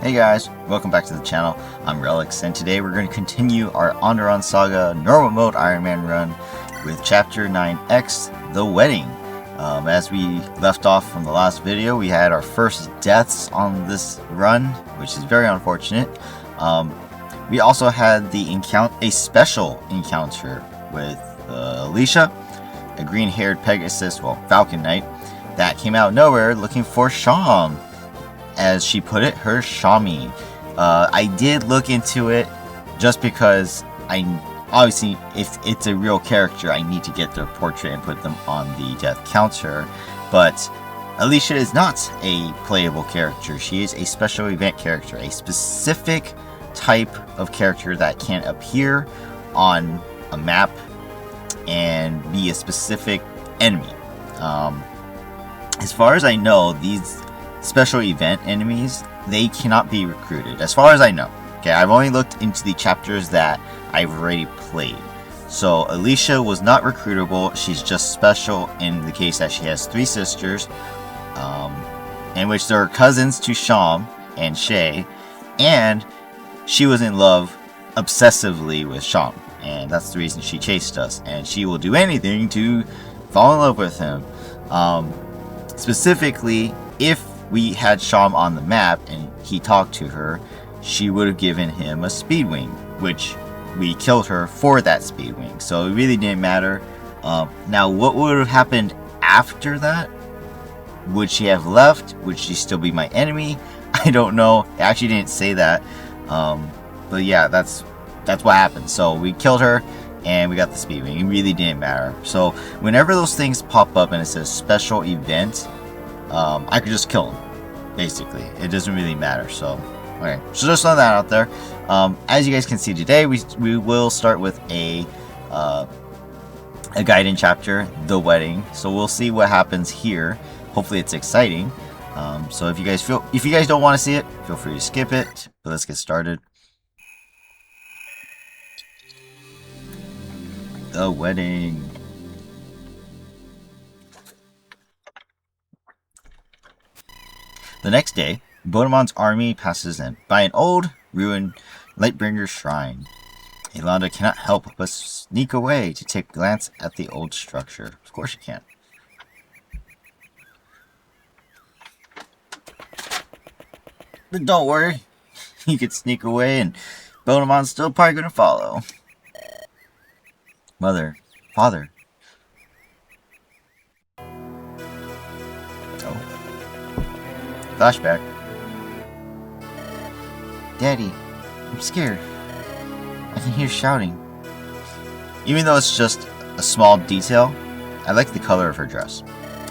Hey guys, welcome back to the channel. I'm Relics, and today we're going to continue our Andaron Saga normal mode Ironman run with Chapter 9X, The Wedding. As we left off from the last video, we had our first deaths on this run, which is very unfortunate. We also had a special encounter with Alicia, a green-haired Pegasus, Falcon Knight, that came out of nowhere looking for Sham. As she put it, her Shami. I did look into it just because obviously, if it's a real character, I need to get their portrait and put them on the death counter. But Alicia is not a playable character. She is a special event character, a specific type of character that can appear on a map and be a specific enemy. As far as I know, these special event enemies, they cannot be recruited, as far as I know. Okay, I've only looked into the chapters that I've already played. So Alicia was not recruitable. She's just special in the case that she has three sisters, in which they're cousins to Sham and Shay, and she was in love obsessively with Sham, and that's the reason she chased us, and she will do anything to fall in love with him. Specifically, if we had Sham on the map and he talked to her, she would have given him a speed wing, which we killed her for that speed wing. So it really didn't matter. Now, what would have happened after that? Would she have left? Would she still be my enemy? I don't know. It actually didn't say that. But yeah, that's what happened. So we killed her and we got the speed wing. It really didn't matter. So whenever those things pop up and it says special event, I could just kill him, basically. It doesn't really matter. So, okay. So just throw that out there. As you guys can see today, we will start with a guiding chapter, The Wedding. So we'll see what happens here. Hopefully it's exciting. So if you guys don't want to see it, feel free to skip it. But let's get started. The Wedding. The next day, Bodemon's army passes by an old, ruined Lightbringer shrine. Yolanda cannot help but sneak away to take a glance at the old structure. Of course she can. But don't worry, you can sneak away and Bodemon's still probably gonna follow. Mother, father. Flashback. Daddy, I'm scared. I can hear shouting. Even though it's just a small detail, I like the color of her dress.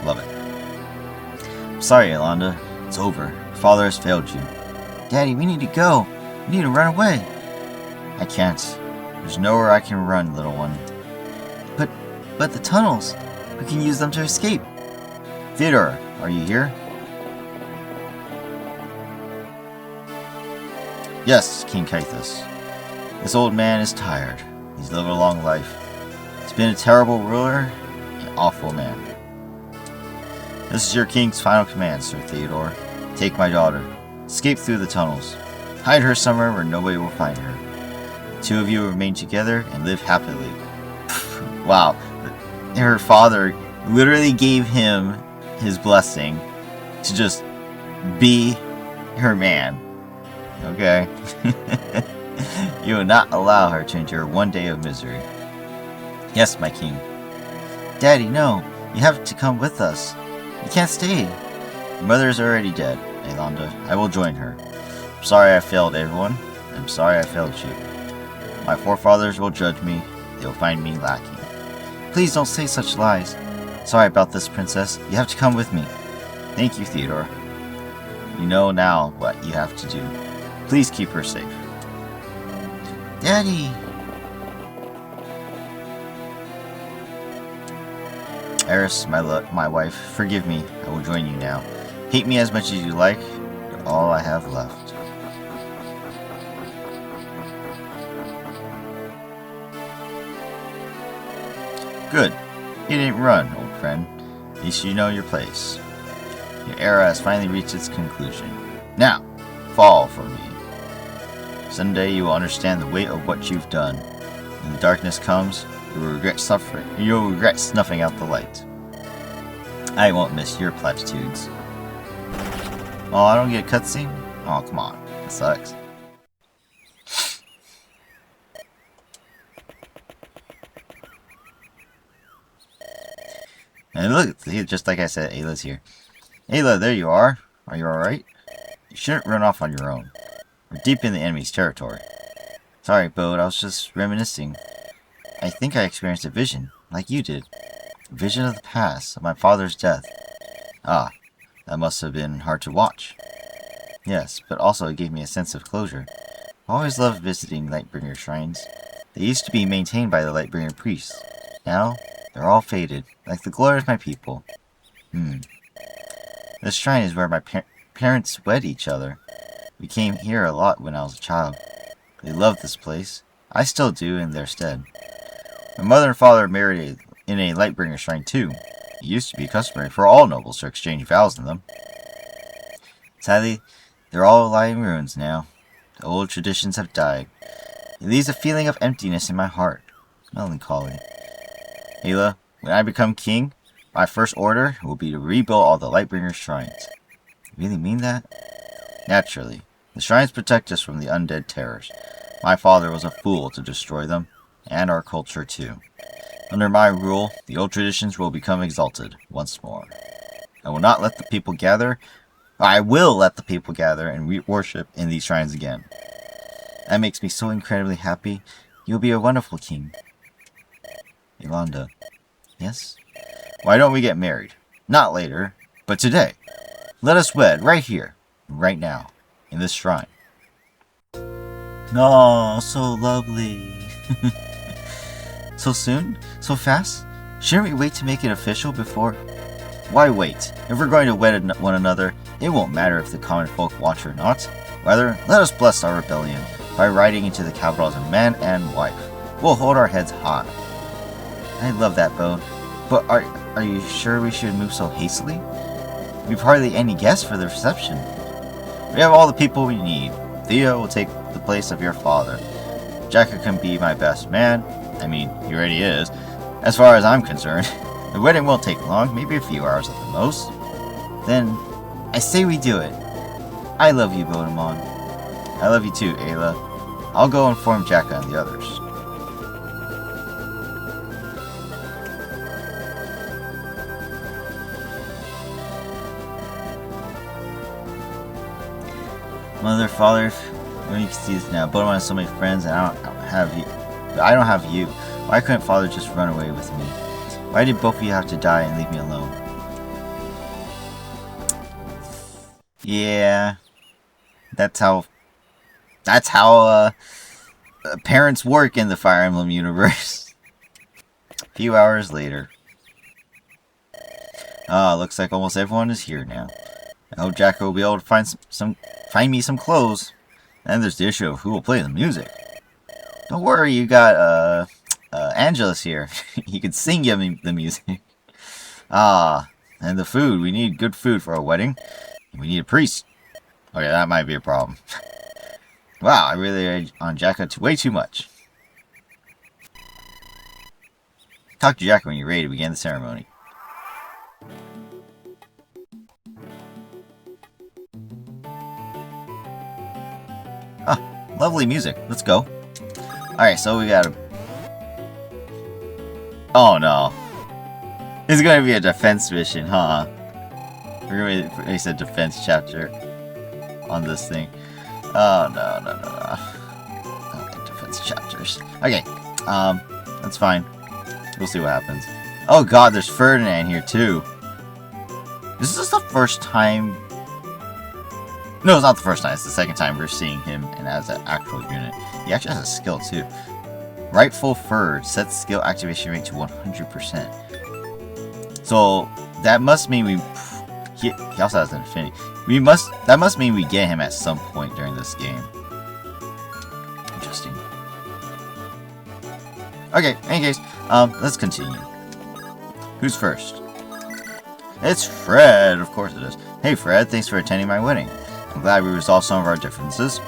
Love it. I'm sorry, Yolanda. It's over. Father has failed you. Daddy, we need to go. We need to run away. I can't. There's nowhere I can run, little one. But the tunnels. We can use them to escape. Theodore, are you here? Yes, King Caithus. This old man is tired. He's lived a long life. He's been a terrible ruler, an awful man. This is your king's final command, Sir Theodore. Take my daughter. Escape through the tunnels. Hide her somewhere where nobody will find her. The two of you will remain together and live happily. Wow. Her father literally gave him his blessing to just be her man. Okay. You will not allow her to endure one day of misery. Yes, my king. Daddy, no. You have to come with us. You can't stay. Your mother is already dead, Yolanda. I will join her. I'm sorry I failed everyone. I'm sorry I failed you. My forefathers will judge me. They will find me lacking. Please don't say such lies. Sorry about this, princess. You have to come with me. Thank you, Theodore. You know now what you have to do. Please keep her safe. Daddy! Eris, my wife, forgive me. I will join you now. Hate me as much as you like. You're all I have left. Good. You didn't run, old friend. At least you know your place. Your era has finally reached its conclusion. Now, fall for me. Someday you will understand the weight of what you've done. When the darkness comes, you will regret suffering. You'll regret snuffing out the light. I won't miss your platitudes. Oh, I don't get a cutscene? Oh, come on. That sucks. And look, just like I said, Ayla's here. Ayla, there you are. Are you alright? You shouldn't run off on your own. We're deep in the enemy's territory. Sorry, Bode, I was just reminiscing. I think I experienced a vision, like you did. A vision of the past, of my father's death. Ah, that must have been hard to watch. Yes, but also it gave me a sense of closure. I always loved visiting Lightbringer shrines. They used to be maintained by the Lightbringer priests. Now, they're all faded, like the glory of my people. This shrine is where my parents wed each other. We came here a lot when I was a child. They loved this place. I still do in their stead. My mother and father married in a Lightbringer shrine too. It used to be customary for all nobles to exchange vows in them. Sadly, they're all lying in ruins now. The old traditions have died. It leaves a feeling of emptiness in my heart. Melancholy. Ayla, when I become king, my first order will be to rebuild all the Lightbringer shrines. You really mean that? Naturally. The shrines protect us from the undead terrors. My father was a fool to destroy them, and our culture too. Under my rule, the old traditions will become exalted once more. I will let the people gather and worship in these shrines again. That makes me so incredibly happy. You'll be a wonderful king. Yolanda. Yes? Why don't we get married? Not later, but today. Let us wed right here, right now, in this shrine. Oh, so lovely. So soon? So fast? Shouldn't we wait to make it official before? Why wait? If we're going to wed one another, it won't matter if the common folk watch or not. Rather, let us bless our rebellion by riding into the capital as a man and wife. We'll hold our heads high. I love that, Bode. But are you sure we should move so hastily? We've hardly any guests for the reception. We have all the people we need. Theo will take the place of your father. Jacka can be my best man. I mean, he already is. As far as I'm concerned, the wedding won't take long, maybe a few hours at the most. Then, I say we do it. I love you, Bodemon. I love you too, Ayla. I'll go inform Jacka and the others. Mother, father, when you can see this now, Bodemon has so many friends and I don't have you. Why couldn't father just run away with me? Why did both of you have to die and leave me alone? Yeah, that's how parents work in the Fire Emblem universe. A few hours later. Looks like almost everyone is here now. I hope Jacko will be able to find me some clothes. And there's the issue of who will play the music. Don't worry, you got Angelus here. He can sing you the music. And the food. We need good food for our wedding. We need a priest. Okay, that might be a problem. Wow, I really relied on Jacko way too much. Talk to Jacko when you're ready to begin the ceremony. Lovely music. Let's go. Alright, so we got a... Oh no. It's going to be a defense mission, huh? We're going to release a defense chapter on this thing. Oh, no. Okay, defense chapters. Okay, that's fine. We'll see what happens. Oh god, there's Ferdinand here too. This is the first time... No, it's not the first time. It's the second time we're seeing him and as an actual unit. He actually has a skill too. Rightful Ferd sets skill activation rate to 100%. So that must mean he also has an affinity. That must mean we get him at some point during this game. Interesting. Okay, in any case, let's continue. Who's first? It's Fred, of course it is. Hey Fred, thanks for attending my wedding. I'm glad we resolved some of our differences.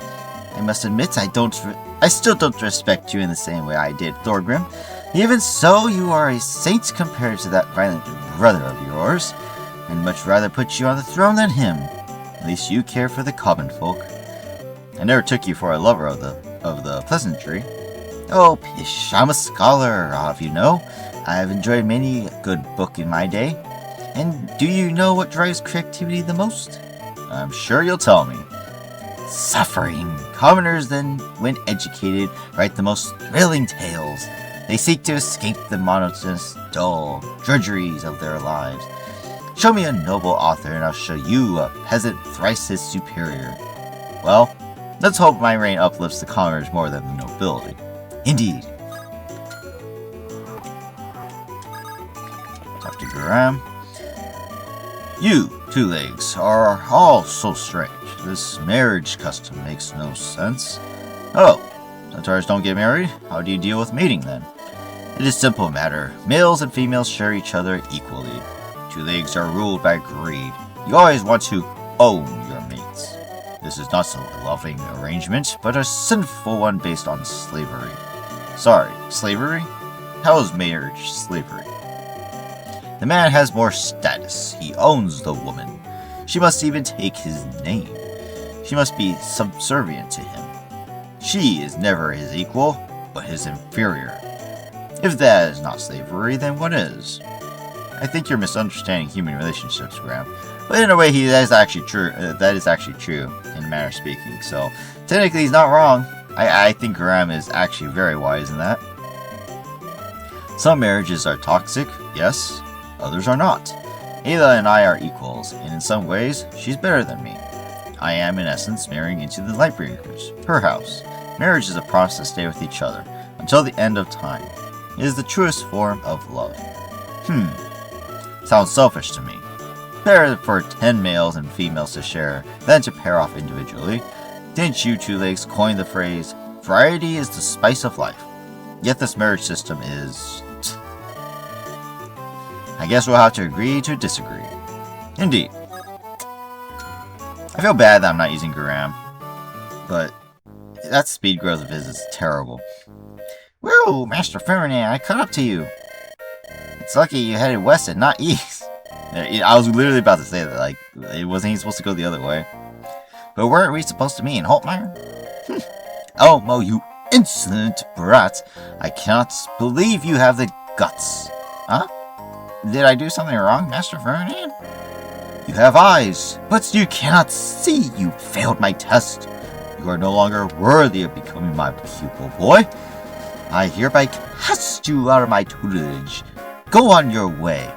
I must admit, I still don't respect you in the same way I did Thorgrim. Even so, you are a saint compared to that violent brother of yours. I'd much rather put you on the throne than him. At least you care for the common folk. I never took you for a lover of the pleasantry. Oh, pish, I'm a scholar, you know. I have enjoyed many a good book in my day. And do you know what drives creativity the most? I'm sure you'll tell me. Suffering. Commoners then, when educated, write the most thrilling tales. They seek to escape the monotonous, dull drudgeries of their lives. Show me a noble author and I'll show you a peasant thrice his superior. Well, let's hope my reign uplifts the commoners more than the nobility. Indeed. Talk to Graham. You, Two Legs, are all so strange. This marriage custom makes no sense. Oh, centaurs don't get married? How do you deal with mating then? It is a simple matter. Males and females share each other equally. Two Legs are ruled by greed. You always want to own your mates. This is not a loving arrangement, but a sinful one based on slavery. Sorry, slavery? How is marriage slavery? The man has more status. He owns the woman. She must even take his name. She must be subservient to him. She is never his equal, but his inferior. If that is not slavery, then what is? I think you're misunderstanding human relationships, Graham. But in a way, that is actually true. That is actually true, in a manner of speaking. So, technically, he's not wrong. I think Graham is actually very wise in that. Some marriages are toxic, yes. Others are not. Ayla and I are equals, and in some ways, she's better than me. I am, in essence, marrying into the Lightbringers, her house. Marriage is a promise to stay with each other, until the end of time. It is the truest form of love. Sounds selfish to me. Better for 10 males and females to share, than to pair off individually. Didn't you Two Legs coin the phrase, variety is the spice of life? Yet this marriage system is... I guess we'll have to agree to disagree. Indeed. I feel bad that I'm not using Graham, but that speed growth of his is terrible. Whoa, Master Ferdinand, I caught up to you. It's lucky you headed west and not east. I was literally about to say that, like, it wasn't supposed to go the other way. But weren't we supposed to meet in Holtmeyer? Oh, Mo, you insolent brat. I cannot believe you have the guts. Huh? Did I do something wrong, Master Ferdinand? You have eyes, but you cannot see. You failed my test. You are no longer worthy of becoming my pupil, boy. I hereby cast you out of my tutelage. Go on your way.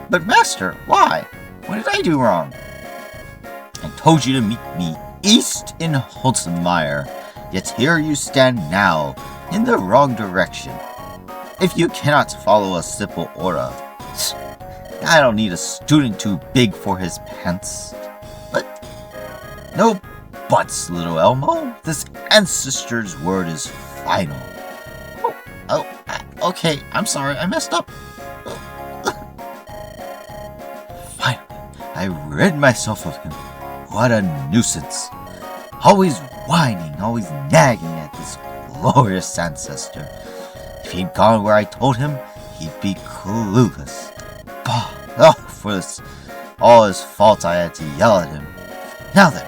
But Master, why? What did I do wrong? I told you to meet me east in Holtmeyer, yet here you stand now, in the wrong direction. If you cannot follow a simple order, I don't need a student too big for his pants. But, no buts, little Elmo. This ancestor's word is final. Okay, I'm sorry, I messed up. Finally, I rid myself of him. What a nuisance. Always whining, always nagging at this glorious ancestor. If he'd gone where I told him, he'd be clueless. Bah! Oh, for this all his fault I had to yell at him. Now then,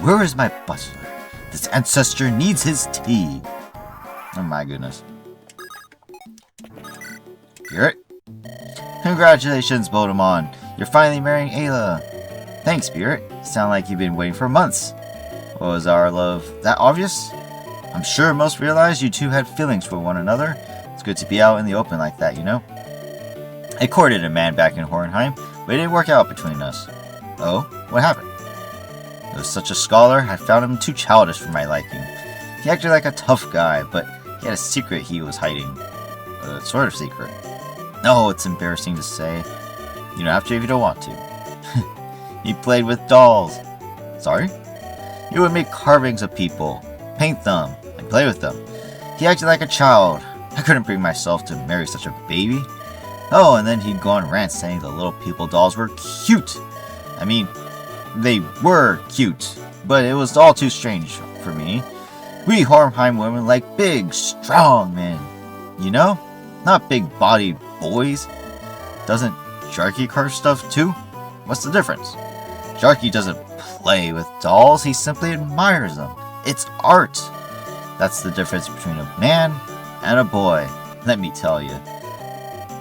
where is my butler? This ancestor needs his tea. Oh my goodness. Hear it? Congratulations, Bodemon. You're finally marrying Ayla. Thanks, Spirit. You sound like you've been waiting for months. Was our love that obvious? I'm sure most realized you two had feelings for one another. It's good to be out in the open like that, you know? I courted a man back in Hohenheim, but it didn't work out between us. Oh? What happened? He was such a scholar, I found him too childish for my liking. He acted like a tough guy, but he had a secret he was hiding. A sort of secret. No, it's embarrassing to say. You don't have to if you don't want to. He played with dolls. Sorry? He would make carvings of people, paint them, and play with them. He acted like a child. I couldn't bring myself to marry such a baby. Oh, and then he'd go on rants saying the little people dolls were cute. I mean, they were cute, but it was all too strange for me. We Hornheim women like big, strong men. You know? Not big-bodied boys. Doesn't Sharky carve stuff too? What's the difference? Sharky doesn't play with dolls, he simply admires them. It's art. That's the difference between a man and a boy, let me tell you.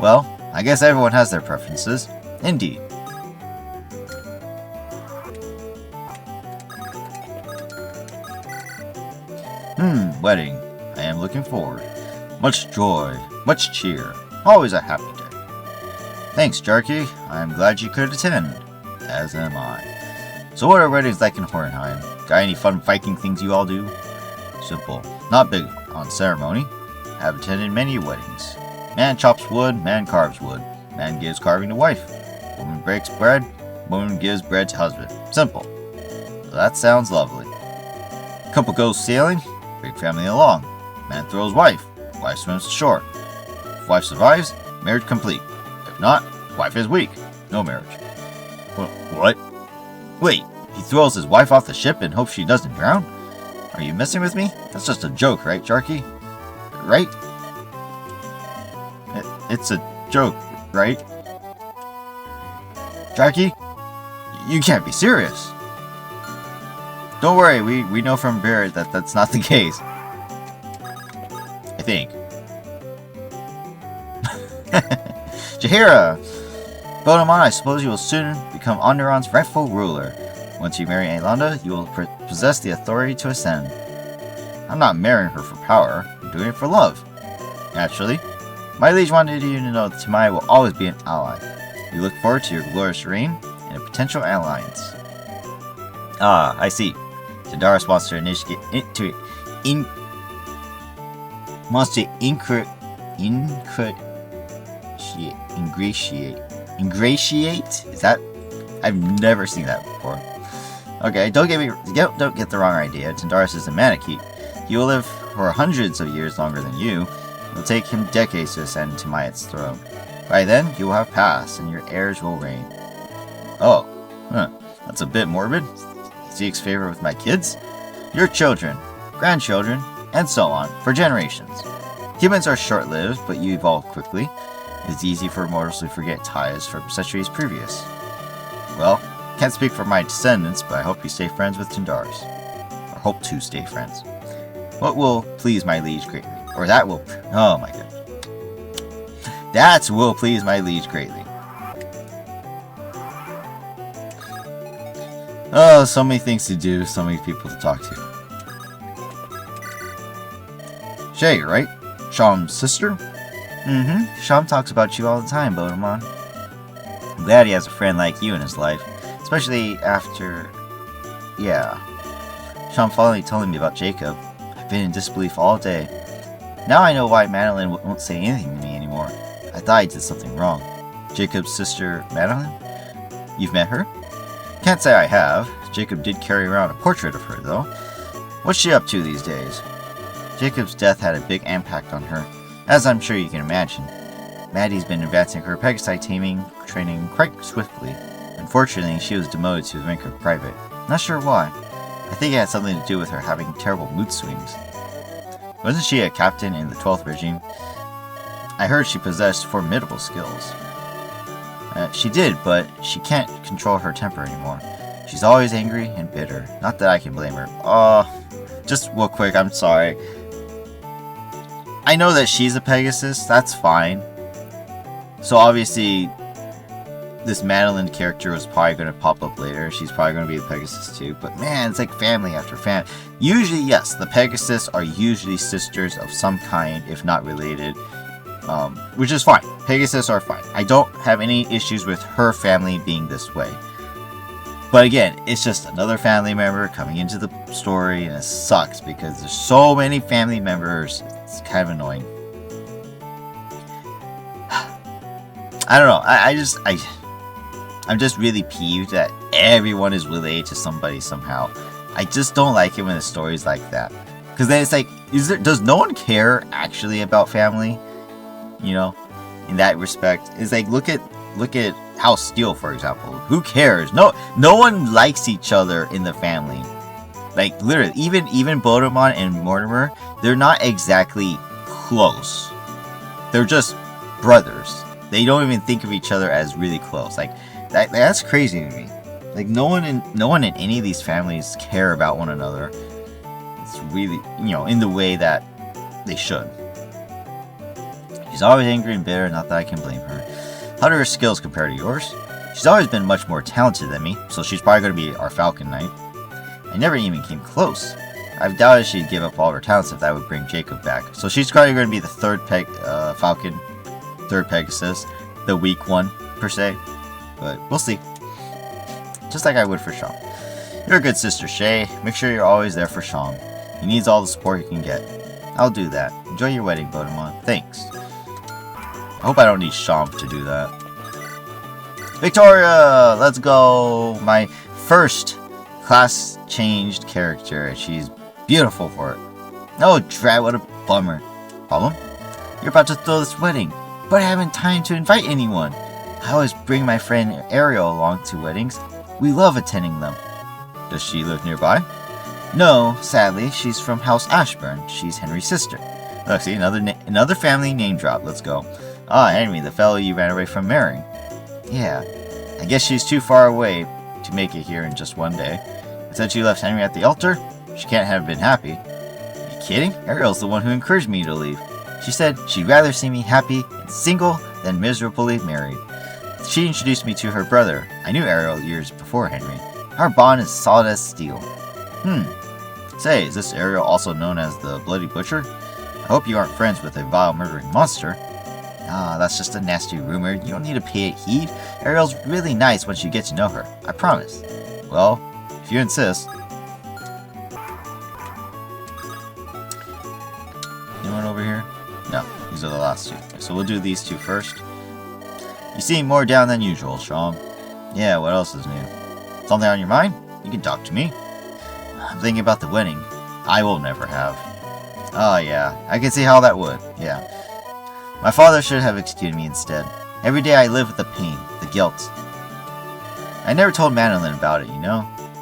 Well, I guess everyone has their preferences. Indeed. Wedding. I am looking forward. Much joy, much cheer. Always a happy day. Thanks, Jarky. I am glad you could attend. As am I. So what are weddings like in Hornheim? Got any fun Viking things you all do? Simple. Not big on ceremony. Have attended many weddings. Man chops wood, man carves wood. Man gives carving to wife. Woman breaks bread, woman gives bread to husband. Simple. So that sounds lovely. Couple goes sailing, big family along. Man throws wife, wife swims ashore. If wife survives, marriage complete. If not, wife is weak. No marriage. What? Wait, he throws his wife off the ship and hopes she doesn't drown? Are you messing with me? That's just a joke, right, Jarky? Right? It's a joke, right? Jarky? You can't be serious. Don't worry, we know from Barrett that that's not the case. I think. Jaheira! Bodemon, I suppose you will soon become Andaron's rightful ruler. Once you marry Aelanda, you will possess the authority to ascend. I'm not marrying her for power, I'm doing it for love. Naturally, my liege wanted you to know that Tamaya will always be an ally. We look forward to your glorious reign and a potential alliance. Ah, I see. Tindaris wants to ingratiate? Is that? I've never seen that before. Okay, don't get the wrong idea. Tindaris is a Manakee. He will live for hundreds of years longer than you. It will take him decades to ascend to Mayat's throne. By then, you will have passed, and your heirs will reign. Oh, that's a bit morbid. He seeks favor with my kids? Your children, grandchildren, and so on, for generations. Humans are short-lived, but you evolve quickly. It's easy for mortals to forget ties from centuries previous. Well, can't speak for my descendants, but I hope you stay friends with Tindaris. Or hope to stay friends. What will please my liege greatly? Or that will... Oh my goodness. That will please my liege greatly. Oh, so many things to do, so many people to talk to. Shay, right? Sham's sister? Mm-hmm. Sham talks about you all the time, Bodemon. I'm glad he has a friend like you in his life. Especially after... Yeah. Sham finally told me about Jacob. I've been in disbelief all day. Now I know why Madeline won't say anything to me anymore. I thought I did something wrong. Jacob's sister, Madeline? You've met her? Can't say I have. Jacob did carry around a portrait of her, though. What's she up to these days? Jacob's death had a big impact on her, as I'm sure you can imagine. Maddie's been advancing her Pegasi training quite swiftly. Unfortunately, she was demoted to the rank of private. Not sure why. I think it had something to do with her having terrible mood swings. Wasn't she a captain in the 12th regime? I heard she possessed formidable skills. She did, but she can't control her temper anymore. She's always angry and bitter. Not that I can blame her. Just real quick, I'm sorry. I know that she's a Pegasus, that's fine. So obviously, this Madeline character was probably going to pop up later. She's probably going to be a Pegasus too. But man, it's like family after family. Usually, yes, the Pegasus are usually sisters of some kind, if not related. Which is fine. Pegasus are fine. I don't have any issues with her family being this way. But again, it's just another family member coming into the story, and it sucks because there's so many family members. It's kind of annoying. I don't know. I'm just really peeved that everyone is related to somebody somehow. I just don't like it when the story's like that. Because then it's like, does no one care actually about family? You know, in that respect, it's like look at House Steel, for example. Who cares? No one likes each other in the family. Like, literally, even Bodemon and Mortimer, they're not exactly close. They're just brothers. They don't even think of each other as really close. Like, that's crazy to me. Like, no one in any of these families care about one another. It's really, in the way that they should. She's always angry and bitter, not that I can blame her. How do her skills compare to yours? She's always been much more talented than me, so she's probably going to be our Falcon Knight. I never even came close. I doubted she'd give up all her talents if that would bring Jacob back. So she's probably going to be the third Falcon, third Pegasus, the weak one, per se. But we'll see. Just like I would for Sean. You're a good sister, Shay. Make sure you're always there for Sean. He needs all the support he can get. I'll do that. Enjoy your wedding, Bodemon. Thanks. I hope I don't need Sean to do that. Victoria! Let's go! My first class changed character, and she's beautiful for it. Oh, drat, what a bummer. Problem? You're about to throw this wedding, but I haven't time to invite anyone. I always bring my friend Ariel along to weddings. We love attending them. Does she live nearby? No, sadly, she's from House Ashburn. She's Henry's sister. Look, see, another family name drop. Let's go. Ah, Henry, the fellow you ran away from marrying. Yeah, I guess she's too far away to make it here in just one day. And since you left Henry at the altar, she can't have been happy. Are you kidding? Ariel's the one who encouraged me to leave. She said she'd rather see me happy and single than miserably married. She introduced me to her brother. I knew Ariel years before Henry. Our bond is solid as steel. Say, is this Ariel also known as the Bloody Butcher? I hope you aren't friends with a vile murdering monster. Ah, that's just a nasty rumor. You don't need to pay it heed. Ariel's really nice once you get to know her. I promise. Well, if you insist. Anyone over here? No, these are the last two. So we'll do these two first. You seem more down than usual, Sean. Yeah, what else is new? Something on your mind? You can talk to me. I'm thinking about the wedding. I will never have. Oh yeah, I can see how that would. Yeah. My father should have executed me instead. Every day I live with the pain, the guilt. I never told Madeline about it,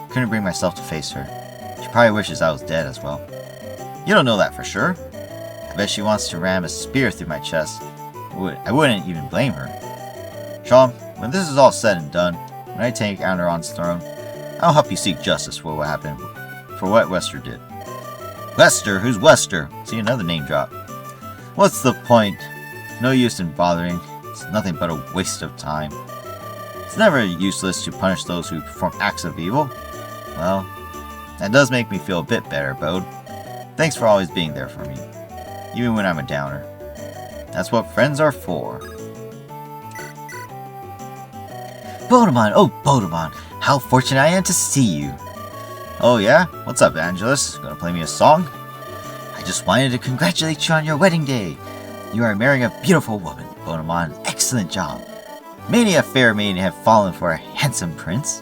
Couldn't bring myself to face her. She probably wishes I was dead as well. You don't know that for sure. I bet she wants to ram a spear through my chest. I wouldn't even blame her. Sean, when this is all said and done, when I take Andaron's throne, I'll help you seek justice for what happened, for what Wester did. Wester? Who's Wester? See, another name drop. What's the point? No use in bothering. It's nothing but a waste of time. It's never useless to punish those who perform acts of evil. Well, that does make me feel a bit better, Bode. Thanks for always being there for me, even when I'm a downer. That's what friends are for. Bodemon! Oh, Bodemon! How fortunate I am to see you! Oh yeah? What's up, Angelus? Gonna play me a song? I just wanted to congratulate you on your wedding day. You are marrying a beautiful woman, Bodemon. Excellent job. Many a fair maiden have fallen for a handsome prince.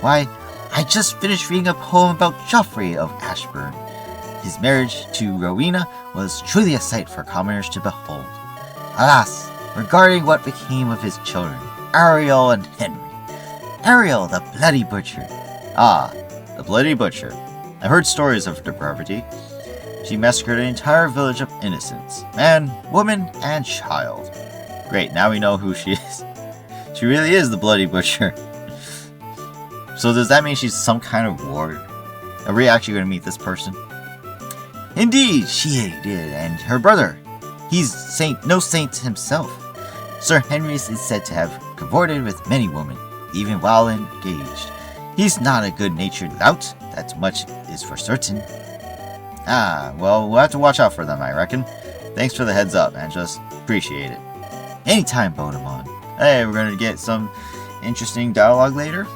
Why, I just finished reading a poem about Joffrey of Ashburn. His marriage to Rowena was truly a sight for commoners to behold. Alas, regarding what became of his children, Ariel and Henry. Ariel, the Bloody Butcher. Ah, the Bloody Butcher. I've heard stories of her depravity. She massacred an entire village of innocents. Man, woman, and child. Great, now we know who she is. She really is the Bloody Butcher. So does that mean she's some kind of ward? Are we actually going to meet this person? Indeed, she did, and her brother. He's no saint himself. Sir Henry is said to have cavorted with many women, even while engaged. He's not a good-natured lout, that much is for certain. Ah, well, we'll have to watch out for them, I reckon. Thanks for the heads up, Angelus. Appreciate it. Anytime, Bodemon. Hey, we're going to get some interesting dialogue later.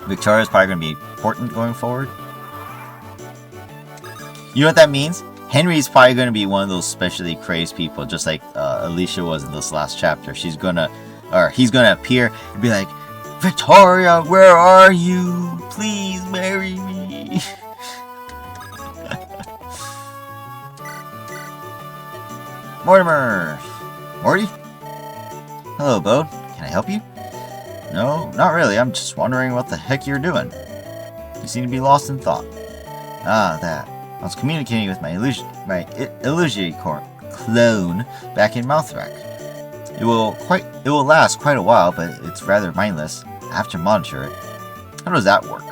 Victoria's probably going to be important going forward. You know what that means? Henry's probably going to be one of those specially crazed people, just like Alicia was in this last chapter. He's going to appear and be like, Victoria, where are you? Please marry me. Mortimer! Morty? Hello, Bode. Can I help you? No, not really. I'm just wondering what the heck you're doing. You seem to be lost in thought. Ah, that. I was communicating with my illusory clone back in Mouthrack. It will last quite a while, but it's rather mindless. I have to monitor it. How does that work?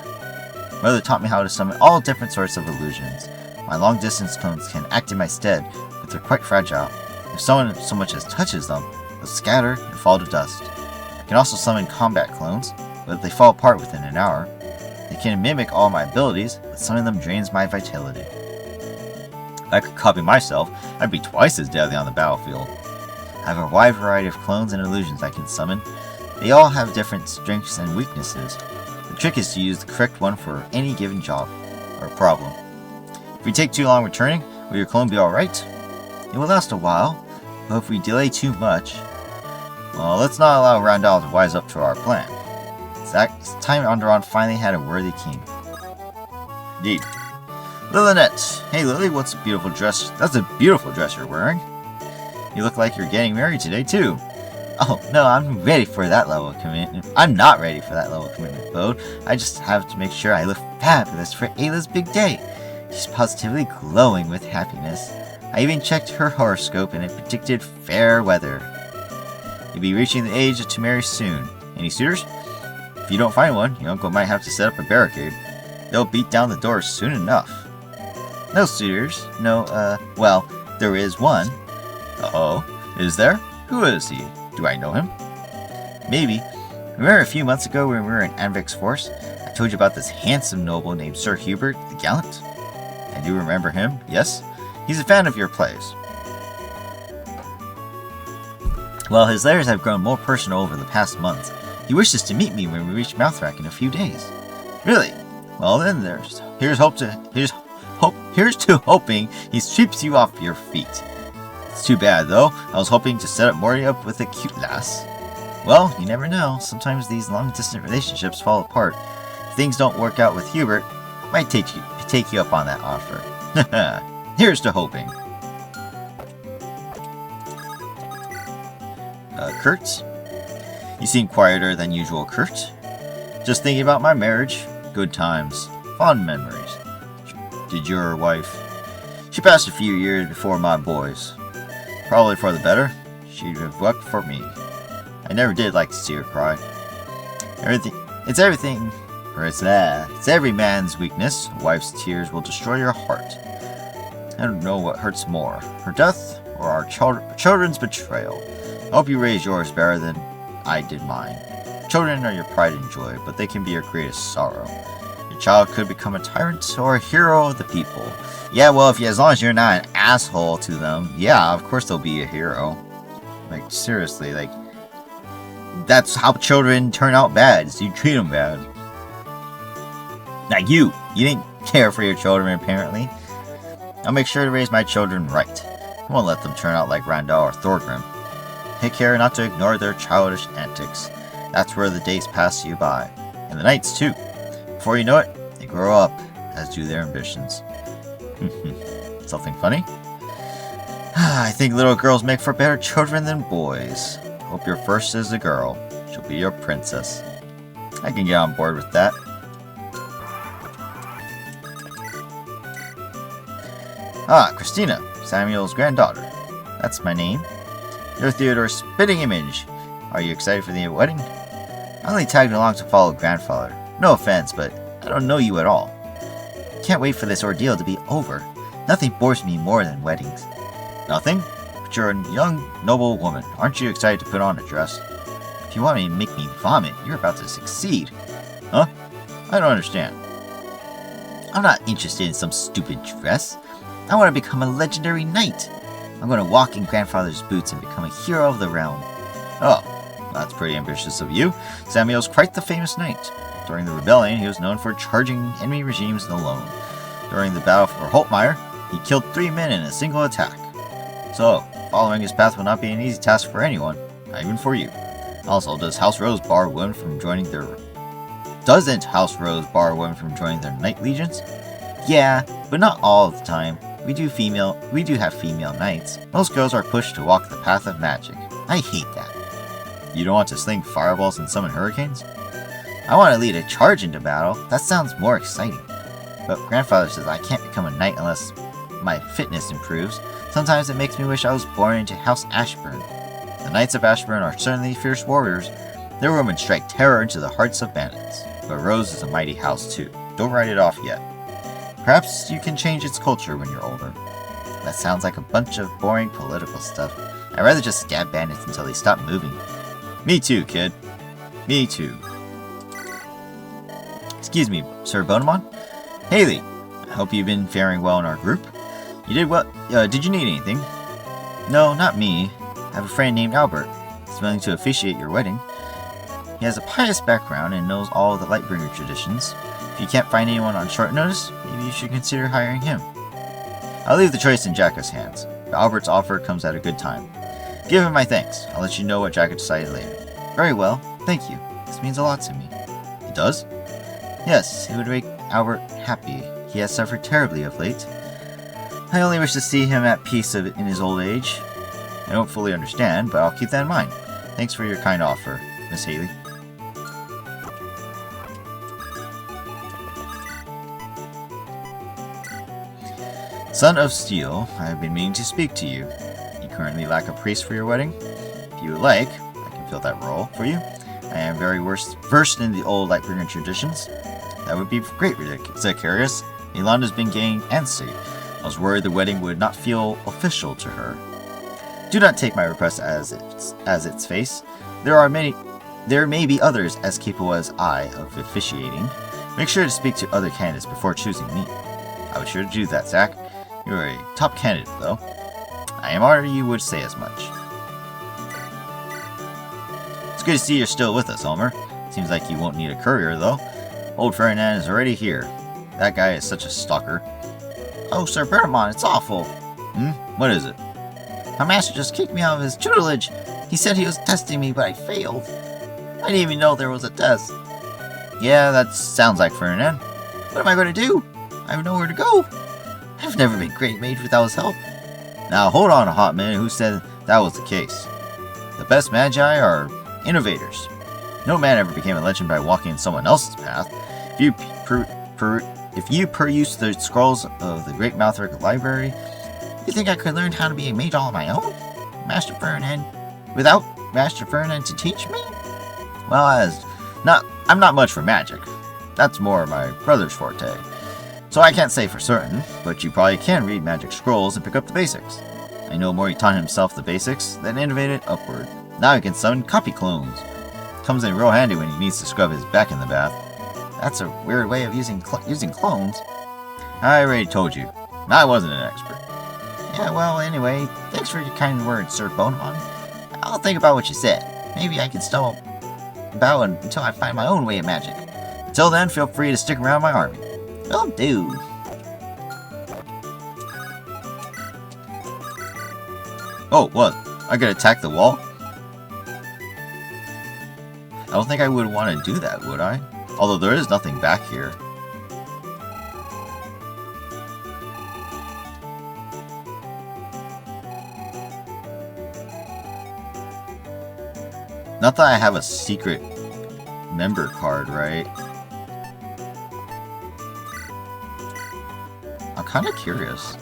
Mother taught me how to summon all different sorts of illusions. My long-distance clones can act in my stead, but they're quite fragile. If someone so much as touches them, they'll scatter and fall to dust. I can also summon combat clones, but they fall apart within an hour. They can mimic all my abilities, but some of them drains my vitality. If I could copy myself, I'd be twice as deadly on the battlefield. I have a wide variety of clones and illusions I can summon. They all have different strengths and weaknesses. The trick is to use the correct one for any given job or problem. If we take too long returning, will your clone be alright? It will last a while, but if we delay too much, well, let's not allow Randall to wise up to our plan. It's time Andaron finally had a worthy king. Indeed. Lilynette! Hey Lily, what's a beautiful dress? That's a beautiful dress you're wearing. You look like you're getting married today too. Oh, no, I'm ready for that level of commitment. I'm not ready for that level of commitment, Bode. I just have to make sure I look fabulous for Ayla's big day. She's positively glowing with happiness. I even checked her horoscope and it predicted fair weather. You'll be reaching the age to marry soon. Any suitors? If you don't find one, your uncle might have to set up a barricade. They'll beat down the doors soon enough. No suitors. No, well, there is one. Uh-oh. Is there? Who is he? Do I know him? Maybe. Remember a few months ago when we were in Anvik's force? I told you about this handsome noble named Sir Hubert the Gallant? I do remember him, yes. He's a fan of your plays. Well, his letters have grown more personal over the past months. He wishes to meet me when we reach Mouthrack in a few days. Really? Well then, here's to hoping he sweeps you off your feet. It's too bad though. I was hoping to set up Morty up with a cute lass. Well, you never know. Sometimes these long-distance relationships fall apart. If things don't work out with Hubert, I might take you up on that offer. Here's to hoping. Kurt? You seem quieter than usual, Kurt. Just thinking about my marriage. Good times. Fond memories. Did your wife? She passed a few years before my boys. Probably for the better. She'd have wept for me. I never did like to see her cry. It's every man's weakness. A wife's tears will destroy your heart. I don't know what hurts more, her death or our children's betrayal. I hope you raised yours better than I did mine. Children are your pride and joy, but they can be your greatest sorrow. Your child could become a tyrant or a hero of the people. Yeah, well, as long as you're not an asshole to them, yeah, of course they'll be a hero. Like, seriously, like, that's how children turn out bad, is you treat them bad. Like you didn't care for your children, apparently. I'll make sure to raise my children right. I won't let them turn out like Randall or Thorgrim. Take care not to ignore their childish antics. That's where the days pass you by. And the nights, too. Before you know it, they grow up, as do their ambitions. Something funny? I think little girls make for better children than boys. Hope your first is a girl. She'll be your princess. I can get on board with that. Ah, Christina, Samuel's granddaughter. That's my name. You're Theodore's spitting image. Are you excited for the wedding? I only tagged along to follow grandfather. No offense, but I don't know you at all. Can't wait for this ordeal to be over. Nothing bores me more than weddings. Nothing? But you're a young, noble woman. Aren't you excited to put on a dress? If you want me to make me vomit, you're about to succeed. Huh? I don't understand. I'm not interested in some stupid dress. I want to become a legendary knight. I'm going to walk in grandfather's boots and become a hero of the realm. Oh, that's pretty ambitious of you. Samuel's quite the famous knight. During the rebellion, he was known for charging enemy regimes alone. During the battle for Holtmeyer, he killed 3 men in a single attack. So, following his path will not be an easy task for anyone, not even for you. Also, doesn't House Rose bar women from joining their knight legions? Yeah, but not all of the time. We do have female knights. Most girls are pushed to walk the path of magic. I hate that. You don't want to sling fireballs and summon hurricanes? I want to lead a charge into battle. That sounds more exciting. But grandfather says I can't become a knight unless my fitness improves. Sometimes it makes me wish I was born into House Ashburn. The Knights of Ashburn are certainly fierce warriors. Their women strike terror into the hearts of bandits. But Rose is a mighty house too. Don't write it off yet. Perhaps you can change its culture when you're older. That sounds like a bunch of boring political stuff. I'd rather just stab bandits until they stop moving. Me too, kid. Me too. Excuse me, Sir Bonamon? Haley, I hope you've been faring well in our group. You did well. Did you need anything? No, not me. I have a friend named Albert. He's willing to officiate your wedding. He has a pious background and knows all of the Lightbringer traditions. If you can't find anyone on short notice, maybe you should consider hiring him. I'll leave the choice in Jacka's hands, but Albert's offer comes at a good time. Give him my thanks. I'll let you know what Jacka decided later. Very well, thank you. This means a lot to me. It does? Yes, it would make Albert happy. He has suffered terribly of late. I only wish to see him at peace in his old age. I don't fully understand, but I'll keep that in mind. Thanks for your kind offer, Miss Haley. Son of Steel, I have been meaning to speak to you. You currently lack a priest for your wedding? If you would like, I can fill that role for you. I am very versed in the old Lightbringer traditions. That would be great, Zacharias. Yolanda's been getting antsy. I was worried the wedding would not feel official to her. Do not take my request as its face. There may be others as capable as I of officiating. Make sure to speak to other candidates before choosing me. I was sure to do that, Zach. You are a top candidate, though. I am honored you would say as much. It's good to see you're still with us, Elmer. Seems like you won't need a courier, though. Old Ferdinand is already here. That guy is such a stalker. Oh, Sir Bertamon, it's awful. What is it? My master just kicked me out of his tutelage. He said he was testing me, but I failed. I didn't even know there was a test. Yeah, that sounds like Ferdinand. What am I going to do? I have nowhere to go. I've never been great mage without his help. Now, hold on a hot minute. Who said that was the case? The best magi are innovators. No man ever became a legend by walking in someone else's path. If you peruse the scrolls of the Great Mouthwork Library, you think I could learn how to be a mage all on my own? Without Master Ferdinand to teach me? Well, I'm not much for magic. That's more my brother's forte. So I can't say for certain, but you probably can read magic scrolls and pick up the basics. I know Mori taught himself the basics, then innovated upward. Now he can summon copy clones. Comes in real handy when he needs to scrub his back in the bath. That's a weird way of using clones. I already told you, I wasn't an expert. Yeah, well, anyway, thanks for your kind words, Sir Bonamon. I'll think about what you said. Maybe I can stumble about until I find my own way of magic. Until then, feel free to stick around my army. Will do. Oh, what? I could attack the wall? I don't think I would want to do that, would I? Although there is nothing back here. Not that I have a secret member card, right? I'm kind of curious.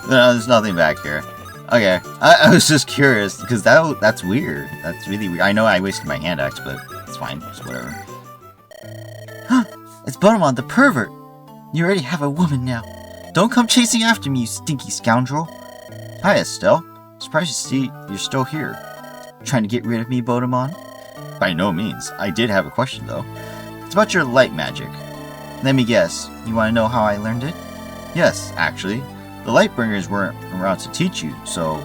No, there's nothing back here. Okay, I was just curious, because that's weird. That's really weird. I know I wasted my hand axe, but it's fine. It's whatever. Huh! It's Bonamon, the pervert! You already have a woman now. Don't come chasing after me, you stinky scoundrel. Hi, Estelle. Surprised to see you're still here. Trying to get rid of me, Bonamon? By no means. I did have a question, though. It's about your light magic. Let me guess. You want to know how I learned it? Yes, actually. The Lightbringers weren't around to teach you, so...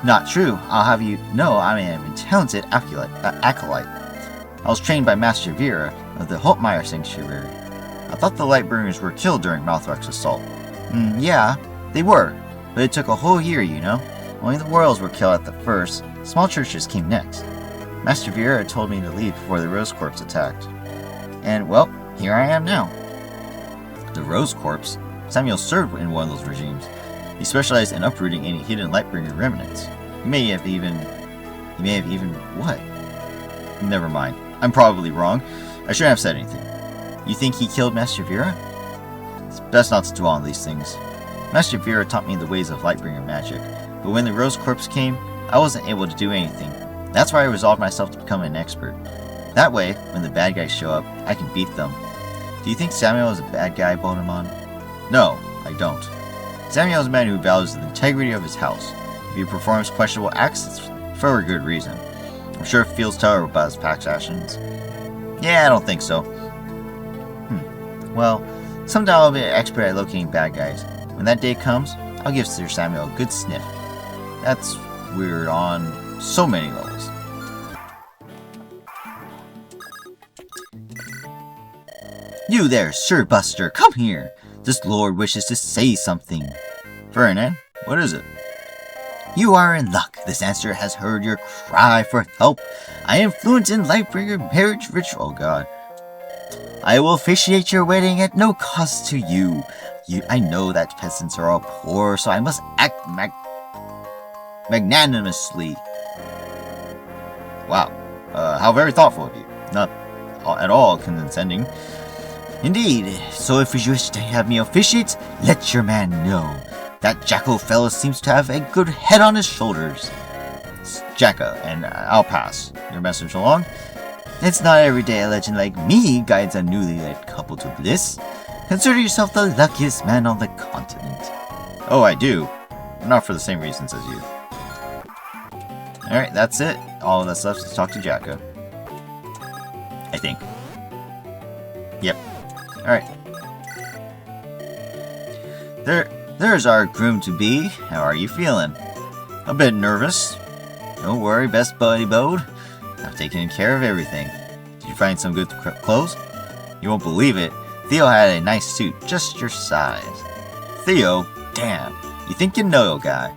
Not true. I'll have you know I am a talented acolyte. I was trained by Master Vera of the Holtmeyer Sanctuary. I thought the Lightbringers were killed during Mouthwork's assault. Yeah, they were. But it took a whole year, you know. Only the royals were killed at the first. Small churches came next. Master Vieira told me to leave before the Rose Corps attacked. And, well, here I am now. The Rose Corps? Samuel served in one of those regimes. He specialized in uprooting any hidden Lightbringer remnants. He may have even what? Never mind. I'm probably wrong. I shouldn't have said anything. You think he killed Master Vieira? It's best not to dwell on these things. Master Vieira taught me the ways of Lightbringer magic, but when the Rose Corps came, I wasn't able to do anything. That's why I resolved myself to become an expert. That way, when the bad guys show up, I can beat them. Do you think Samuel is a bad guy, Bonamon? No, I don't. Samuel is a man who values the integrity of his house. If he performs questionable acts, it's for a good reaon. I'm sure he feels terrible about his past actions. Yeah, I don't think so. Well, someday I'll be an expert at locating bad guys. When that day comes, I'll give Sir Samuel a good sniff. That's weird on so many levels. You there, Sir Buster, come here. This lord wishes to say something. Ferdinand, what is it? You are in luck. This answer has heard your cry for help. I am fluent in Lightbringer marriage ritual. Oh God. I will officiate your wedding at no cost to you. I know that peasants are all poor, so I must act magnanimously. Wow. How very thoughtful of you. Not at all condescending. Indeed. So if you wish to have me officiate, let your man know. That Jacko fellow seems to have a good head on his shoulders. It's Jacko, and I'll pass your message along. It's not every day a legend like me guides a newlywed couple to bliss. Consider yourself the luckiest man on the continent. Oh, I do. Not for the same reasons as you. Alright, that's it. All that's left is to talk to Jacko. I think. Yep. Alright. There's our groom-to-be. How are you feeling? A bit nervous. Don't worry, best buddy Bode. I've taken care of everything. Did you find some good clothes? You won't believe it. Theo had a nice suit, just your size. Theo? Damn. You think you know, guy.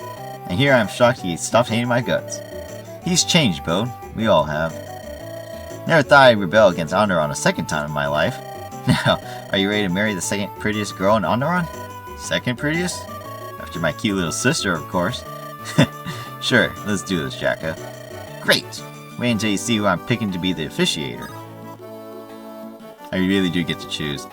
And here I'm shocked he stopped hating my guts. He's changed, Bode. We all have. Never thought I'd rebel against Andaron a second time in my life. Now, are you ready to marry the second prettiest girl in Andaron? Second prettiest? After my cute little sister, of course. Sure, let's do this, Jacko. Great! Wait until you see who I'm picking to be the officiator. I really do get to choose.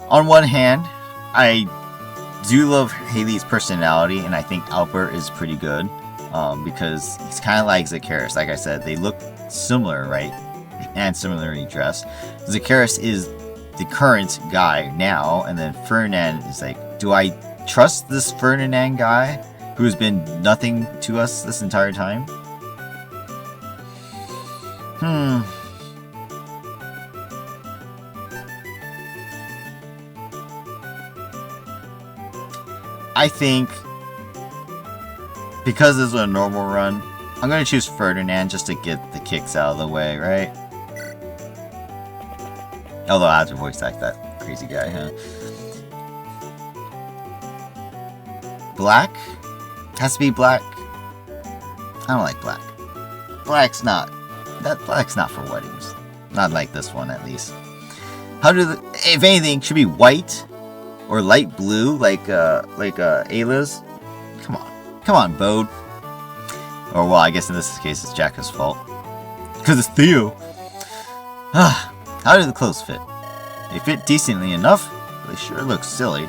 On one hand, I do love Haley's personality, and I think Albert is pretty good. Because he's kind of like Zacchaeus. Like I said, they look similar, right? And similarly dressed. Zacchaeus is the current guy now, and then Ferdinand is like, do I trust this Ferdinand guy who's been nothing to us this entire time? I think because this is a normal run, I'm going to choose Ferdinand just to get the kicks out of the way, right? Although I have to voice act that crazy guy, huh? Black? Has to be black? I don't like black. Black's not for weddings. Not like this one, at least. If anything, should be white or light blue, like Ayla's. Come on, Bode. Or, well, I guess in this case it's Jacko's fault. Because it's Theo. How do the clothes fit? They fit decently enough, but they sure look silly.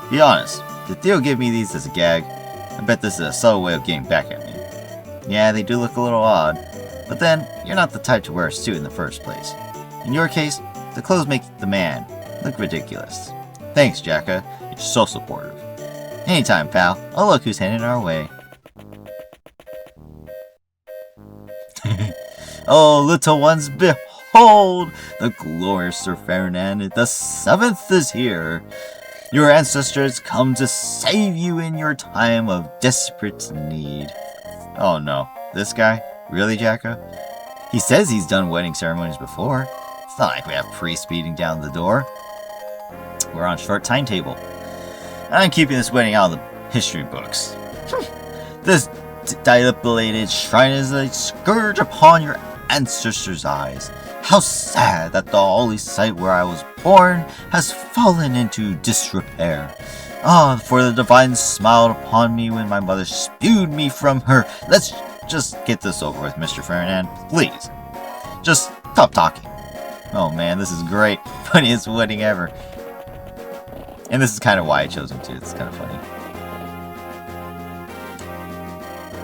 Be honest, did Theo give me these as a gag? I bet this is a subtle way of getting back at me. Yeah, they do look a little odd, but then, you're not the type to wear a suit in the first place. In your case, the clothes make the man look ridiculous. Thanks, Jacko. You're so supportive. Anytime, pal. Oh, look who's heading our way. Oh, little ones, behold! The glorious Sir Ferdinand, the 7th is here. Your ancestors come to save you in your time of desperate need. Oh no, this guy? Really, Jacko? He says he's done wedding ceremonies before. It's not like we have priests beating down the door. We're on short timetable. I'm keeping this wedding out of the history books. This dilapidated shrine is a scourge upon your ancestors' eyes. How sad that the holy site where I was born has fallen into disrepair. Ah, for the divine smiled upon me when my mother spewed me from her. Let's just get this over with, Mr. Ferdinand. Please. Just stop talking. Oh man, this is great. Funniest wedding ever. And this is kind of why I chose him too. It's kind of funny.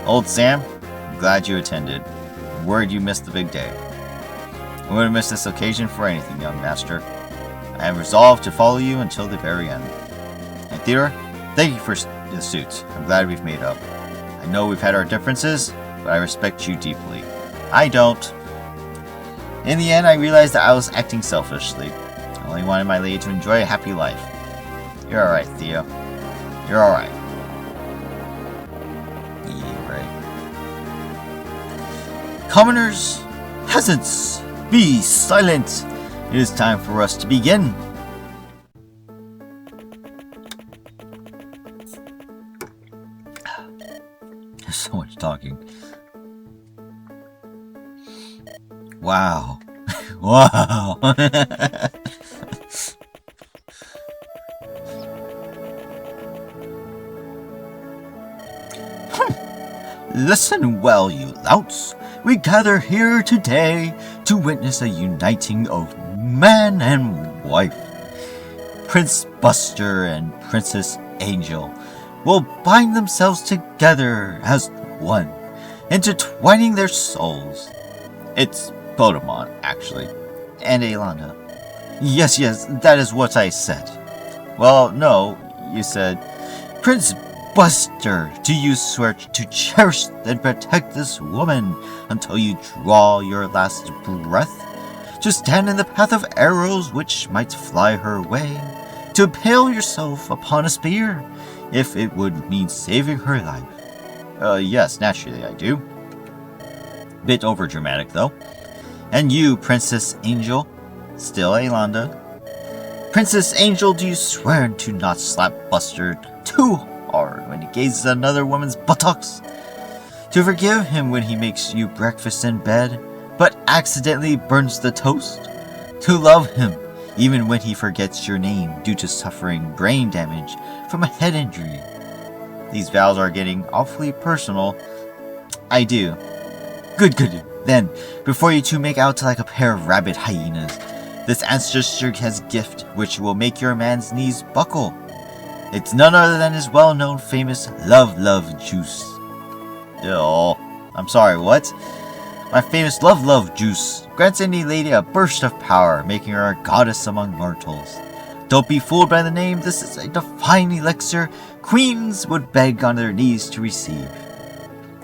Old Sam, I'm glad you attended. I'm worried you missed the big day. I wouldn't miss this occasion for anything, young master. I am resolved to follow you until the very end. And Theodore, thank you for the suits. I'm glad we've made up. I know we've had our differences, but I respect you deeply. I don't. In the end, I realized that I was acting selfishly. I only wanted my lady to enjoy a happy life. You're alright, Theo. You're alright. Yeah, right. Commoners, peasants, be silent. It is time for us to begin. There's so much talking. Wow. Wow. Listen well, you louts. We gather here today to witness a uniting of man and wife. Prince Buster and Princess Angel will bind themselves together as one, intertwining their souls. It's Bodemont, actually. And Aelanda. Yes, that is what I said. Well, no, you said, Prince Buster, do you swear to cherish and protect this woman until you draw your last breath? To stand in the path of arrows which might fly her way? To impale yourself upon a spear, if it would mean saving her life? Yes, naturally I do. Bit overdramatic, though. And you, Princess Angel, still Aelanda. Princess Angel, do you swear to not slap Buster too hard when he gazes at another woman's buttocks? To forgive him when he makes you breakfast in bed, but accidentally burns the toast? To love him even when he forgets your name due to suffering brain damage from a head injury? These vows are getting awfully personal. I do. Good. Then, before you two make out like a pair of rabid hyenas, this ancestor has a gift which will make your man's knees buckle. It's none other than his well-known famous love juice. Oh, I'm sorry, what? My famous love juice grants any lady a burst of power, making her a goddess among mortals. Don't be fooled by the name. This is a divine elixir queens would beg on their knees to receive.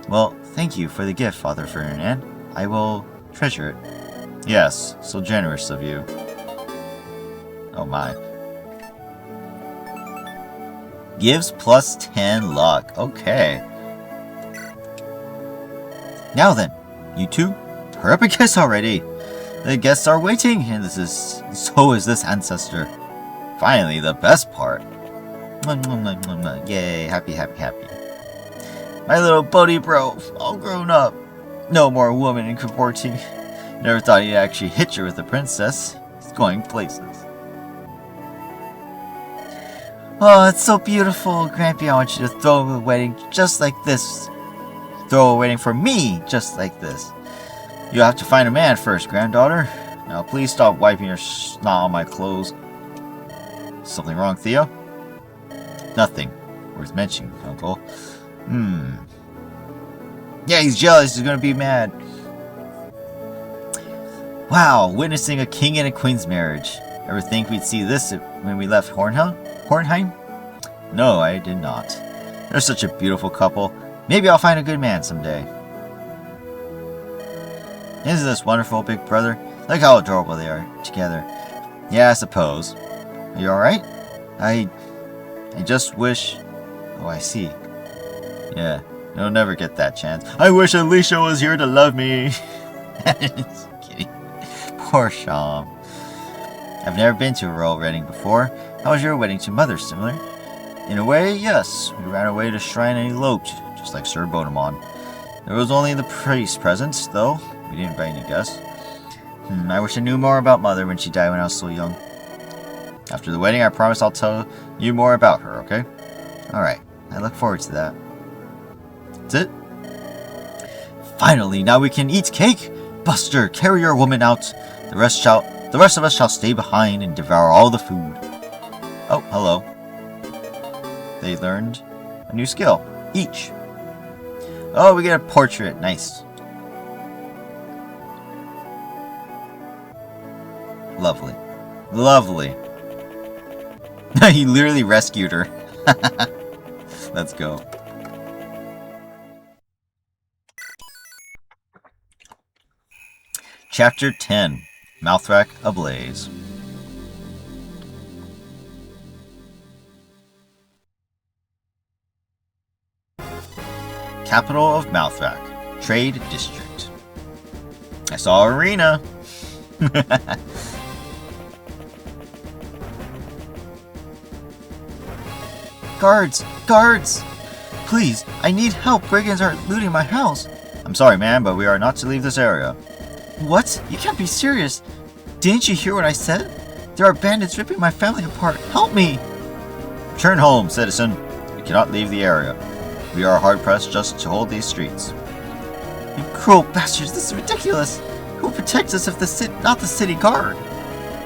Well, thank you for the gift, Father Ferdinand. I will treasure it. Yes, so generous of you. Oh my. Gives plus 10 luck. Okay. Now then, you two, hurry up and kiss already. The guests are waiting, and so is this ancestor. Finally, the best part. Yay, happy. My little buddy bro, all grown up. No more woman in cavorting. Never thought he'd actually hit you with the princess. He's going places. Oh, it's so beautiful. Grampy, I want you to throw a wedding just like this. Throw a wedding for me just like this. You have to find a man first, granddaughter. Now please stop wiping your snot on my clothes. Something wrong, Theo? Nothing. Worth mentioning, Uncle. Yeah, he's jealous. He's gonna be mad. Wow, witnessing a king and a queen's marriage. Ever think we'd see this when we left Hornheim? No, I did not. They're such a beautiful couple. Maybe I'll find a good man someday. Isn't this wonderful, big brother? Look how adorable they are together. Yeah, I suppose. Are you alright? I just wish... Oh, I see. Yeah. You'll never get that chance. I wish Alicia was here to love me. Just kidding. Poor Sham. I've never been to a royal wedding before. How was your wedding to Mother? Similar? In a way, yes. We ran away to shrine and eloped, just like Sir Bodemon. There was only the priest present, though. We didn't invite any guests. I wish I knew more about Mother when she died when I was so young. After the wedding, I promise I'll tell you more about her, okay? Alright, I look forward to that. That's it? Finally, now we can eat cake! Buster, carry your woman out. The rest of us shall stay behind and devour all the food. Oh, hello. They learned a new skill, each. Oh, we get a portrait, nice. Lovely. Lovely. He literally rescued her. Let's go. Chapter 10. Mouthrack Ablaze. Capital of Mouthrack. Trade District. I saw Arena. Guards! Guards! Please, I need help. Brigands are looting my house. I'm sorry, man, but we are not to leave this area. What? You can't be serious. Didn't you hear what I said? There are bandits ripping my family apart. Help me! Return home, citizen. We cannot leave the area. We are hard-pressed just to hold these streets. You cruel bastards, this is ridiculous. Who protects us if not the city guard?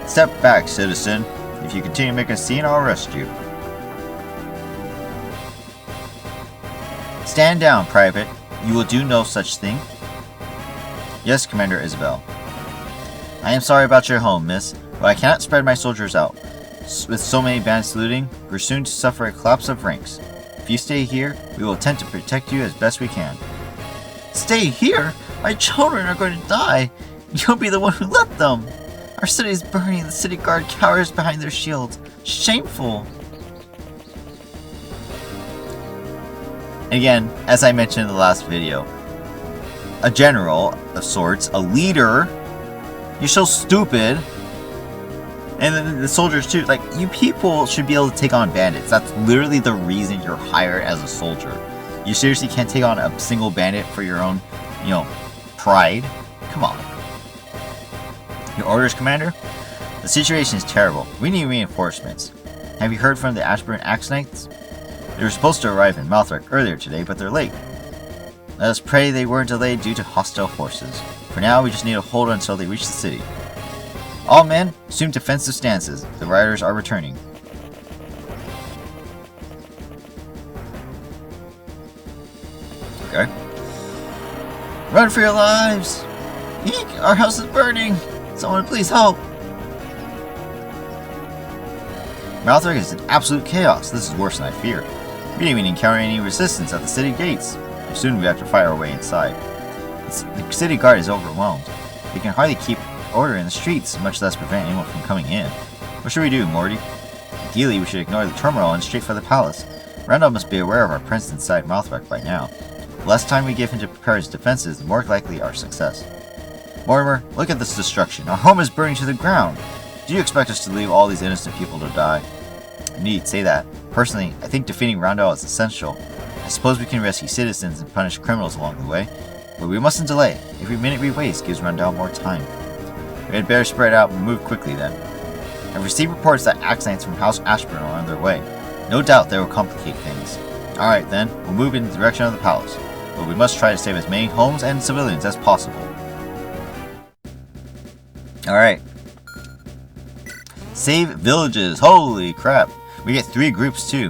Step back, citizen. If you continue making a scene, I'll arrest you. Stand down, Private. You will do no such thing. Yes, Commander Isabel. I am sorry about your home, miss, but I cannot spread my soldiers out. With so many bandits looting, we're soon to suffer a collapse of ranks. If you stay here, we will attempt to protect you as best we can. Stay here? My children are going to die. You'll be the one who let them. Our city is burning. The city guard cowers behind their shields. Shameful. Again, as I mentioned in the last video, a general of sorts, a leader, you're so stupid. And then the soldiers too, like, you people should be able to take on bandits. That's literally the reason you're hired as a soldier. You seriously can't take on a single bandit for your own, pride? Come on. Your orders, Commander? The situation is terrible. We need reinforcements. Have you heard from the Ashburn Axe Knights? They were supposed to arrive in Mouthrack earlier today, but they're late. Let us pray they weren't delayed due to hostile forces. For now, we just need to hold until they reach the city. All men, assume defensive stances. The riders are returning. Okay. Run for your lives! Eek! Our house is burning! Someone please help! Mouthrack is in absolute chaos. This is worse than I feared. We didn't even encounter any resistance at the city gates. Soon we have to fight our way inside. The city guard is overwhelmed. They can hardly keep order in the streets, much less prevent anyone from coming in. What should we do, Morty? Ideally, we should ignore the turmoil and straight for the palace. Randall must be aware of our presence inside Mouthrack by now. The less time we give him to prepare his defenses, the more likely our success. Mortimer, look at this destruction. Our home is burning to the ground. Do you expect us to leave all these innocent people to die? Indeed, say that. Personally, I think defeating Randall is essential. I suppose we can rescue citizens and punish criminals along the way, but we mustn't delay. Every minute we waste gives Randall more time. We had better spread out and move quickly then. I've received reports that axe knights from House Ashburn are on their way. No doubt they will complicate things. Alright then, we'll move in the direction of the palace, but we must try to save as many homes and civilians as possible. Alright. Save villages. Holy crap. We get 3 groups too.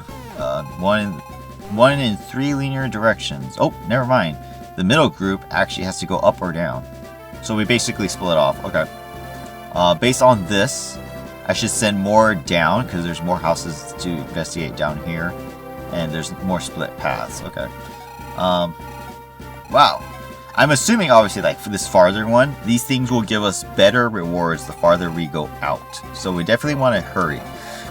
One in 3 linear directions. Oh, never mind. The middle group actually has to go up or down. So we basically split off. Okay. Based on this, I should send more down because there's more houses to investigate down here. And there's more split paths. Okay. Wow. I'm assuming, obviously, like, for this farther one, these things will give us better rewards the farther we go out. So we definitely want to hurry.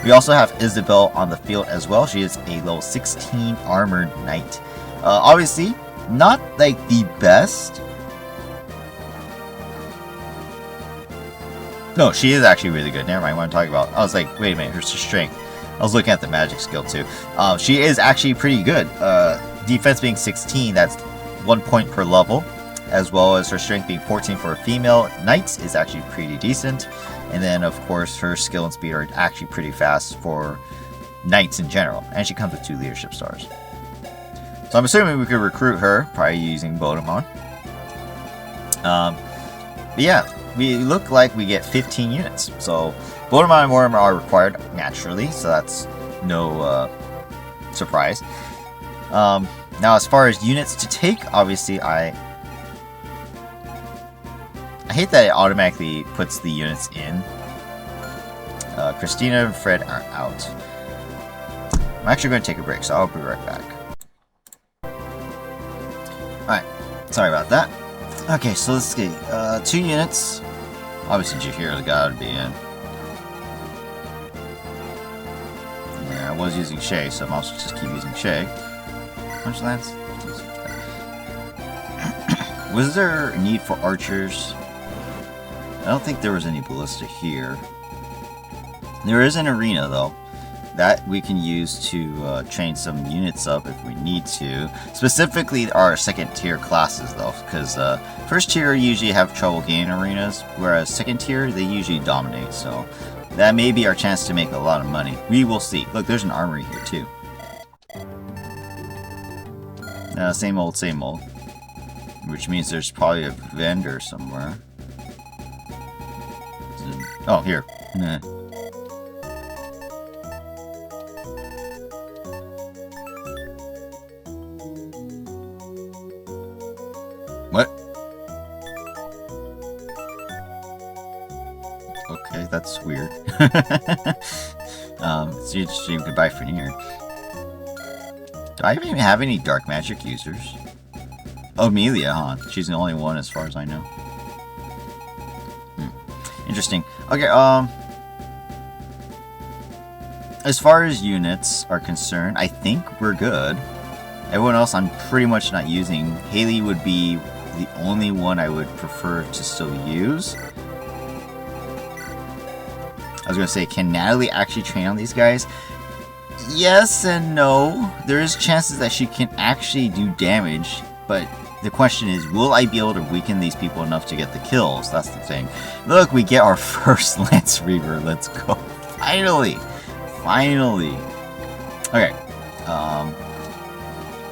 We also have Isabel on the field as well. She is a level 16 armored knight. Obviously, not like the best. No, she is actually really good. Never mind what I'm talking about. I was like, wait a minute, her strength. I was looking at the magic skill too. She is actually pretty good. Defense being 16, that's 1 point per level, as well as her strength being 14 for a female knights is actually pretty decent. And then of course her skill and speed are actually pretty fast for knights in general. And she comes with 2 leadership stars. So I'm assuming we could recruit her, probably using Bodemon. But yeah, we look like we get 15 units. So Bodemon and Mortimer are required naturally, so that's no surprise. Now as far as units to take, obviously I hate that it automatically puts the units in. Christina and Fred are out. I'm actually going to take a break, so I'll be right back. Alright, sorry about that. Okay, so let's see. 2 units. Obviously Jahir's gotta be in. Yeah, I was using Shay, so I'm also just keep using Shay. Punch Lance? Was there a need for archers? I don't think there was any ballista here. There is an arena though that we can use to train some units up if we need to. Specifically our 2nd tier classes though, because 1st tier usually have trouble gaining arenas, whereas 2nd tier they usually dominate, so that may be our chance to make a lot of money. We will see. Look, there's an armory here too. Same old, same old. Which means there's probably a vendor somewhere. Oh, here. Nah. What? Okay, that's weird. So you just stream goodbye for here. Do I even have any dark magic users? Oh, Amelia, huh? She's the only one as far as I know. Interesting. Okay, as far as units are concerned, I think we're good. Everyone else I'm pretty much not using. Haley would be the only one I would prefer to still use. I was going to say, can Natalie actually train on these guys? Yes and no. There is chances that she can actually do damage, but the question is, will I be able to weaken these people enough to get the kills? That's the thing. Look, we get our first Lance Reaver. Let's go. Finally. Finally. Okay.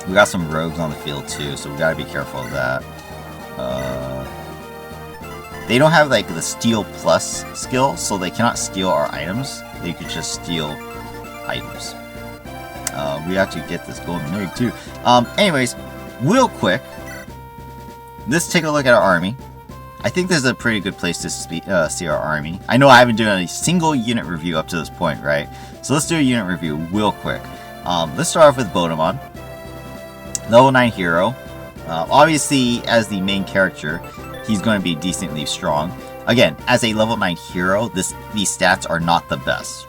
We got some rogues on the field too, so we gotta be careful of that. They don't have like the steal plus skill, so they cannot steal our items. They could just steal items. We have to get this golden egg too. Anyways, real quick, let's take a look at our army. I think this is a pretty good place to see our army. I know I haven't done a single unit review up to this point, right? So let's do a unit review real quick. Let's start off with Bodemon. Level 9 hero. Obviously, as the main character, he's going to be decently strong. Again, as a level 9 hero, these stats are not the best.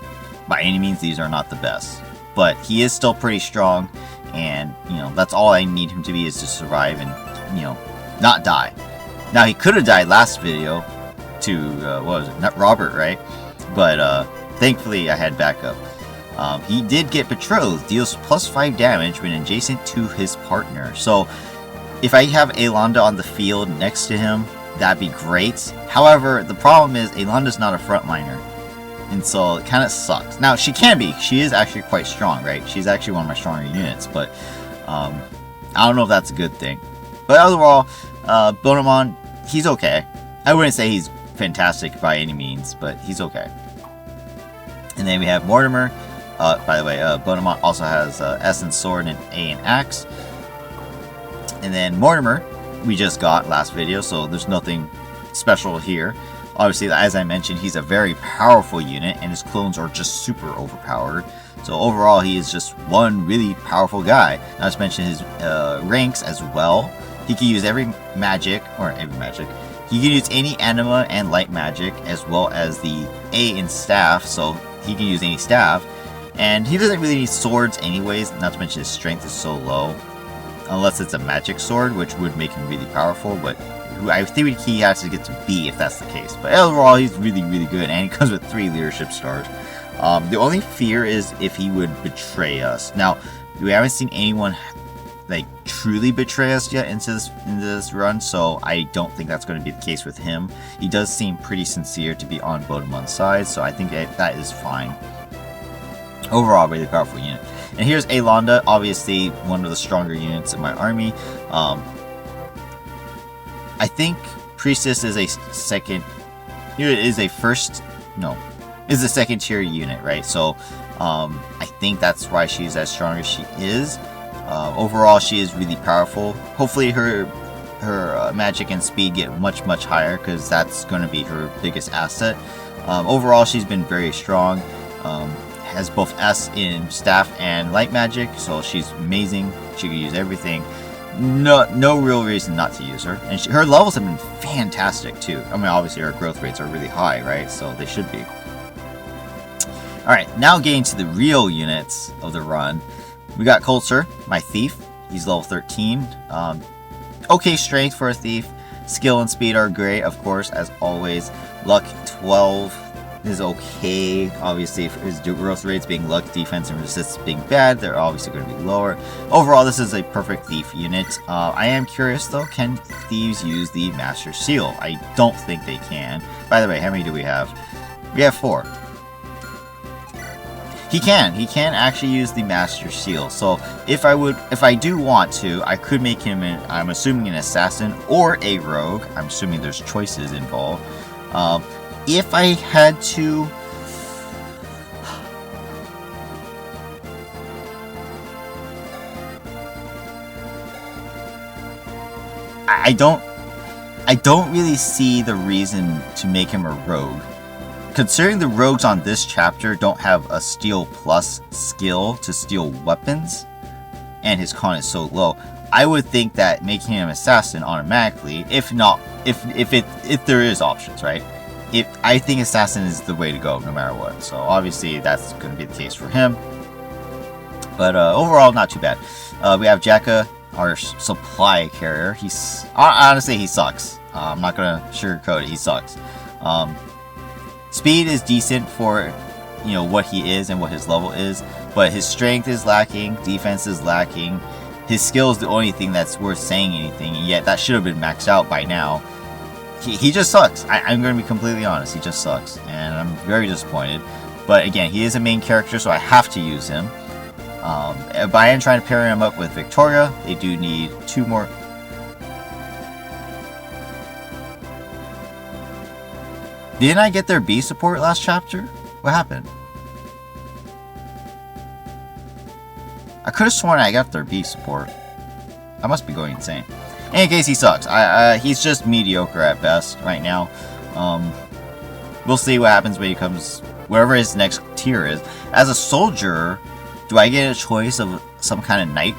By any means, these are not the best. But he is still pretty strong, and, you know, that's all I need him to be, is to survive and, you know, not die. Now, he could have died last video to, what was it, not Robert, right? But, thankfully, I had backup. He did get betrothed, deals +5 damage when adjacent to his partner. So, if I have Alonda on the field next to him, that'd be great. However, the problem is Alonda's not a frontliner, and so it kind of sucks. Now, she can be. She is actually quite strong, right? She's actually one of my stronger units, but I don't know if that's a good thing. But overall, Bodemon, he's okay. I wouldn't say he's fantastic by any means, but he's okay. And then we have Mortimer. By the way, Bodemon also has S and Sword and A and Axe. And then Mortimer, we just got last video, so there's nothing special here. Obviously, as I mentioned, he's a very powerful unit, and his clones are just super overpowered. So overall, he is just one really powerful guy. Not to mention his ranks as well. He can use every magic, or every magic. He can use any anima and light magic, as well as the A in staff, so he can use any staff. And he doesn't really need swords anyways, not to mention his strength is so low. unless it's a magic sword, which would make him really powerful, but I think he has to get to B if that's the case. But overall, he's really, really good, and he comes with 3 leadership stars. The only fear is if he would betray us. Now, we haven't seen anyone like truly betray us yet into this run, so I don't think that's going to be the case with him. He does seem pretty sincere to be on Bodemon's side, so I think that is fine. Overall, really powerful unit. And here's Alonda, obviously one of the stronger units in my army. I think Priestess is a second tier unit, right? So I think that's why she's as strong as she is. Overall, she is really powerful. Hopefully her magic and speed get much higher, because that's going to be her biggest asset. Overall, she's been very strong. Has both S in staff and light magic, so she's amazing. She can use everything. No real reason not to use her, and her levels have been fantastic too. I mean, obviously her growth rates are really high, right? So they should be. Alright, now getting to the real units of the run. We got Coulter, my thief. He's level 13. Okay strength for a thief. Skill and speed are great, of course, as always. Luck 12 is okay. Obviously, if his growth rates being luck, defense, and resistance being bad, they're obviously going to be lower. Overall, this is a perfect thief unit. I am curious though, can thieves use the Master Seal? I don't think they can. By the way, how many do we have? We have 4. He can actually use the Master Seal. So if I do want to, I could make him I'm assuming an assassin or a rogue. I'm assuming there's choices involved. If I had to, I don't really see the reason to make him a rogue. Considering the rogues on this chapter don't have a steel plus skill to steal weapons, and his con is so low, I would think that making him assassin automatically, if there is options, right? I think assassin is the way to go no matter what. So obviously that's going to be the case for him. But overall, not too bad. We have Jacka, our supply carrier. Honestly, he sucks. I'm not going to sugarcoat it. He sucks. Speed is decent for what he is and what his level is, but his strength is lacking, defense is lacking. His skill is the only thing that's worth saying anything, and yet that should have been maxed out by now. He just sucks. I'm going to be completely honest. He just sucks, and I'm very disappointed. But again, he is a main character, so I have to use him. But I am trying to pair him up with Victoria. They do need 2 more. Didn't I get their B support last chapter? What happened? I could have sworn I got their B support. I must be going insane. In any case, he sucks. He's just mediocre at best right now. We'll see what happens when he comes, wherever his next tier is. As a soldier, do I get a choice of some kind of knight,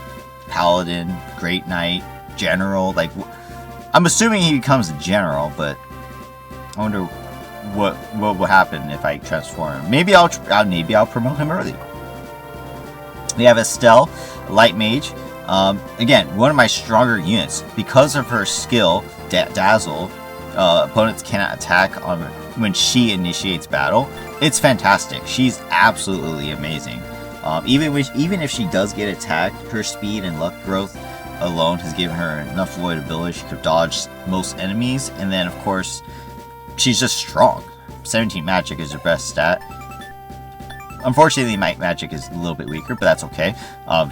paladin, great knight, general? Like, I'm assuming he becomes a general, but I wonder what will happen if I transform him. Maybe I'll promote him early. We have Estelle, light mage. Again, one of my stronger units. Because of her skill, Dazzle, opponents cannot attack when she initiates battle. It's fantastic. She's absolutely amazing. Even if she does get attacked, her speed and luck growth alone has given her enough avoidability. She could dodge most enemies, and then of course, she's just strong. 17 magic is her best stat. Unfortunately, my magic is a little bit weaker, but that's okay.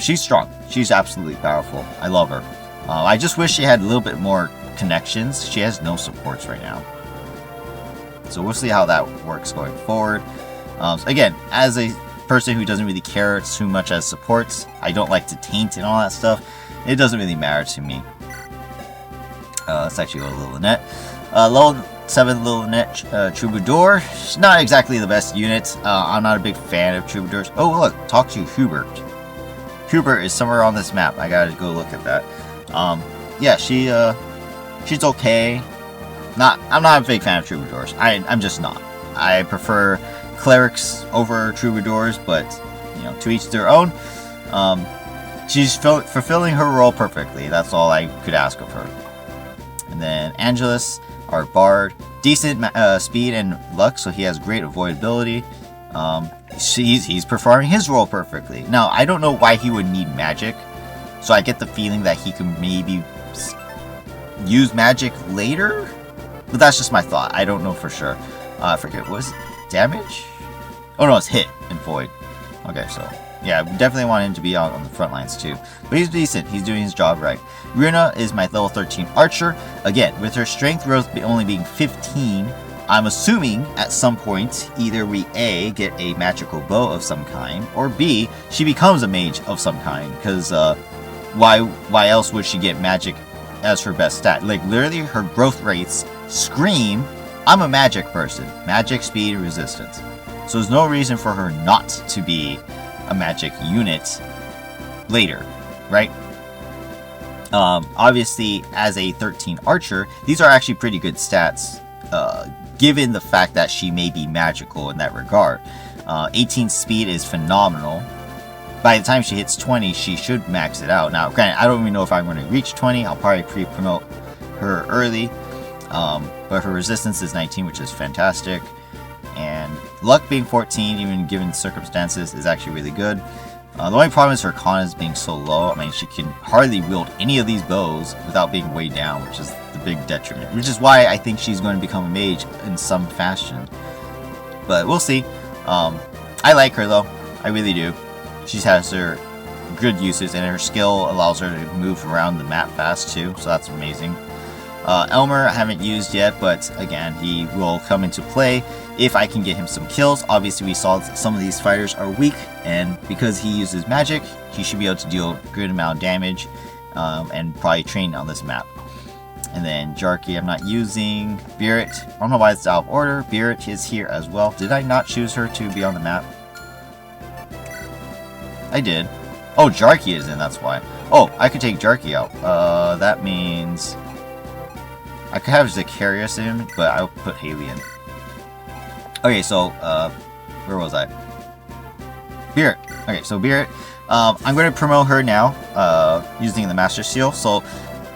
She's strong. She's absolutely powerful. I love her. I just wish she had a little bit more connections. She has no supports right now. So we'll see how that works going forward. Again, as a person who doesn't really care too much as supports, I don't like to taint and all that stuff. It doesn't really matter to me. Let's actually go to Lynette. Level 7 Lynette Troubadour. She's not exactly the best unit. I'm not a big fan of Troubadours. Oh look, talk to Hubert. Hubert is somewhere on this map. I gotta go look at that. Yeah, she's okay. I'm not a big fan of Troubadours. I'm just not. I prefer clerics over Troubadours, but to each their own. she's fulfilling her role perfectly. That's all I could ask of her. And then Angelus, our bard, decent speed and luck, so he has great avoidability. He's performing his role perfectly. Now, I don't know why he would need magic, so I get the feeling that he can maybe use magic later, but that's just my thought. I don't know for sure. I forget, what was it? Damage? Oh no, it's hit and void. Okay, so yeah, definitely want him to be out on the front lines too. But he's decent. He's doing his job right. Runa is my level 13 archer. Again, with her strength growth only being 15, I'm assuming at some point either we A, get a magical bow of some kind, or B, she becomes a mage of some kind. Because why else would she get magic as her best stat? Like literally her growth rates scream, I'm a magic person. Magic, speed, resistance. So there's no reason for her not to be a magic unit later, right? Obviously, as a 13 archer, these are actually pretty good stats, given the fact that she may be magical in that regard. 18 speed is phenomenal. By the time she hits 20, she should max it out. Now, granted, I don't even know if I'm going to reach 20. I'll probably pre-promote her early. But her resistance is 19, which is fantastic. And luck being 14, even given circumstances, is actually really good. The only problem is her con is being so low. I mean, she can hardly wield any of these bows without being weighed down, which is the big detriment. Which is why I think she's going to become a mage in some fashion. But we'll see. I like her though. I really do. She has her good uses, and her skill allows her to move around the map fast too, so that's amazing. Elmer I haven't used yet, but again, he will come into play if I can get him some kills. Obviously, we saw that some of these fighters are weak, and because he uses magic, he should be able to deal a good amount of damage, and probably train on this map. And then Jarky I'm not using. Beerit, I don't know why it's out of order. Beerit is here as well. Did I not choose her to be on the map? I did. Oh, Jarky is in, that's why. Oh, I could take Jarky out. That means I could have Zacharias in, but I'll put Haley in. Okay, so, where was I? Beerit. Okay, so Beerit. I'm going to promote her now, using the Master Seal. So,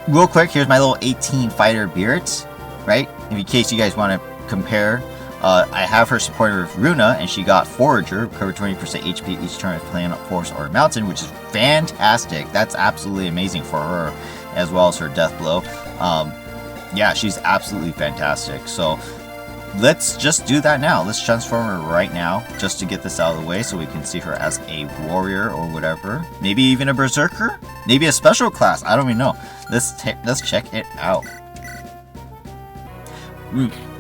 real quick, here's my little 18 fighter Beerit, right? In case you guys want to compare. I have her supported with Runa, and she got Forager, recover 20% HP each turn of playing up forest or a mountain, which is fantastic. That's absolutely amazing for her, as well as her death blow. Yeah, she's absolutely fantastic. So let's just do that now. Let's transform her right now, just to get this out of the way, so we can see her as a warrior or whatever. Maybe even a berserker, maybe a special class. I don't even know. Let's check it out.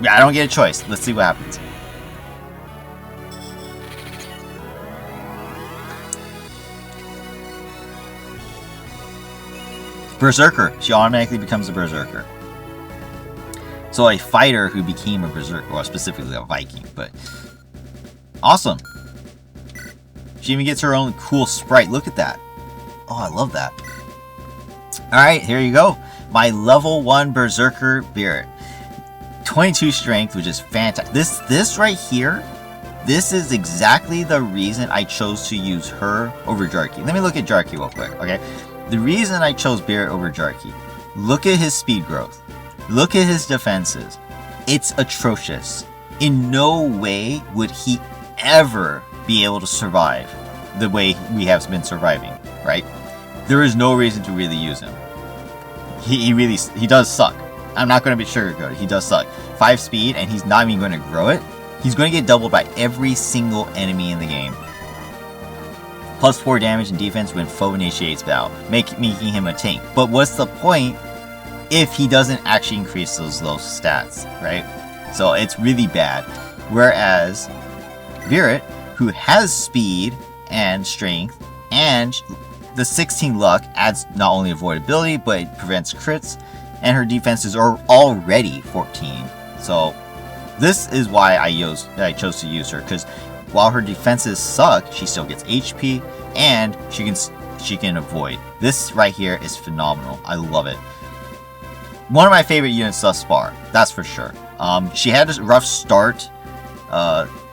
I don't get a choice. Let's see what happens. Berserker. She automatically becomes a berserker. So a fighter who became a berserker, or specifically a Viking, but awesome. She even gets her own cool sprite. Look at that. Oh, I love that. Alright, here you go. My level 1 berserker Beerit. 22 strength, which is fantastic. This right here, this is exactly the reason I chose to use her over Jarky. Let me look at Jarky real quick, okay? The reason I chose Beerit over Jarky, look at his speed growth. Look at his defenses. It's atrocious. In no way would he ever be able to survive the way we have been surviving, right? There is no reason to really use him. He does suck. I'm not going to be sugarcoated. He does suck. 5 speed, and he's not even going to grow it. He's going to get doubled by every single enemy in the game. Plus 4 damage and defense when foe initiates battle, making him a tank. But what's the point if he doesn't actually increase those stats, right? So it's really bad. Whereas Beerit, who has speed and strength, and the 16 luck adds not only avoidability, but it prevents crits, and her defenses are already 14. So this is why I chose to use her, because while her defenses suck, she still gets HP, and she can avoid. This right here is phenomenal. I love it. One of my favorite units thus far, that's for sure. She had a rough start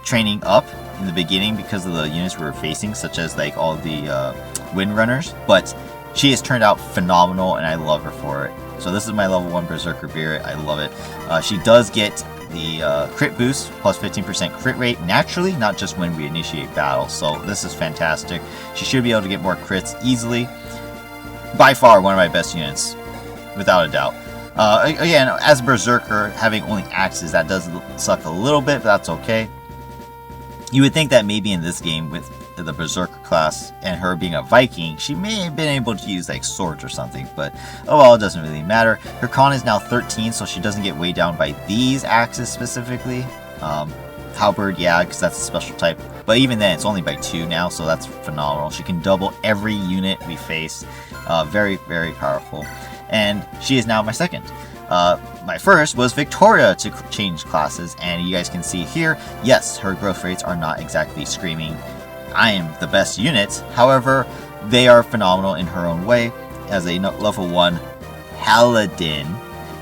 training up in the beginning because of the units we were facing, such as like all the wind runners, but she has turned out phenomenal and I love her for it. So this is my level 1 Berserker Beard. I love it. She does get the crit boost, plus 15% crit rate naturally, not just when we initiate battle. So this is fantastic. She should be able to get more crits easily. By far one of my best units, without a doubt. Again, as Berserker, having only axes, that does suck a little bit, but that's okay. You would think that maybe in this game with the Berserker class and her being a Viking, she may have been able to use like swords or something, but oh well, it doesn't really matter. Her con is now 13, so she doesn't get weighed down by these axes specifically. Halberd, yeah, because that's a special type, but even then it's only by 2 now, so that's phenomenal. She can double every unit we face. Very, very powerful. And she is now my second. My first was Victoria to change classes, and you guys can see here, yes, her growth rates are not exactly screaming I am the best unit. However, they are phenomenal in her own way as a level 1 Paladin.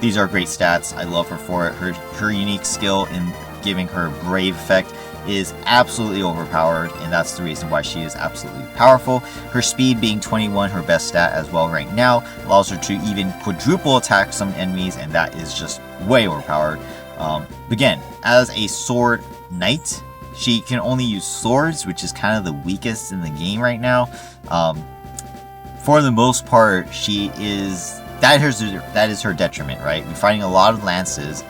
These are great stats. I love her for it. Her unique skill in giving her brave effect is absolutely overpowered, and that's the reason why she is absolutely powerful. Her speed being 21, her best stat as well right now, allows her to even quadruple attack some enemies, and that is just way overpowered. Again, as a sword knight, she can only use swords, which is kind of the weakest in the game right now. For the most part, that is her detriment, right? We're fighting a lot of lances,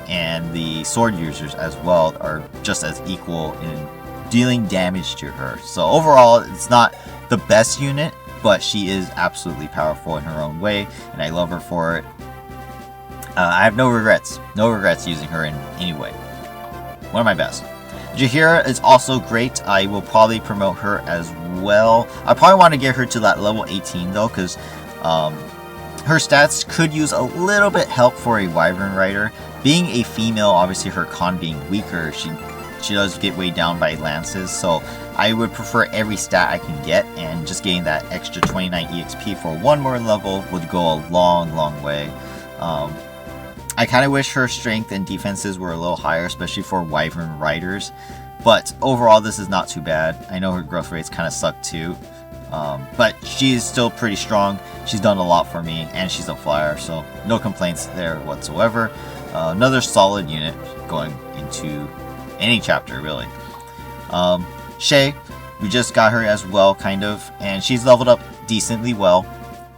and the sword users as well are just as equal in dealing damage to her. So overall, it's not the best unit, but she is absolutely powerful in her own way, and I love her for it. I have no regrets using her in any way. One of my best. Jaheira is also great. I will probably promote her as well. I probably want to get her to that level 18 though, because her stats could use a little bit help for a Wyvern Rider. Being a female, obviously her con being weaker, she does get weighed down by lances, so I would prefer every stat I can get, and just getting that extra 29 EXP for one more level would go a long, long way. I kind of wish her strength and defenses were a little higher, especially for Wyvern Riders, but overall this is not too bad. I know her growth rates kind of suck too, but she's still pretty strong. She's done a lot for me, and she's a flyer, so no complaints there whatsoever. Another solid unit going into any chapter, really. Shay, we just got her as well, kind of, and she's leveled up decently well.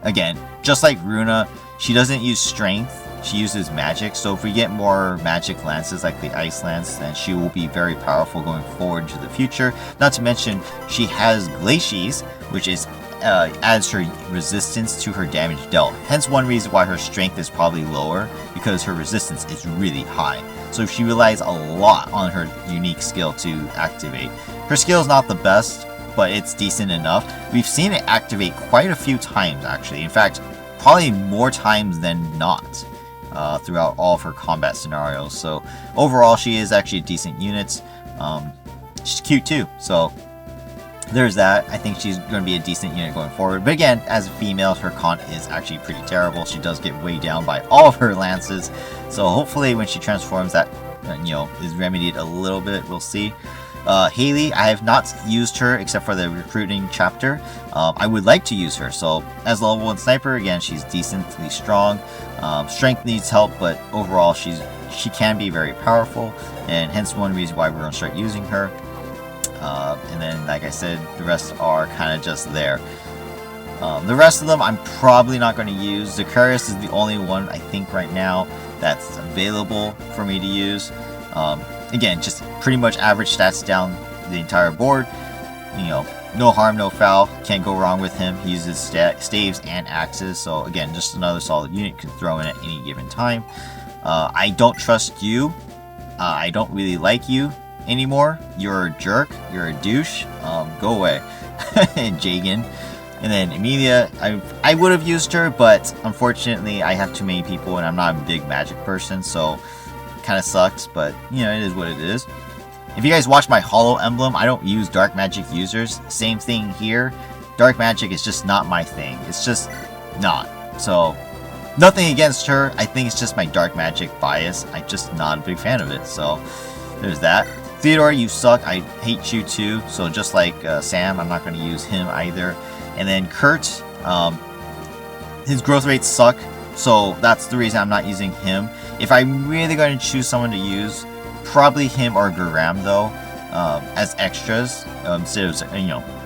Again, just like Runa, she doesn't use strength, she uses magic, so if we get more magic lances like the Ice Lance, then she will be very powerful going forward into the future. Not to mention, she has Glacies, which is adds her resistance to her damage dealt. Hence one reason why her strength is probably lower, because her resistance is really high. So she relies a lot on her unique skill to activate. Her skill is not the best, but it's decent enough. We've seen it activate quite a few times actually. In fact, probably more times than not throughout all of her combat scenarios. So overall, she is actually a decent unit. She's cute too, so there's that. I think she's going to be a decent unit going forward. But again, as a female, her con is actually pretty terrible. She does get weighed down by all of her lances. So hopefully when she transforms, that is remedied a little bit. We'll see. Haley, I have not used her except for the recruiting chapter. I would like to use her. So as a level 1 sniper, again, she's decently strong. Strength needs help, but overall she can be very powerful, and hence one reason why we're going to start using her. And then, like I said, the rest are kind of just there. The rest of them I'm probably not going to use. Zacharias is the only one I think right now that's available for me to use. Again, just pretty much average stats down the entire board. No harm, no foul. Can't go wrong with him. He uses staves and axes. So again, just another solid unit you can throw in at any given time. I don't trust you. I don't really like you anymore. You're a jerk. You're a douche. Go away. And Jagan. And then Emilia, I would have used her, but unfortunately I have too many people and I'm not a big magic person, so it kind of sucks, but it is what it is. If you guys watch my Hollow Emblem, I don't use dark magic users. Same thing here. Dark magic is just not my thing. It's just not. So nothing against her. I think it's just my dark magic bias. I'm just not a big fan of it. So there's that. Theodore, you suck. I hate you too. So just like Sam, I'm not going to use him either. And then Kurt, his growth rates suck. So that's the reason I'm not using him. If I'm really going to choose someone to use, probably him or Garam though, as extras. Instead of,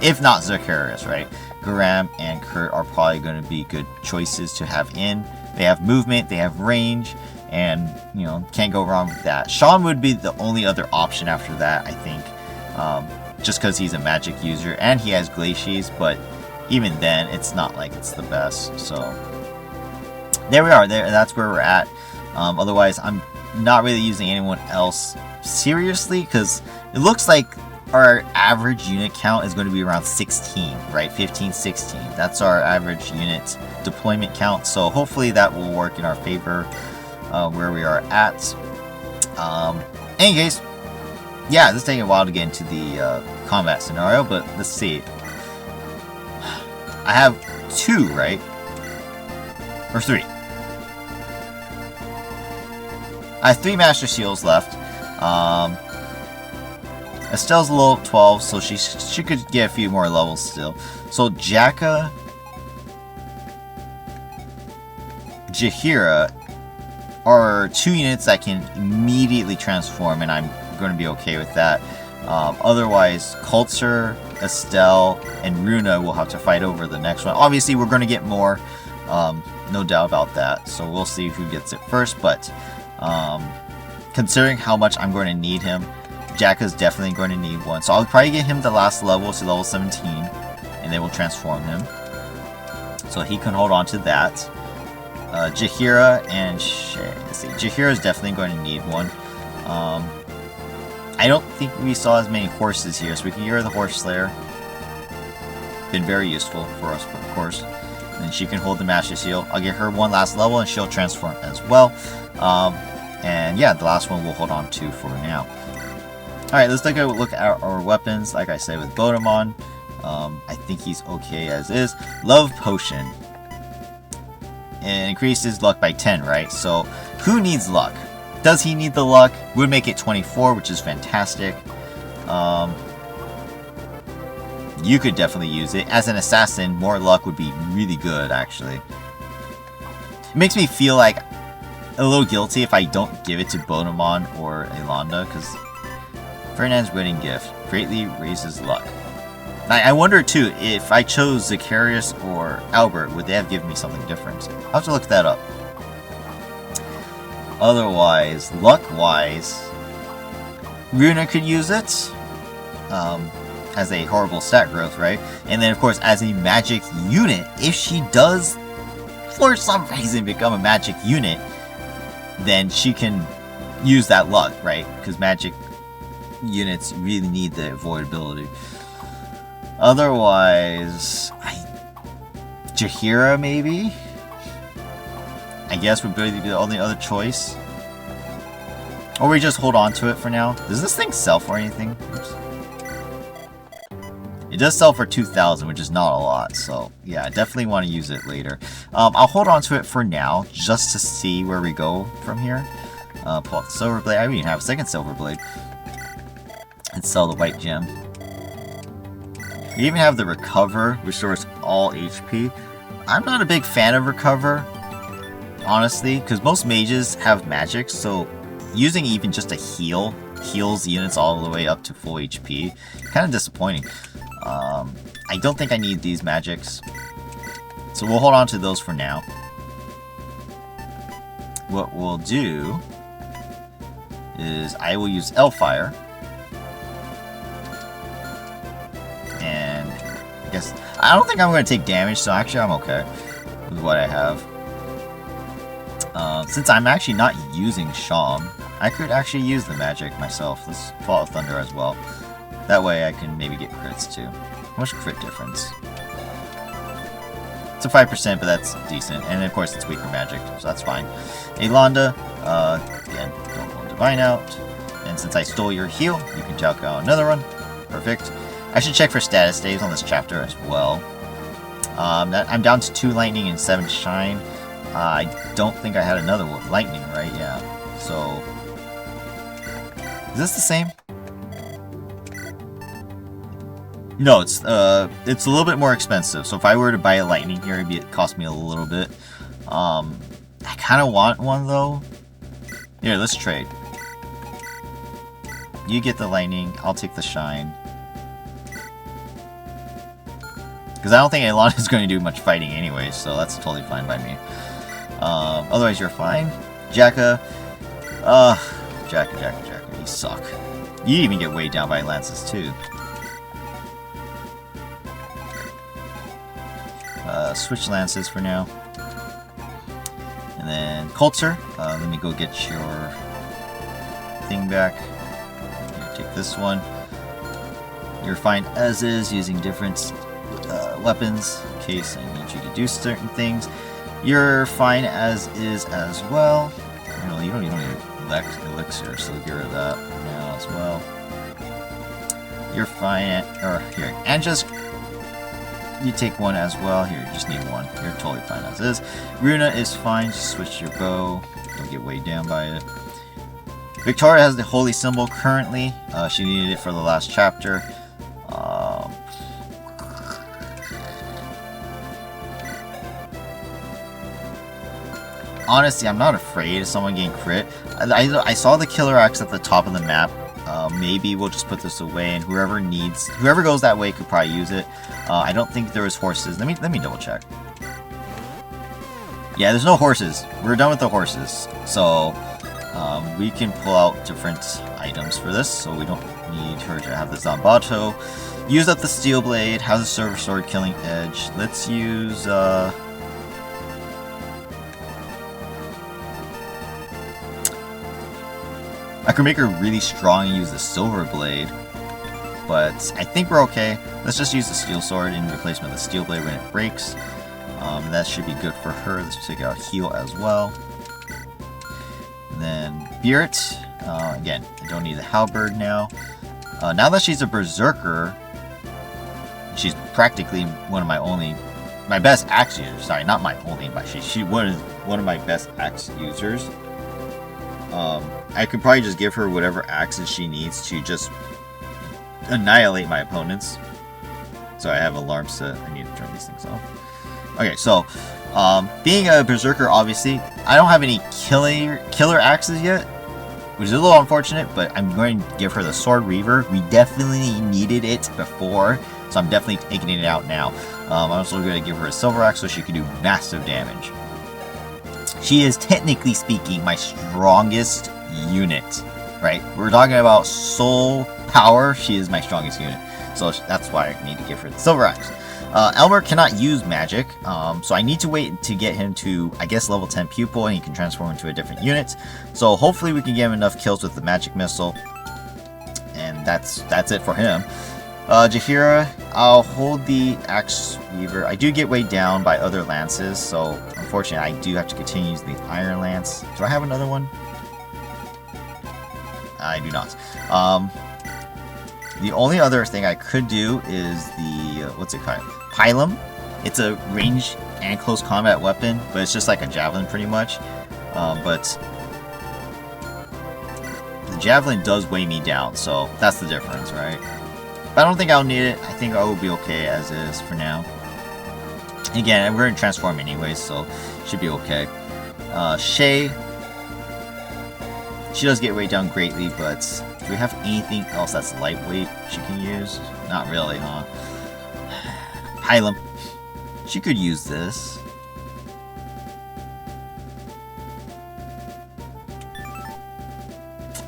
if not Zacharias, right? Garam and Kurt are probably going to be good choices to have in. They have movement, they have range, and can't go wrong with that. Sean would be the only other option after that, I think, just because he's a magic user and he has glacies, but even then it's not like it's the best. So there we are, that's where we're at. Otherwise I'm not really using anyone else seriously, because it looks like our average unit count is going to be around 16, right? 15, 16. That's our average unit deployment count. So hopefully that will work in our favor where we are at. Any case, yeah, this is taking a while to get into the combat scenario, but let's see. I have 2, right? Or 3. I have 3 Master Seals left. Estelle's a level 12, so she could get a few more levels still. So Jaka, Jaheira are 2 units that can immediately transform, and I'm going to be okay with that. Otherwise, Coulter, Estelle, and Runa will have to fight over the next one. Obviously, we're going to get more, no doubt about that. So we'll see who gets it first, but considering how much I'm going to need him, Jaka's definitely going to need one. So I'll probably get him the last level to level 17, and then we'll transform him. So he can hold on to that. Jaheira and let's see, Jaheira is definitely going to need one. I don't think we saw as many horses here, so we can get her the Horse Slayer. Been very useful for us, of course. And then she can hold the Master Seal. I'll get her one last level, and she'll transform as well. And yeah, the last one we'll hold on to for now. Alright, let's take a look at our weapons. Like I said, with Bodemon, I think he's okay as is. Love Potion. It increases luck by 10, right? So, who needs luck? Does he need the luck? Would make it 24, which is fantastic. You could definitely use it. As an assassin, more luck would be really good, actually. It makes me feel like a little guilty if I don't give it to Bodemon or Elonda, because Ferdinand's wedding gift greatly raises luck. I wonder too, if I chose Zacharias or Albert, would they have given me something different? I'll have to look that up. Otherwise, luck-wise, Runa could use it as a horrible stat growth, right? And then, of course, as a magic unit, if she does, for some reason, become a magic unit, then she can use that luck, right? Because magic units really need the avoidability. Otherwise, Jaheira maybe? I guess would be the only other choice. Or we just hold on to it for now. Does this thing sell for anything? Oops. It does sell for 2,000, which is not a lot. So yeah, I definitely want to use it later. I'll hold on to it for now, just to see where we go from here. Pull out the Silver Blade. I don't even have a second Silver Blade. And sell the White Gem. We even have the Recover, which restores all HP. I'm not a big fan of Recover, honestly, because most mages have magic, so using even just a heal heals units all the way up to full HP. Kind of disappointing. I don't think I need these magics, so we'll hold on to those for now. What we'll do is I will use Elfire. And I guess I don't think I'm going to take damage, so actually I'm okay with what I have. Since I'm actually not using Sham, I could actually use the magic myself. Let's Fall of Thunder as well. That way I can maybe get crits too. How much crit difference? It's a 5%, but that's decent. And of course it's weaker magic, so that's fine. Elonda, again, don't roll Divine out. And since I stole your heal, you can talk out another one. Perfect. I should check for status saves on this chapter as well. I'm down to 2 lightning and 7 shine. I don't think I had another lightning, right? Yeah. So, is this the same? No, it's a little bit more expensive. So if I were to buy a lightning here, it'd cost me a little bit. I kind of want one though. Here, let's trade. You get the lightning, I'll take the shine. Because I don't think Elon is going to do much fighting anyway, so that's totally fine by me. Otherwise, you're fine. Jacka. Jacka, you suck. You even get weighed down by lances too. Switch lances for now. And then Coulter, let me go get your thing back. Here, take this one. You're fine as is, using different weapons in case I need you to do certain things. You're fine as is as well. You don't need elixir, so get rid of that now as well. You're fine, here, and just you take one as well. Here, you just need one. You're totally fine as is. Runa is fine. Just switch your bow. Don't get weighed down by it. Victoria has the holy symbol currently. She needed it for the last chapter. Honestly, I'm not afraid of someone getting crit. I saw the killer axe at the top of the map. Maybe we'll just put this away, and whoever goes that way could probably use it. I don't think there was horses. Let me double check. Yeah, there's no horses. We're done with the horses, so we can pull out different items for this. So we don't need her to have the Zambato. Use up the steel blade. Has a silver sword, killing edge. Let's use. I could make her really strong and use the silver blade, but I think we're okay. Let's just use the steel sword in replacement of the steel blade when it breaks. That should be good for her. Let's take out heal as well. And then Beert, again, I don't need the halberd now. Now that she's a berserker, she's practically one of my best axe users. Sorry, not my only, but she's one of my best axe users. I could probably just give her whatever axes she needs to just annihilate my opponents. So I have alarms set. I need to turn these things off. Okay, so being a berserker, obviously, I don't have any killer axes yet, which is a little unfortunate, but I'm going to give her the Sword Reaver. We definitely needed it before, so I'm definitely taking it out now. I'm also going to give her a silver axe so she can do massive damage. She is, technically speaking, my strongest unit, right? We're talking about soul power. She is my strongest unit, so that's why I need to give her the silver axe. Elmer cannot use magic, so I need to wait to get him to, I guess, level 10 pupil, and he can transform into a different unit. So hopefully we can get him enough kills with the magic missile, and that's it for him. Jahira, I'll hold the Axe Weaver. I do get weighed down by other lances, so unfortunately I do have to continue using the Iron Lance. Do I have another one? I do not. The only other thing I could do is the, what's it called? Pylum. It's a range and close combat weapon, but it's just like a javelin pretty much. But the javelin does weigh me down, so that's the difference, right? But I don't think I'll need it. I think I will be okay as is for now. Again, I'm going to transform anyways, so should be okay. Shay, she does get weighed down greatly, but do we have anything else that's lightweight she can use? Not really, huh? Pylum. She could use this.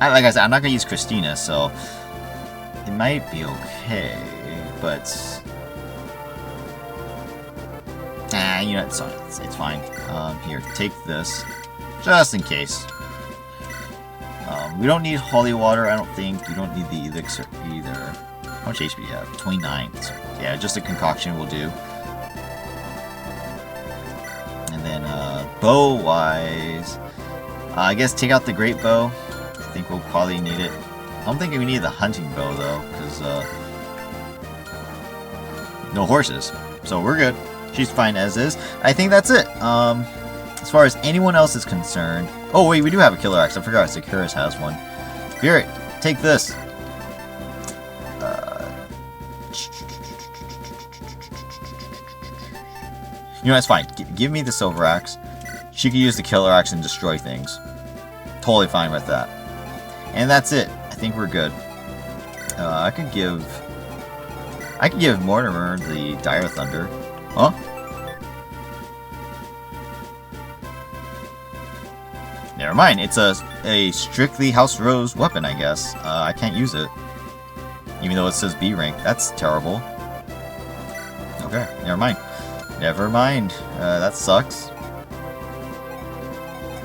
Like I said, I'm not going to use Christina, so it might be okay, but you know, it's fine. Here, take this, just in case. We don't need holy water, I don't think. We don't need the elixir either. How much HP do you have? 29. So, yeah, just a concoction will do. And then, bow-wise, I guess take out the great bow. I think we'll probably need it. I don't think we need the hunting bow though, because no horses, so we're good. She's fine as is. I think that's it. As far as anyone else is concerned, oh wait, we do have a killer axe. I forgot Sakura's has one. Spirit, take this. You know, it's fine. Give me the silver axe. She can use the killer axe and destroy things. Totally fine with that. And that's it. I think we're good. I could give Mortimer the Dire Thunder. Huh? Never mind. It's a strictly House Rose weapon, I guess. I can't use it. Even though it says B rank. That's terrible. Okay, never mind. Never mind. That sucks.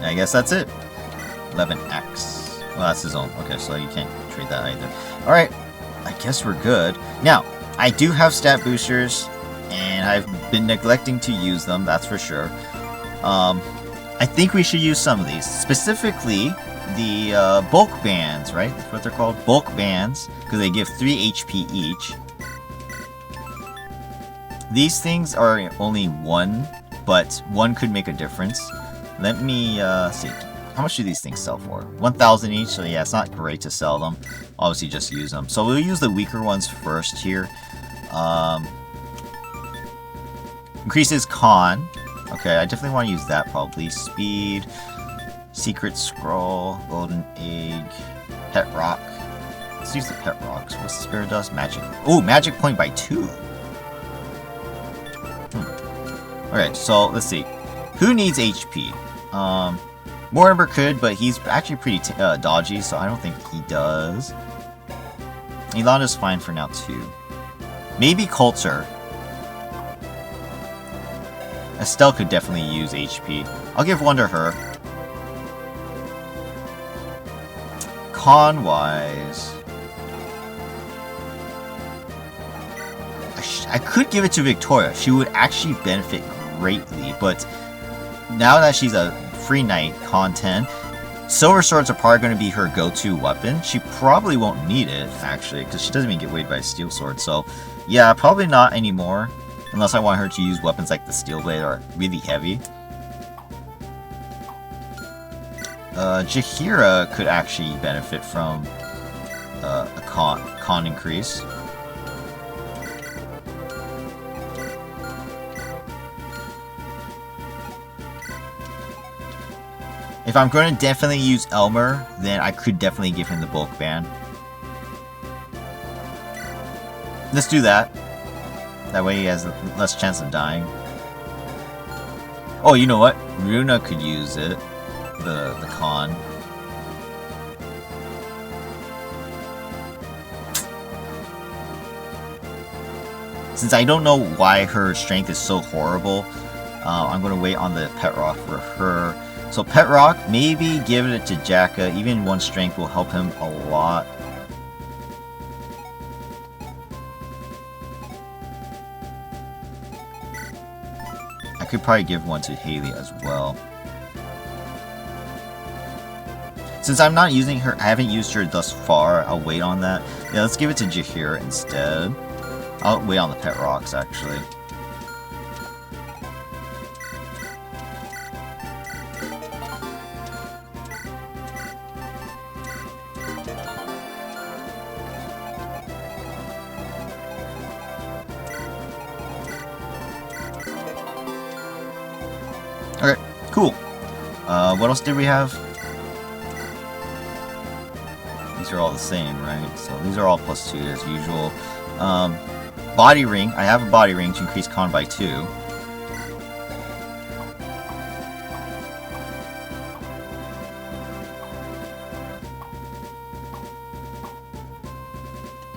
I guess that's it. 11x. Well, that's his own. Okay, so you can't trade that either. Alright, I guess we're good. Now, I do have stat boosters, and I've been neglecting to use them, that's for sure. I think we should use some of these. Specifically, the bulk bands, right? That's what they're called. Bulk bands, because they give 3 HP each. These things are only 1, but 1 could make a difference. Let me see. How much do these things sell for? 1,000 each, so yeah, it's not great to sell them. Obviously, just use them. So we'll use the weaker ones first here. Increases con. Okay, I definitely want to use that probably. Speed, Secret Scroll, Golden Egg, Pet Rock. Let's use the Pet Rocks. What's the Spirit Dust? Magic. Oh, Magic Point by 2. Okay, so let's see. Who needs HP? Mortimer could, but he's actually pretty dodgy, so I don't think he does. Ilana's fine for now too. Maybe Coulter. Estelle could definitely use HP. I'll give 1 to her. Con-wise, I could give it to Victoria. She would actually benefit greatly, but now that she's a free knight, con 10, silver swords are probably going to be her go-to weapon. She probably won't need it, actually, because she doesn't even get weighed by a steel sword. So, yeah, probably not anymore, unless I want her to use weapons like the steel blade or really heavy. Jaheira could actually benefit from a con increase. If I'm going to definitely use Elmer, then I could definitely give him the bulk ban. Let's do that. That way he has less chance of dying. Oh, you know what? Runa could use it. The con. Since I don't know why her strength is so horrible, I'm going to wait on the Pet Rock for her. So Pet Rock, maybe give it to Jacka. Even 1 strength will help him a lot. I could probably give 1 to Haley as well. Since I'm not using her, I haven't used her thus far, I'll wait on that. Yeah, let's give it to Jaheira instead. I'll wait on the Pet Rocks, actually. Okay, cool. What else did we have? These are all the same, right? So these are all +2 as usual. Body ring. I have a body ring to increase con by 2.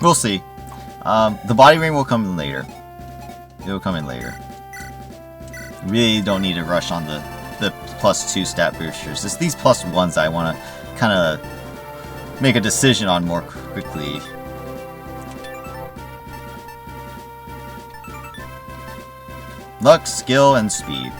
We'll see. The body ring will come in later. It will come in later. Really don't need to rush on the +2 stat boosters. It's these +1s that I want to kind of make a decision on more quickly. Luck, skill, and speed.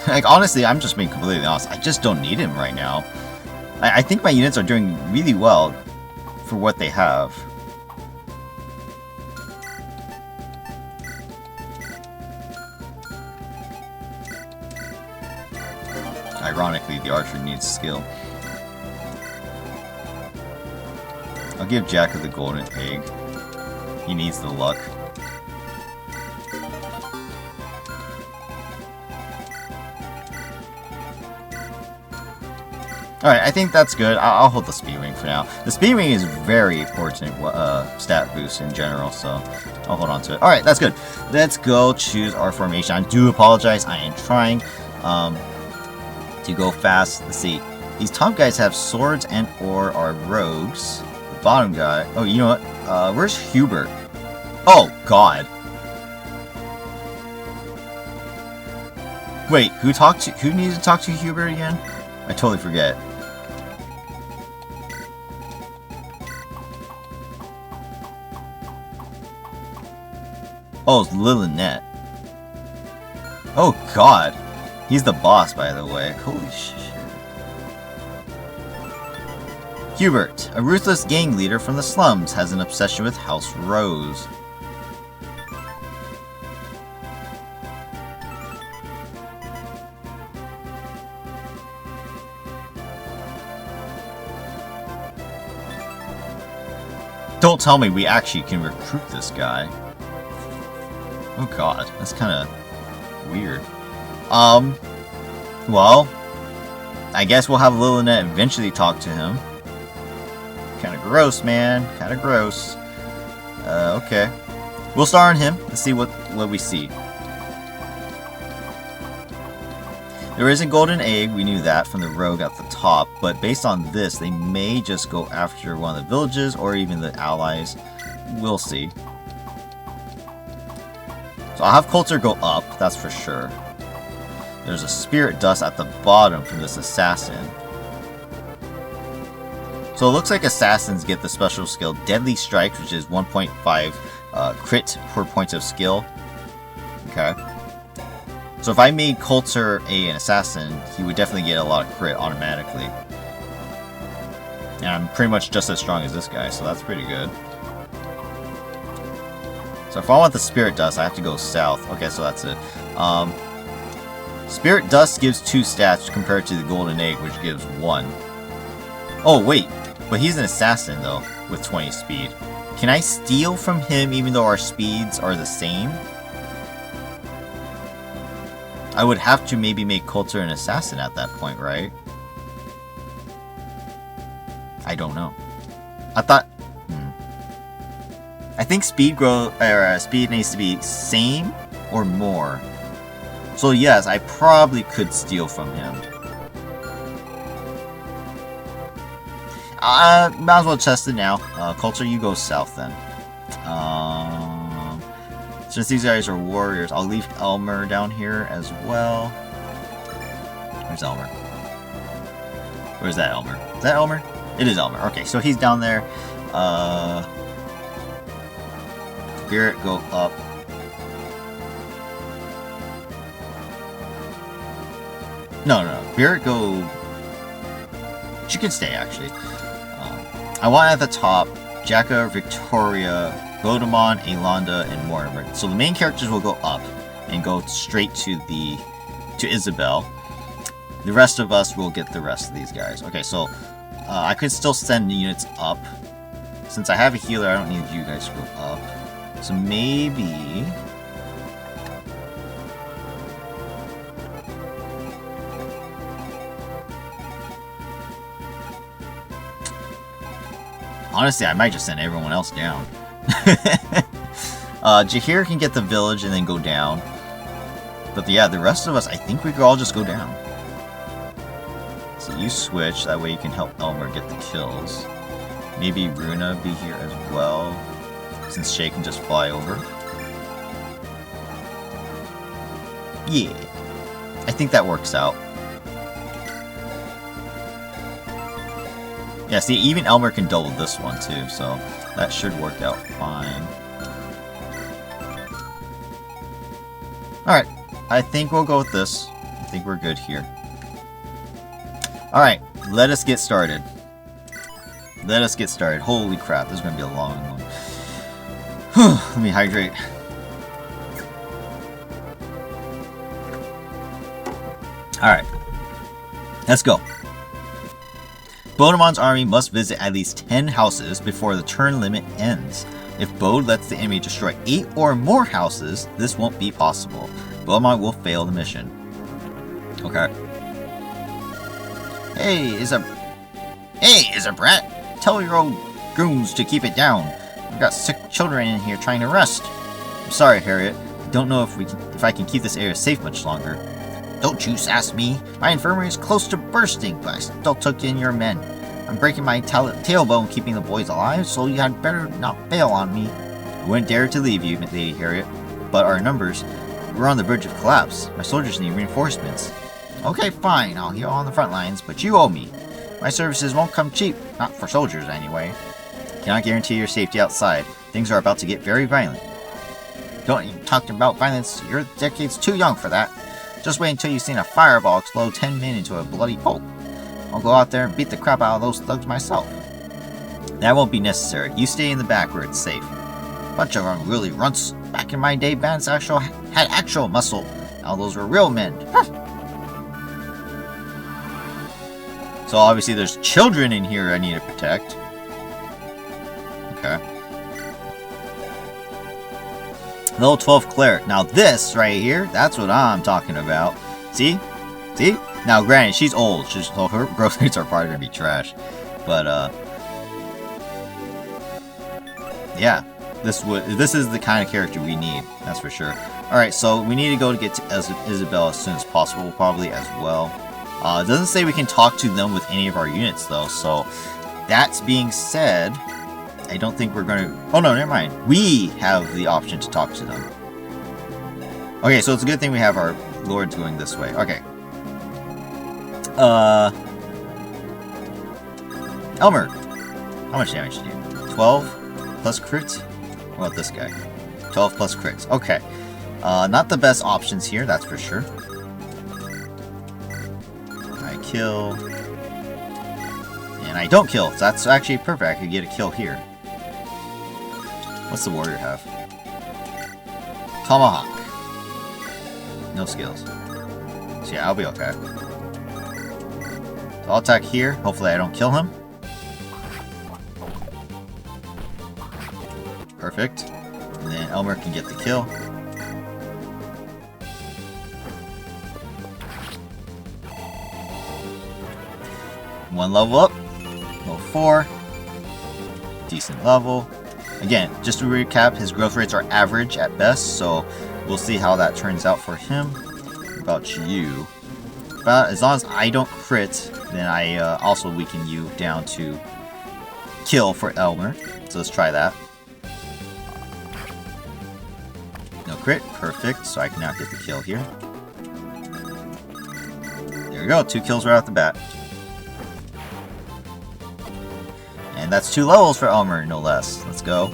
Like, honestly, I'm just being completely honest. I just don't need him right now. I think my units are doing really well for what they have. Ironically, the archer needs skill. I'll give Jacka the golden egg. He needs the luck. Alright, I think that's good. I'll hold the speed ring for now. The speed ring is very important stat boost in general, so I'll hold on to it. Alright, that's good. Let's go choose our formation. I do apologize. I am trying to go fast. Let's see. These top guys have swords and or are rogues. The bottom guy... Oh, you know what? Where's Hubert? Oh, God. Wait, who needed to talk to Hubert again? I totally forget. Oh, it's Lynette. Oh, God. He's the boss, by the way. Holy shit. Hubert, a ruthless gang leader from the slums, has an obsession with House Rose. Don't tell me we actually can recruit this guy. Oh God, that's kind of weird. Well, I guess we'll have Lynette eventually talk to him. Kind of gross, man. Kind of gross. Okay. We'll start on him. Let's see what we see. There is a golden egg, we knew that from the rogue at the top, but based on this, they may just go after one of the villages or even the allies. We'll see. So I'll have Coulter go up, that's for sure. There's a spirit dust at the bottom from this assassin. So it looks like assassins get the special skill Deadly Strike, which is 1.5 crit per point of skill. Okay. So if I made Coulter an assassin, he would definitely get a lot of crit automatically. And I'm pretty much just as strong as this guy, so that's pretty good. So if I want the Spirit Dust, I have to go south. Okay, so that's it. Spirit Dust gives 2 stats compared to the Golden Egg, which gives 1. Oh, wait. But he's an assassin, though, with 20 speed. Can I steal from him even though our speeds are the same? I would have to maybe make Coulter an assassin at that point, right? I don't know. I thought... I think speed needs to be same or more. So yes, I probably could steal from him. Might as well test it now. Coulter, you go south then. Since these guys are warriors, I'll leave Elmer down here as well. Where's Elmer? Where's that Elmer? Is that Elmer? It is Elmer. Okay, so he's down there. Spirit, go up. No. Spirit, go... She can stay, actually. I want at the top Jacka, Victoria, Godemon, Alonda, and Mortimer. So the main characters will go up and go straight to Isabel. The rest of us will get the rest of these guys. Okay, so I could still send units up. Since I have a healer, I don't need you guys to go up. So maybe... Honestly, I might just send everyone else down. Jahir can get the village and then go down. But yeah, the rest of us, I think we could all just go down. So you switch, that way you can help Elmer get the kills. Maybe Runa be here as well, since Shay can just fly over. Yeah, I think that works out. Yeah, see, even Elmer can double this one too, so that should work out fine. Alright, I think we'll go with this. think we're good here. Alright, let us get started. Let us get started. Holy crap, this is going to be a long one. Let me hydrate. Alright, let's go. Bodemon's army must visit at least 10 houses before the turn limit ends. If Bode lets the enemy destroy 8 or more houses, this won't be possible. Bodemon will fail the mission. Okay. Hey, is a brat? Tell your old goons to keep it down. We've got sick children in here trying to rest. I'm sorry, Harriet. I don't know if I can keep this area safe much longer. Don't you sass me. My infirmary is close to bursting, but I still took in your men. I'm breaking my tailbone keeping the boys alive, so you had better not bail on me. I wouldn't dare to leave you, Lady Harriet, but our numbers, we're on the verge of collapse. My soldiers need reinforcements. Okay, fine, I'll heal on the front lines, but you owe me. My services won't come cheap, not for soldiers anyway. Cannot guarantee your safety outside. Things are about to get very violent. Don't even talk about violence, you're decades too young for that. Just wait until you've seen a fireball explode 10 men into a bloody pulp. I'll go out there and beat the crap out of those thugs myself. That won't be necessary. You stay in the back where it's safe. Bunch of unruly runts. Back in my day, bands had actual muscle. Now those were real men. So obviously there's children in here I need to protect. Okay. Level 12 cleric. Now this right here, that's what I'm talking about. See? See? Now granted, she's old, so her growth rates are probably gonna be trash. But yeah, this is the kind of character we need, that's for sure. Alright, so we need to go to get to Isabel as soon as possible, probably as well. It doesn't say we can talk to them with any of our units though, so that being said, I don't think we're gonna... Oh no, never mind. We have the option to talk to them. Okay, so it's a good thing we have our lords going this way. Okay. Elmer. How much damage did you do? 12 plus crits? What about this guy? 12 plus crits. Okay. Not the best options here, that's for sure. I kill. And I don't kill. So that's actually perfect. I could get a kill here. What's the warrior have? Tomahawk. No skills. So yeah, I'll be okay. So I'll attack here. Hopefully I don't kill him. Perfect. And then Elmer can get the kill. One level up. Level 4. Decent level. Again, just to recap, his growth rates are average at best, so we'll see how that turns out for him. What about you? But as long as I don't crit, then I also weaken you down to kill for Elmer. So let's try that. No crit, perfect. So I can now get the kill here. There we go, 2 kills right off the bat. And that's 2 levels for Elmer, no less. Let's go.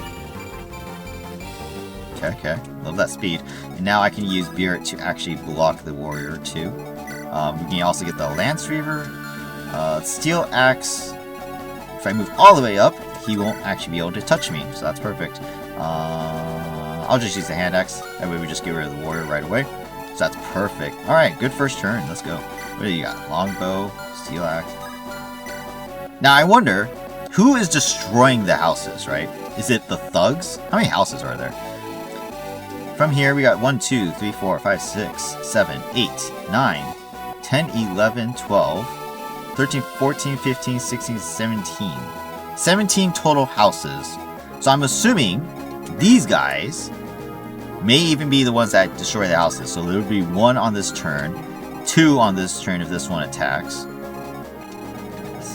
Okay, okay. Love that speed. And now I can use Beard to actually block the warrior too. We can also get the Lance Reaver. Steel Axe. If I move all the way up, he won't actually be able to touch me. So that's perfect. I'll just use the Hand Axe. That way we just get rid of the warrior right away. So that's perfect. Alright, good first turn. Let's go. What do you got? Longbow, Steel Axe. Now I wonder... who is destroying the houses, right? Is it the thugs? How many houses are there? From here, we got 1, 2, 3, 4, 5, 6, 7, 8, 9, 10, 11, 12, 13, 14, 15, 16, 17. 17 total houses. So I'm assuming these guys may even be the ones that destroy the houses. So there would be 1 on this turn, 2 on this turn if this one attacks,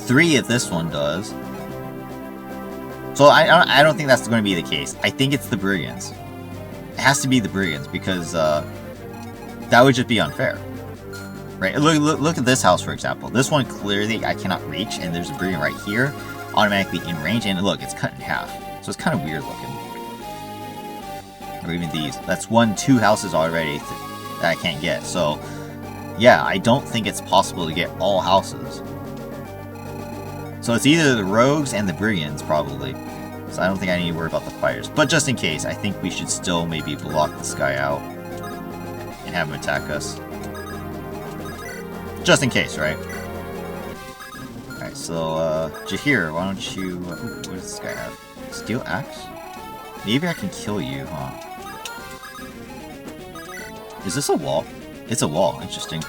3 if this one does. So I don't think that's going to be the case. I think it's the Brigands. It has to be the Brigands because that would just be unfair. Right? Look at this house, for example. This one clearly I cannot reach, and there's a Brigand right here, automatically in range, and look, it's cut in half. So it's kind of weird looking. Or even these. That's 1, 2 houses already that I can't get. So yeah, I don't think it's possible to get all houses. So it's either the rogues and the brigands, probably. So I don't think I need to worry about the fighters. But just in case, I think we should still maybe block this guy out and have him attack us. Just in case, right? Alright, so, Jahir, why don't you... what does this guy have? Steel axe? Maybe I can kill you, huh? Is this a wall? It's a wall. Interesting.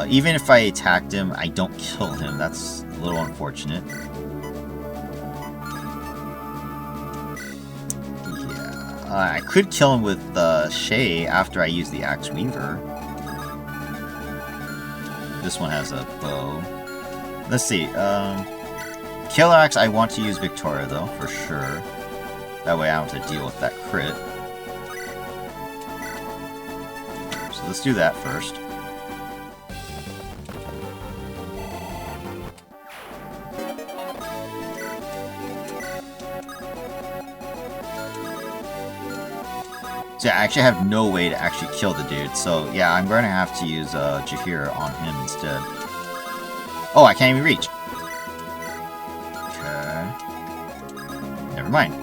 Even if I attacked him, I don't kill him. That's a little unfortunate. Yeah. I could kill him with Shay after I use the Axe Weaver. This one has a bow. Let's see. Killer Axe, I want to use Victoria, though, for sure. That way I don't have to deal with that crit. So let's do that first. So yeah, I actually have no way to actually kill the dude. So yeah, I'm going to have to use Jahir on him instead. Oh, I can't even reach. Okay. Never mind.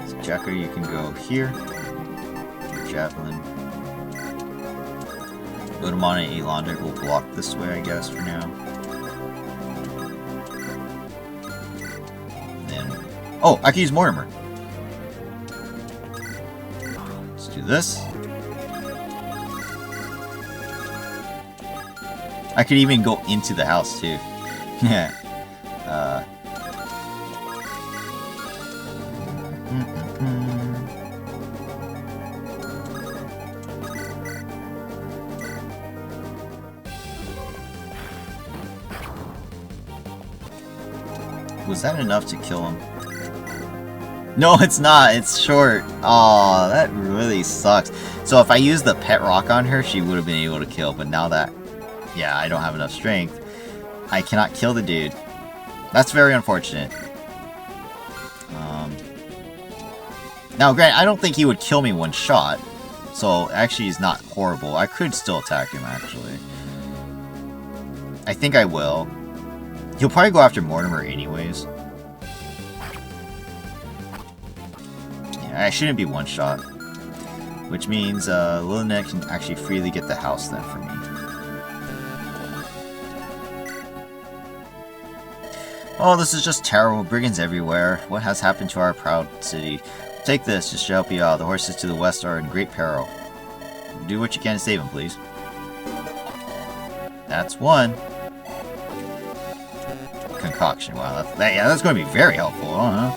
So Jacker, you can go here. Your javelin. Udamana and Elander will block this way, I guess, for now. Then... oh, I can use Mortimer. Let's do this. I could even go into the house too. Yeah. Was that enough to kill him? No, it's not. It's short. Aw, that really sucks. So if I used the pet rock on her, she would have been able to kill. But now that, yeah, I don't have enough strength, I cannot kill the dude. That's very unfortunate. Now, granted, I don't think he would kill me one shot. So actually, he's not horrible. I could still attack him, actually. I think I will. He'll probably go after Mortimer anyways. Yeah, I shouldn't be one shot. Which means Lunatic can actually freely get the house then for me. Oh, this is just terrible. Brigands everywhere. What has happened to our proud city? Take this, just to help you out. The horses to the west are in great peril. Do what you can to save them, please. That's one. Concoction. Wow, that's going to be very helpful, huh?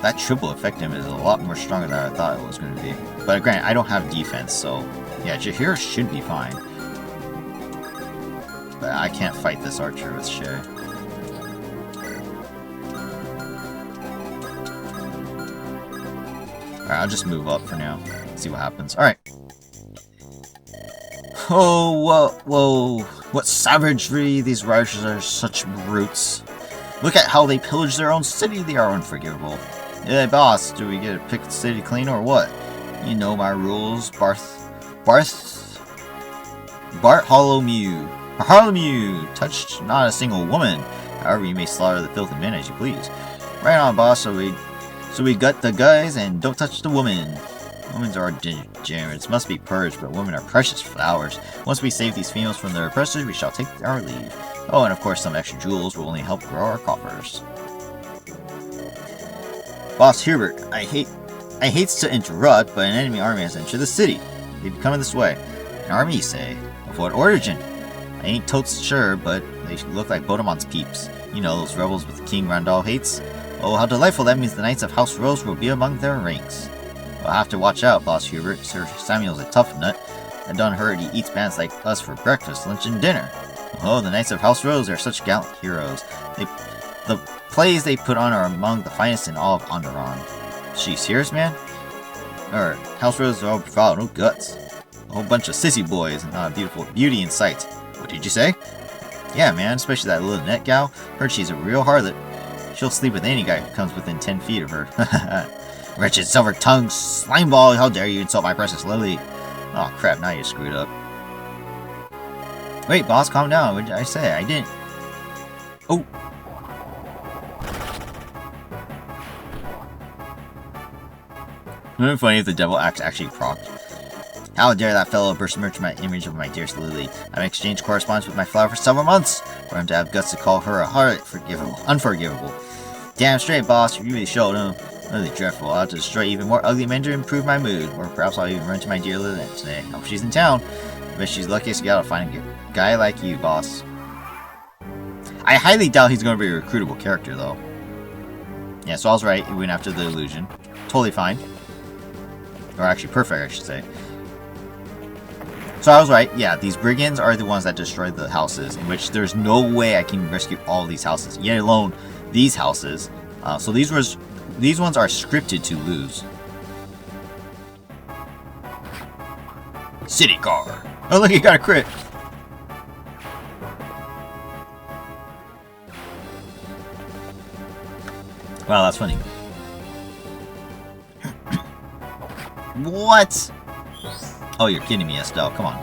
That triple effective is a lot more stronger than I thought it was going to be. But granted, I don't have defense, so yeah, Jahir should be fine. But I can't fight this archer with Shay. Alright, I'll just move up for now. See what happens. Alright. Oh, whoa. What savagery! These riders are such brutes. Look at how they pillage their own city. They are unforgivable. Hey, boss, do we get to pick the city clean or what? You know my rules, Bartholomew touched not a single woman. However, you may slaughter the filthy men as you please. Right on, boss. So we gut the guys and don't touch the women. Women are degenerates, must be purged, but women are precious flowers. Once we save these females from their oppressors, we shall take our leave. Oh, and of course, some extra jewels will only help grow our coffers. Boss Hubert, I hates to interrupt, but an enemy army has entered the city. They've been coming this way. An army, you say? Of what origin? I ain't totes sure, but they look like Bodemon's peeps. You know, those rebels with King Randall hates. Oh, how delightful. That means the Knights of House Rose will be among their ranks. We'll have to watch out, Boss Hubert. Sir Samuel's a tough nut. I done heard he eats bands like us for breakfast, lunch, and dinner. Oh, the Knights of House Rose are such gallant heroes. The plays they put on are among the finest in all of Andaron. She serious, man? House Rose are all proud, no guts. A whole bunch of sissy boys and not a beautiful beauty in sight. What did you say? Yeah, man, especially that little net gal. Heard she's a real harlot. She'll sleep with any guy who comes within 10 feet of her. Wretched silver-tongued slimeball, how dare you insult my precious Lily? Oh crap, now you screwed up. Wait, boss, calm down. What did I say? I didn't... Oh! Wouldn't it be funny if the devil axe actually procced? How dare that fellow besmirch my image of my dearest Lily? I've exchanged correspondence with my flower for several months. For him to have guts to call her a harlot, unforgivable. Damn straight, boss. You really showed him. Really dreadful. I'll have to destroy even more ugly men to improve my mood. Or perhaps I'll even run to my dear Lily today. Hope she's in town. I bet she's luckiest gal to find a guy like you, boss. I highly doubt he's going to be a recruitable character, though. Yeah, so I was right. He went after the illusion. Totally fine. Or actually perfect, I should say. So I was right. Yeah, these brigands are the ones that destroyed the houses, in which there's no way I can rescue all these houses, yet alone these houses. So these ones are scripted to lose. City car. Oh look, he got a crit. Wow, that's funny. What? Oh, you're kidding me, Estelle. Come on.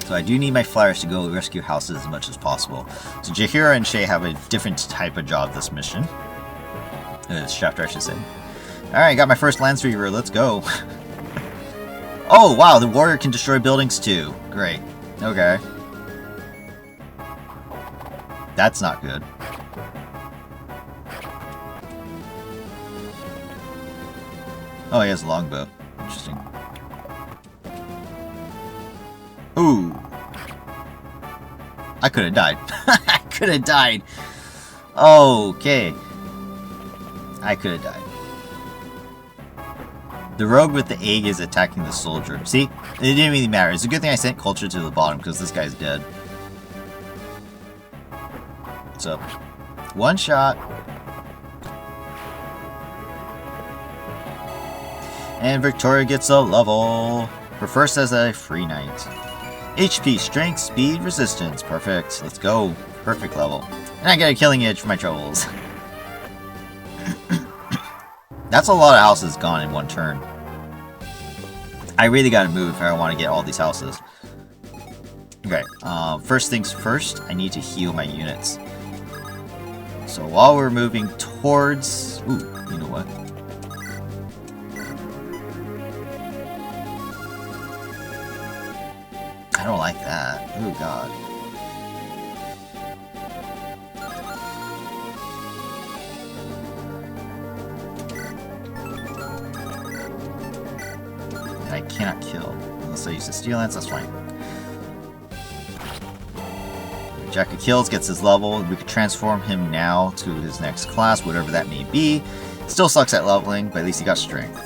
So I do need my flyers to go rescue houses as much as possible. So Jaheira and Shay have a different type of job this mission. This chapter, I should say. Alright, got my first Lance Reaver. Let's go. Oh, wow. The warrior can destroy buildings too. Great. Okay. That's not good. Oh, he has a longbow. Interesting. Ooh. I could have died. I could have died. Okay. I could have died. The rogue with the egg is attacking the soldier. See? It didn't really matter. It's a good thing I sent culture to the bottom because this guy's dead. So, one shot. And Victoria gets a level. Her first as a free knight. HP, strength, speed, resistance. Perfect. Let's go. Perfect level. And I get a killing edge for my troubles. That's a lot of houses gone in one turn. I really gotta move if I want to get all these houses. Okay, first things first, I need to heal my units. So while we're moving towards... Ooh, you know what? I don't like that. Oh god. And I cannot kill. Unless I use the steel lance, that's fine. Jack of Kills gets his level. We could transform him now to his next class, whatever that may be. Still sucks at leveling, but at least he got strength.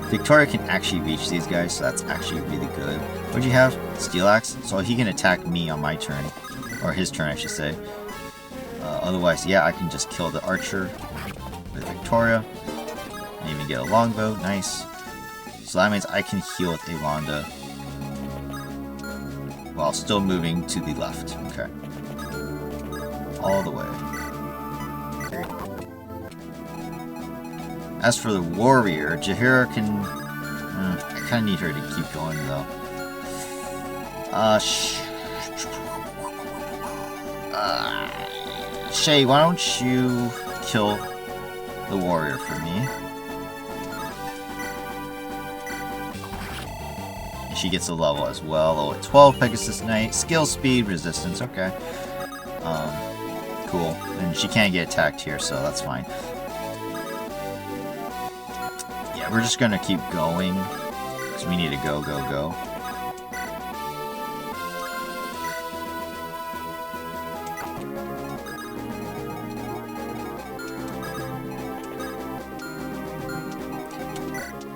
Victoria can actually reach these guys, so that's actually really good. What'd you have? Steel Axe? So he can attack me on my turn. Or his turn, I should say. Otherwise, yeah, I can just kill the archer with Victoria. And even get a longbow. Nice. So that means I can heal with Awanda while still moving to the left. Okay. All the way. As for the warrior, Jaheira can... I kind of need her to keep going, though. Shay, why don't you kill the warrior for me? And she gets a level as well. Level 12, Pegasus Knight. Skill, speed, resistance. Okay. Cool. And she can't get attacked here, so that's fine. We're just gonna keep going, because we need to go, go, go.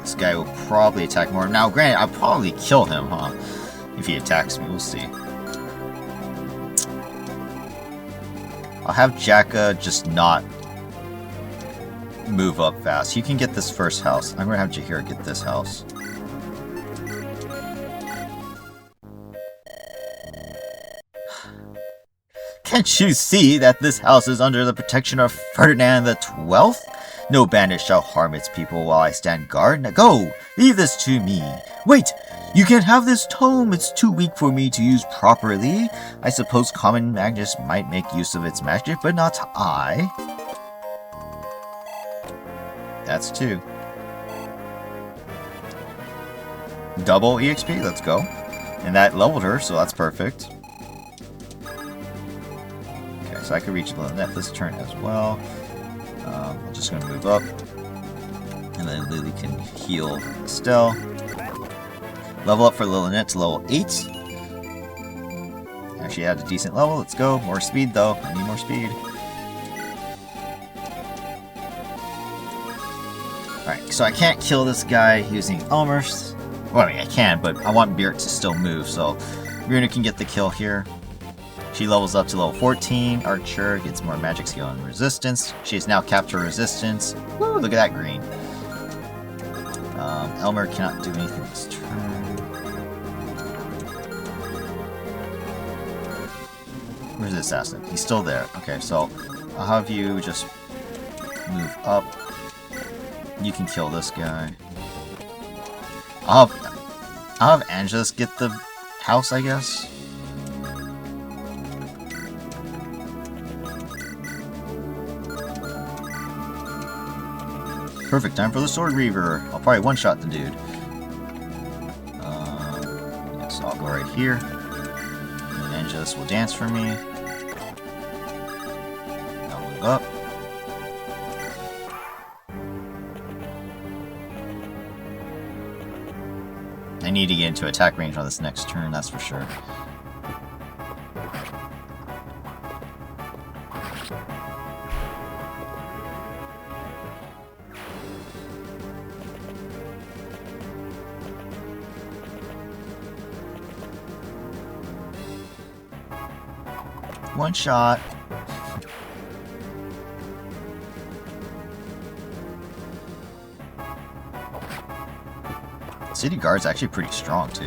This guy will probably attack more. Now, granted, I'll probably kill him, huh? If he attacks me, we'll see. I'll have Jacka just not move up fast. You can get this first house. I'm gonna have Jaheira get this house. Can't you see that this house is under the protection of Ferdinand the 12th? No bandit shall harm its people while I stand guard. Now go! Leave this to me. Wait! You can't have this tome. It's too weak for me to use properly. I suppose common magus might make use of its magic, but not I. That's 2. Double EXP, let's go. And that leveled her, so that's perfect. Okay, so I can reach Lynette this turn as well. I'm just going to move up. And then Lily can heal Estelle. Level up for Lynette to level 8. Actually had a decent level, let's go. More speed though, I need more speed. Alright, so I can't kill this guy using Elmer's. Well, I mean, I can, but I want Beert to still move, so Mirna can get the kill here. She levels up to level 14. Archer gets more magic skill and resistance. She has now captured resistance. Woo, look at that green. Elmer cannot do anything this turn. Where's the assassin? He's still there. Okay, so I'll have you just move up. You can kill this guy. I'll have Angelus get the house, I guess. Perfect time for the Sword Reaver. I'll probably one-shot the dude. So I'll go right here. And Angelus will dance for me. I'll move up. I need to get into attack range on this next turn, that's for sure. One shot. City Guard's actually pretty strong too.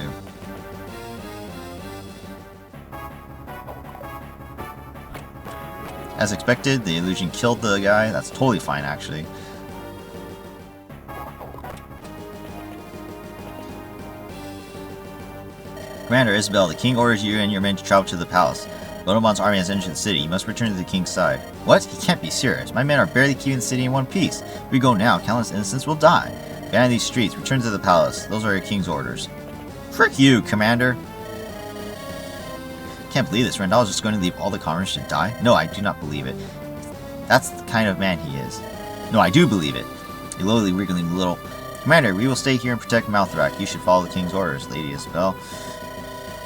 As expected, the illusion killed the guy. That's totally fine actually. Commander Isabel, the king orders you and your men to travel to the palace. Bonomon's army has entered the city. You must return to the king's side. What? He can't be serious. My men are barely keeping the city in one piece. If we go now, countless innocents will die. Abandon these streets. Return to the palace. Those are your king's orders. Frick you, Commander! Can't believe this. Randall is just going to leave all the commoners to die? No, I do not believe it. That's the kind of man he is. No, I do believe it. A lowly, wriggling little... Commander, we will stay here and protect Malthrak. You should follow the king's orders, Lady Isabel.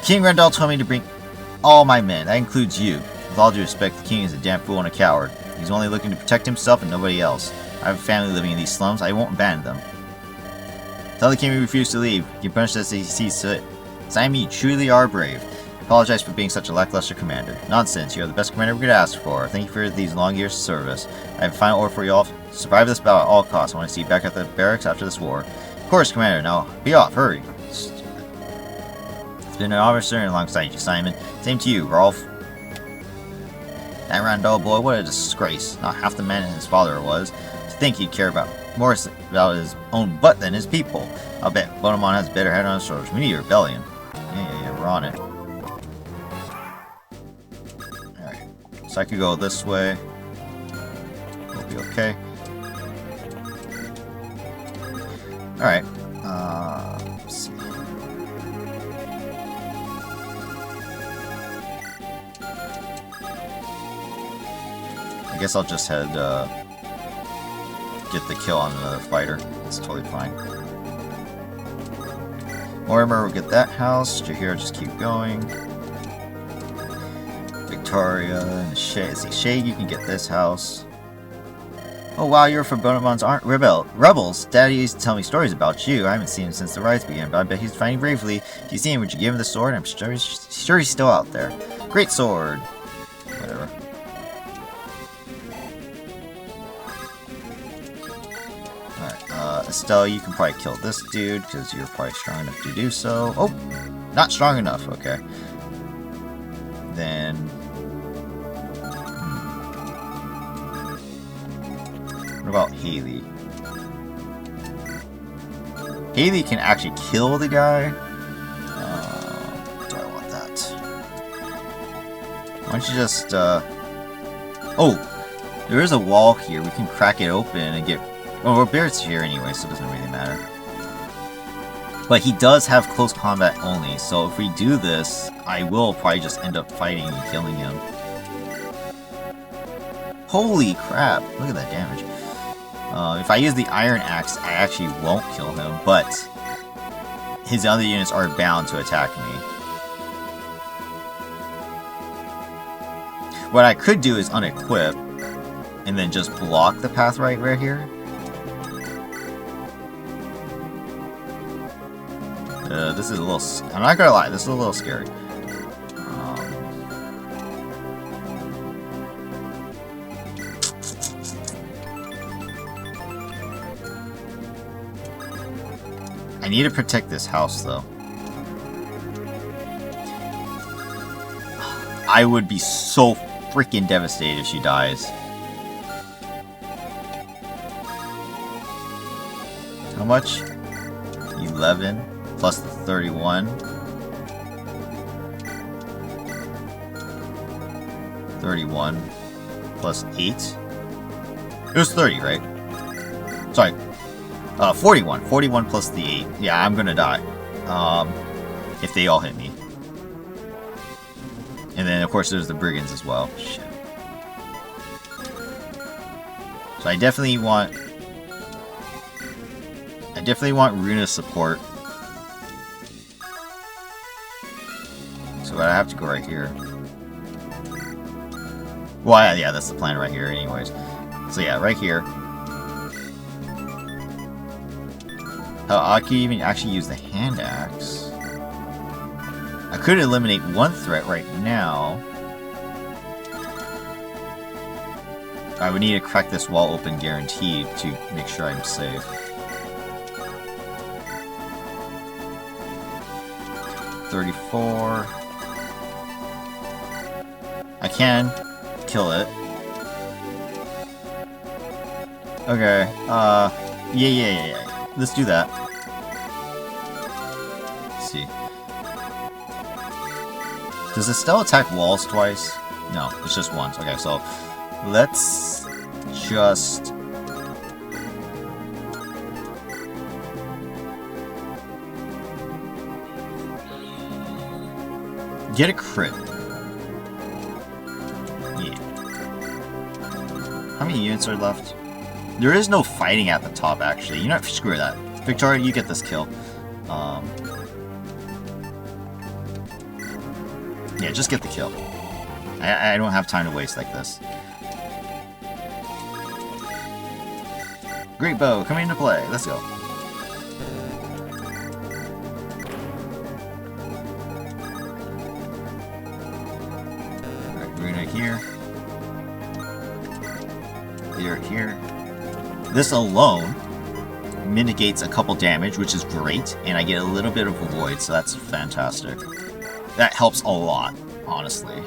King Randall told me to bring all my men. That includes you. With all due respect, the king is a damn fool and a coward. He's only looking to protect himself and nobody else. I have a family living in these slums. I won't abandon them. Tell the king we refuse to leave. He can punish us as he sees fit. Siamese truly are brave. I apologize for being such a lackluster commander. Nonsense. You are the best commander we could ask for. Thank you for these long years of service. I have a final order for you all. Survive this battle at all costs. I want to see you back at the barracks after this war. Of course, Commander. Now, be off. Hurry. It's been an honor serving alongside you, Simon. Same to you, Rolf. That Randall boy, what a disgrace. Not half the man his father was. To think he'd care more about his own butt than his people. I'll bet Bonomon has a better head on his shoulders. We need a rebellion. Yeah, we're on it. Alright. So I could go this way. We'll be okay. Alright. Let's see. I guess I'll just head, get the kill on another fighter. It's totally fine. Mortimer will get that house. Jaheira just keep going. Victoria and Shade. See, Shade, you can get this house. Oh wow, you're from Bonomon's rebels. Daddy used to tell me stories about you. I haven't seen him since the riots began, but I bet he's fighting bravely. If you see him, would you give him the sword? I'm sure he's still out there. Great sword. Whatever. Estelle, you can probably kill this dude, because you're probably strong enough to do so. Oh! Not strong enough, okay. Then... What about Haley? Haley can actually kill the guy. Do I want that? Why don't you just, Oh! There is a wall here. We can crack it open and get... Oh, Barrett's here anyway, so it doesn't really matter. But he does have close combat only, so if we do this, I will probably just end up fighting and killing him. Holy crap! Look at that damage. If I use the Iron Axe, I actually won't kill him, but his other units are bound to attack me. What I could do is unequip, and then just block the path right here. This is a little... I'm not gonna lie, this is a little scary. I need to protect this house, though. I would be so freaking devastated if she dies. How much? 11 plus the 31. 31 plus 8. It was 30, right? Sorry. 41. 41 plus the 8. Yeah, I'm gonna die. If they all hit me. And then, of course, there's the brigands as well. Shit. So I definitely want... Runa's support. So I have to go right here. Well, yeah, that's the plan right here anyways. So yeah, right here. I could even actually use the hand axe. I could eliminate one threat right now. I would need to crack this wall open guaranteed to make sure I'm safe. $34. I can kill it. Okay, yeah. Let's do that. Let's see. Does Estelle attack walls twice? No, it's just once. Okay, so let's just... get a crit. Yeah. How many units are left? There is no fighting at the top, actually. You know what? Screw that. Victoria, you get this kill. Yeah, just get the kill. I don't have time to waste like this. Great bow, coming into play. Let's go. Alright, Runa here. Here. This alone mitigates a couple damage, which is great, and I get a little bit of a void, so that's fantastic. That helps a lot, honestly.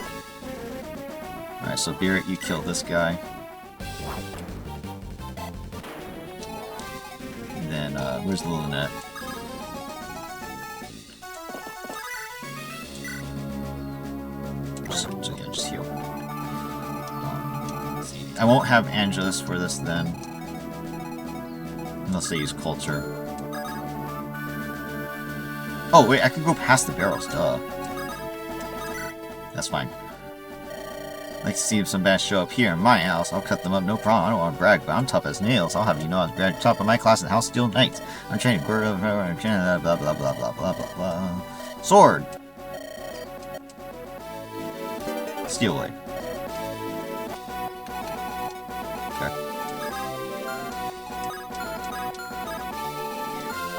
Alright, so Barrett, you kill this guy. And then, where's the Lunette? Just heal. I won't have Angelus for this then. Unless they use Culture. Oh, wait, I could go past the barrels, duh. That's fine. I'd like to see if some bats show up here in my house. I'll cut them up, no problem. I don't want to brag, but I'm tough as nails. I'll have you know I was at the top of my class in House Steel Knights. I'm training blah blah blah blah blah blah blah. Sword! Steel Blade.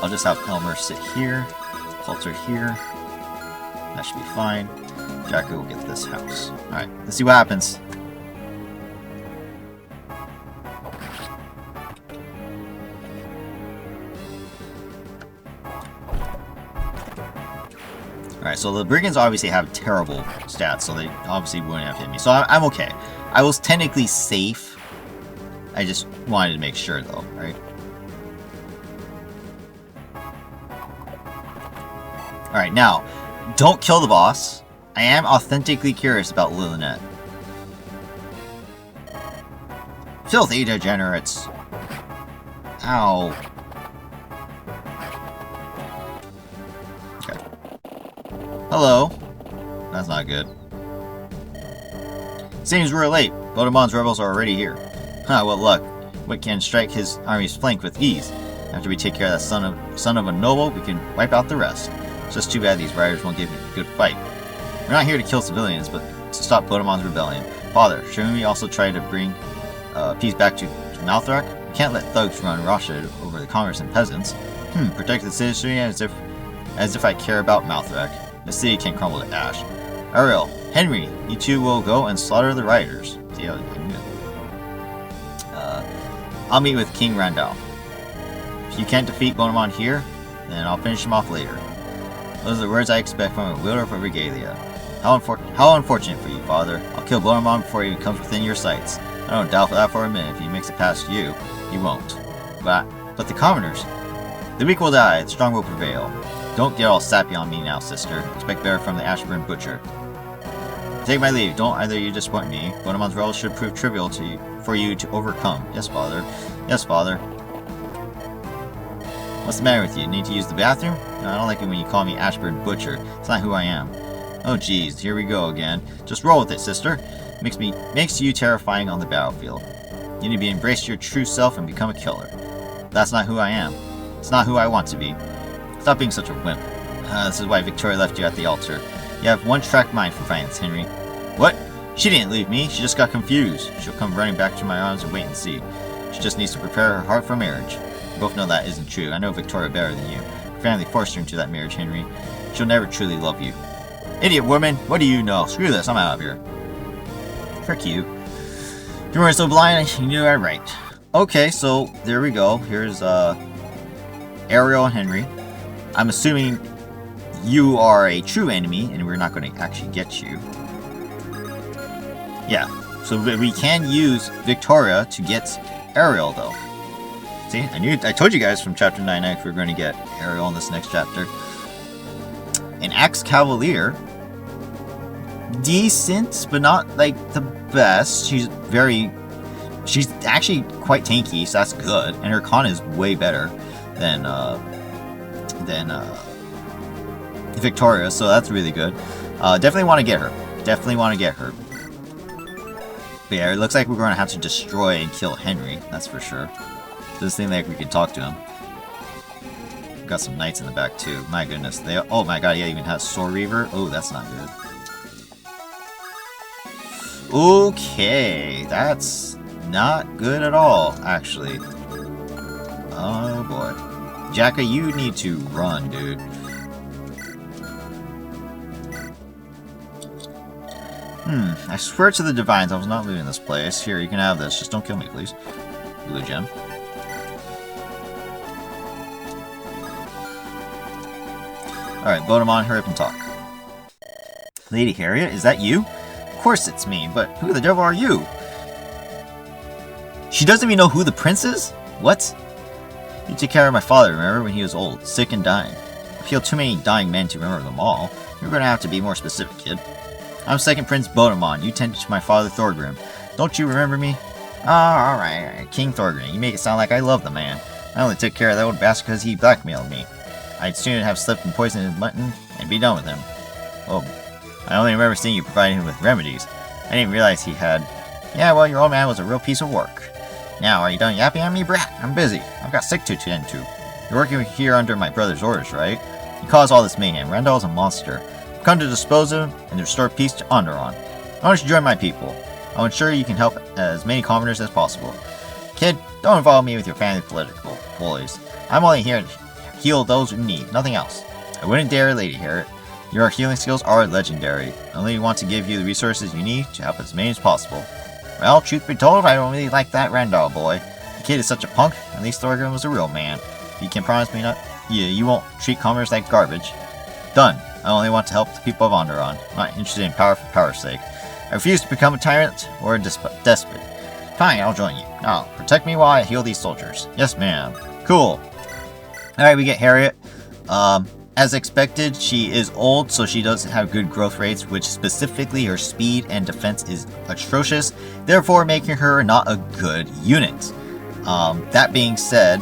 I'll just have Elmer sit here, Coulter here. That should be fine. Jacko will get this house. Alright, let's see what happens. Alright, so the brigands obviously have terrible stats, so they obviously wouldn't have hit me. So I'm okay. I was technically safe. I just wanted to make sure, though, right? Alright, now, don't kill the boss. I am authentically curious about Lilith. Filthy degenerates. Ow. Okay. Hello. That's not good. Seems we're late. Bodemon's rebels are already here. Huh, what luck. We can strike his army's flank with ease. After we take care of that son of a noble, we can wipe out the rest. It's just too bad these riders won't give a good fight. We're not here to kill civilians, but to stop Bodemon's rebellion. Father, shouldn't we also try to bring peace back to Malthrak? We can't let thugs run roughshod over the commerce and peasants. Protect the citizenry as if I care about Malthrak. The city can crumble to ash. Ariel, Henry, you two will go and slaughter the rioters. See how I knew it. I'll meet with King Randall. If you can't defeat Bodemon here, then I'll finish him off later. Those are the words I expect from a wielder of regalia. How unfortunate for you, Father. I'll kill Bodemon before he comes within your sights. I don't doubt that for a minute. If he makes it past you, he won't. But the commoners. The weak will die, the strong will prevail. Don't get all sappy on me now, sister. Expect better from the Ashburn butcher. Take my leave. Don't either you disappoint me. Bodemon's rebels should prove trivial for you to overcome. Yes, Father. Yes, Father. What's the matter with you? Need to use the bathroom? No, I don't like it when you call me Ashburn butcher. It's not who I am. Oh geez, here we go again. Just roll with it, sister. Makes you terrifying on the battlefield. You need to embrace your true self and become a killer. That's not who I am. It's not who I want to be. Stop being such a wimp. This is why Victoria left you at the altar. You have one-track mind for violence, Henry. What? She didn't leave me. She just got confused. She'll come running back to my arms and wait and see. She just needs to prepare her heart for marriage. We both know that isn't true. I know Victoria better than you. Your family forced her into that marriage, Henry. She'll never truly love you. Idiot woman! What do you know? Screw this. I'm out of here. Frick you. You weren't so blind, you knew I was right. Okay, so there we go. Here's Ariel and Henry. I'm assuming you are a true enemy, and we're not going to actually get you. Yeah, so we can use Victoria to get Ariel, though. See, I told you guys from Chapter 9X we're going to get Ariel in this next chapter. An Axe Cavalier. Decent, but not, like, the best. She's actually quite tanky, so that's good. And her con is way better than Victoria, so that's really good. Definitely want to get her. Definitely want to get her. But yeah, it looks like we're going to have to destroy and kill Henry, that's for sure. Doesn't seem like we can talk to him. We've got some knights in the back too. My goodness. Oh my god, he even has Sword Reaver. Oh, that's not good. Okay, that's not good at all, actually. Oh boy. Jacka, you need to run, dude. I swear to the divines I was not leaving this place. Here, you can have this. Just don't kill me, please. Blue gem. Alright, Bodemon, hurry up and talk. Lady Harriet, is that you? Of course it's me, but who the devil are you? She doesn't even know who the prince is? What? You took care of my father, remember, when he was old, sick and dying. I feel too many dying men to remember them all. You're gonna have to be more specific, kid. I'm Second Prince Bodemon. You tended to my father Thorgrim. Don't you remember me? Oh, alright. King Thorgrim. You make it sound like I love the man. I only took care of that old bastard because he blackmailed me. I'd sooner have slipped and poisoned his mutton and be done with him. Oh, I only remember seeing you providing him with remedies. I didn't realize he had... Yeah, well, your old man was a real piece of work. Now, are you done yapping at me, brat? I'm busy. I've got sick to tend to. You're working here under my brother's orders, right? He caused all this mayhem. Randall's a monster. I've come to dispose of him and restore peace to Andaron. Why don't you join my people? I'll ensure you can help as many commoners as possible. Kid, don't involve me with your family political bullies. I'm only here to heal those who need, nothing else. I wouldn't dare, Lady Harriet. Your healing skills are legendary. I only want to give you the resources you need to help as many as possible. Well, truth be told, I don't really like that Randall boy. The kid is such a punk. At least Thorgrim was a real man. You can promise me you won't treat commoners like garbage. Done. I only want to help the people of Andaron. I'm not interested in power for power's sake. I refuse to become a tyrant or a despot. Fine, I'll join you. Now, protect me while I heal these soldiers. Yes, ma'am. Cool. Alright, we get Harriet. As expected, she is old, so she doesn't have good growth rates, which specifically her speed and defense is atrocious, therefore making her not a good unit. That being said,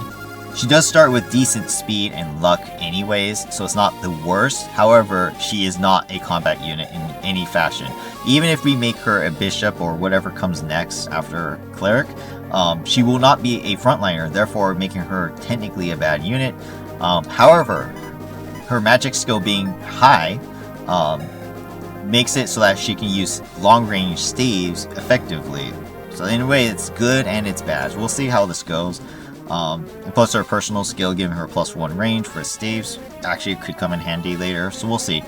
she does start with decent speed and luck anyways, so it's not the worst. However, she is not a combat unit in any fashion. Even if we make her a bishop or whatever comes next after cleric, she will not be a frontliner, therefore making her technically a bad unit. However, her magic skill being high makes it so that she can use long-range staves effectively. So in a way, it's good and it's bad. We'll see how this goes. And plus her personal skill giving her +1 range for staves actually could come in handy later, so we'll see.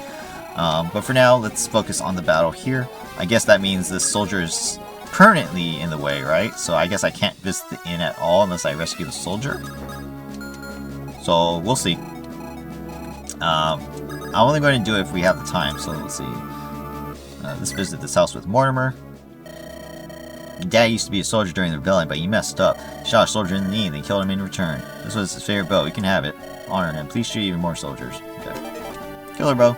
But for now, let's focus on the battle here. I guess that means this soldier is permanently in the way, right? So I guess I can't visit the inn at all unless I rescue the soldier. So we'll see. I'm only going to do it if we have the time, so let's see. Let's visit this house with Mortimer. Dad used to be a soldier during the rebellion, but he messed up. Shot a soldier in the knee and they killed him in return. This was his favorite bow. You can have it. Honor him. Please shoot even more soldiers. Okay. Killer bow.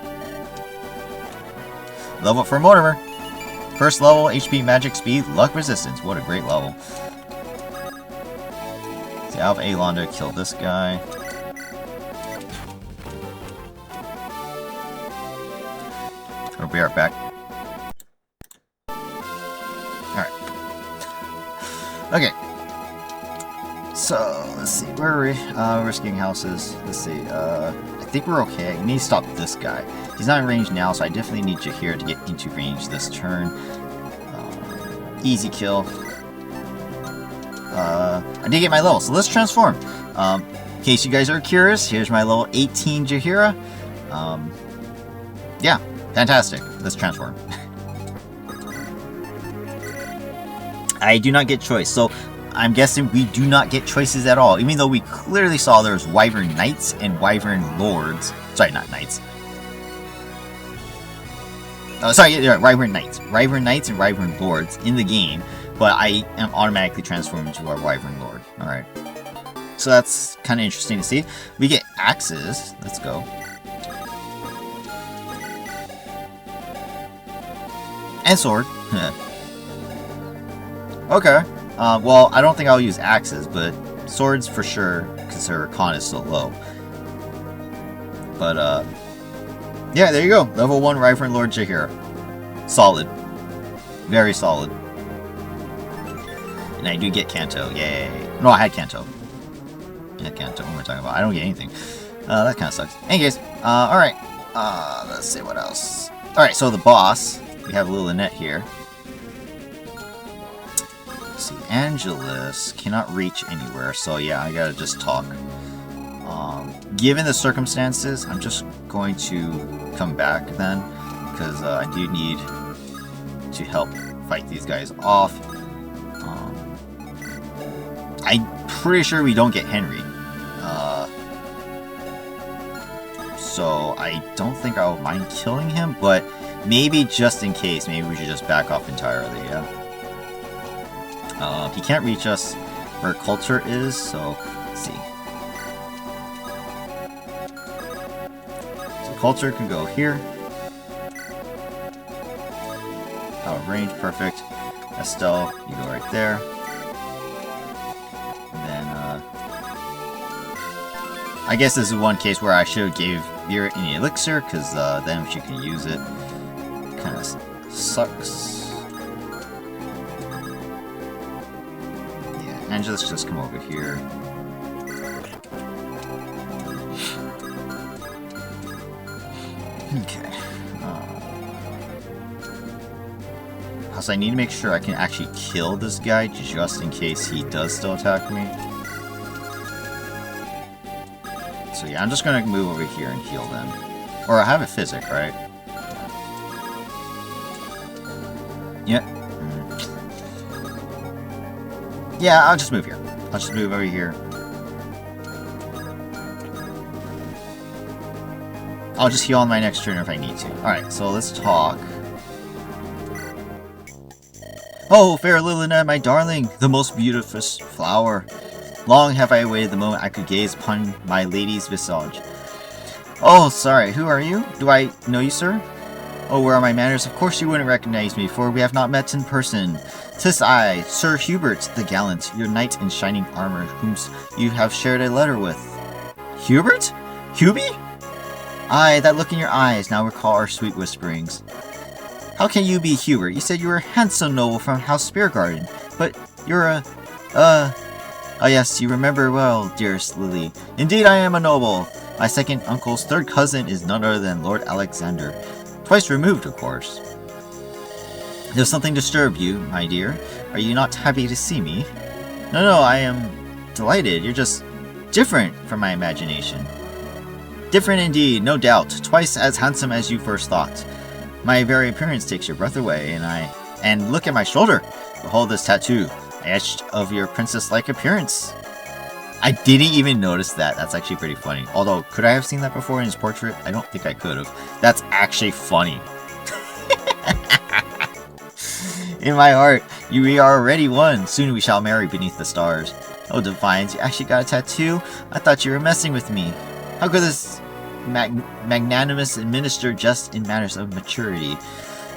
Level up for Mortimer. First level, HP, magic, speed, luck, resistance. What a great level. See, Alpha Alonda killed this guy. We'll be right back. Alright. Okay. So, let's see. Where are we? We're rescuing houses. Let's see. I think we're okay. We need to stop this guy. He's not in range now, so I definitely need you here to get into range this turn. Easy kill. I did get my level, so let's transform. In case you guys are curious, here's my level 18 Jaheira. Yeah, fantastic. Let's transform. I do not get choice, so I'm guessing we do not get choices at all, even though we clearly saw there's Wyvern Knights and Wyvern Lords. Sorry, not Knights. Oh, sorry, yeah, Wyvern Knights. Wyvern Knights and Wyvern Lords in the game, but I am automatically transformed into our Wyvern Lord. Alright. So that's kind of interesting to see. We get axes. Let's go. And sword. Okay. Well, I don't think I'll use axes, but swords for sure, because her con is so low. But, yeah, there you go. Level 1 Wyvern Lord Jaheira. Solid. Very solid. And I do get Kanto. Yay. No, I had Kanto. I had Kanto. What am I talking about? I don't get anything. That kind of sucks. Anyways, alright. Let's see what else. Alright, so the boss. We have Lil Annette here. Let's see. Angelus cannot reach anywhere, so yeah, I gotta just talk. Given the circumstances, I'm just going to come back then, because I do need to help fight these guys off. I'm pretty sure we don't get Henry. So I don't think I'll mind killing him, but maybe just in case, maybe we should just back off entirely, yeah? He can't reach us where Coulter is, so let's see. So Coulter can go here. Out of range, perfect. Estelle, you go right there. And then, I guess this is one case where I should have gave Vera any elixir, because then she can use it. Kind of sucks. Yeah, Angelus, just come over here. Okay. So I need to make sure I can actually kill this guy just in case he does still attack me. So yeah, I'm just gonna move over here and heal them. Or I have a physic, right? Yep. Yeah, I'll just move here. I'll just move over here. I'll just heal on my next turn if I need to. Alright, so let's talk. Oh, fair Lunatic, my darling, the most beautiful flower. Long have I awaited the moment I could gaze upon my lady's visage. Oh, sorry, who are you? Do I know you, sir? Oh, where are my manners? Of course you wouldn't recognize me, for we have not met in person. 'Tis I, Sir Hubert the Gallant, your knight in shining armor, whom you have shared a letter with. Hubert? Hubie? Aye, that look in your eyes now recall our sweet whisperings. How can you be Hubert? You said you were a handsome noble from House Speargarden, but you're oh yes, you remember well, dearest Lily. Indeed I am a noble. My second uncle's third cousin is none other than Lord Alexander. Twice removed, of course. Does something disturb you, my dear? Are you not happy to see me? No, I am delighted. You're just different from my imagination. Different indeed, no doubt. Twice as handsome as you first thought. My very appearance takes your breath away, and look at my shoulder. Behold this tattoo, etched of your princess-like appearance. I didn't even notice that. That's actually pretty funny. Although, could I have seen that before in his portrait? I don't think I could have. That's actually funny. In my heart, we are already one. Soon we shall marry beneath the stars. Oh, Defiance, you actually got a tattoo? I thought you were messing with me. How could this magnanimous minister just in matters of maturity?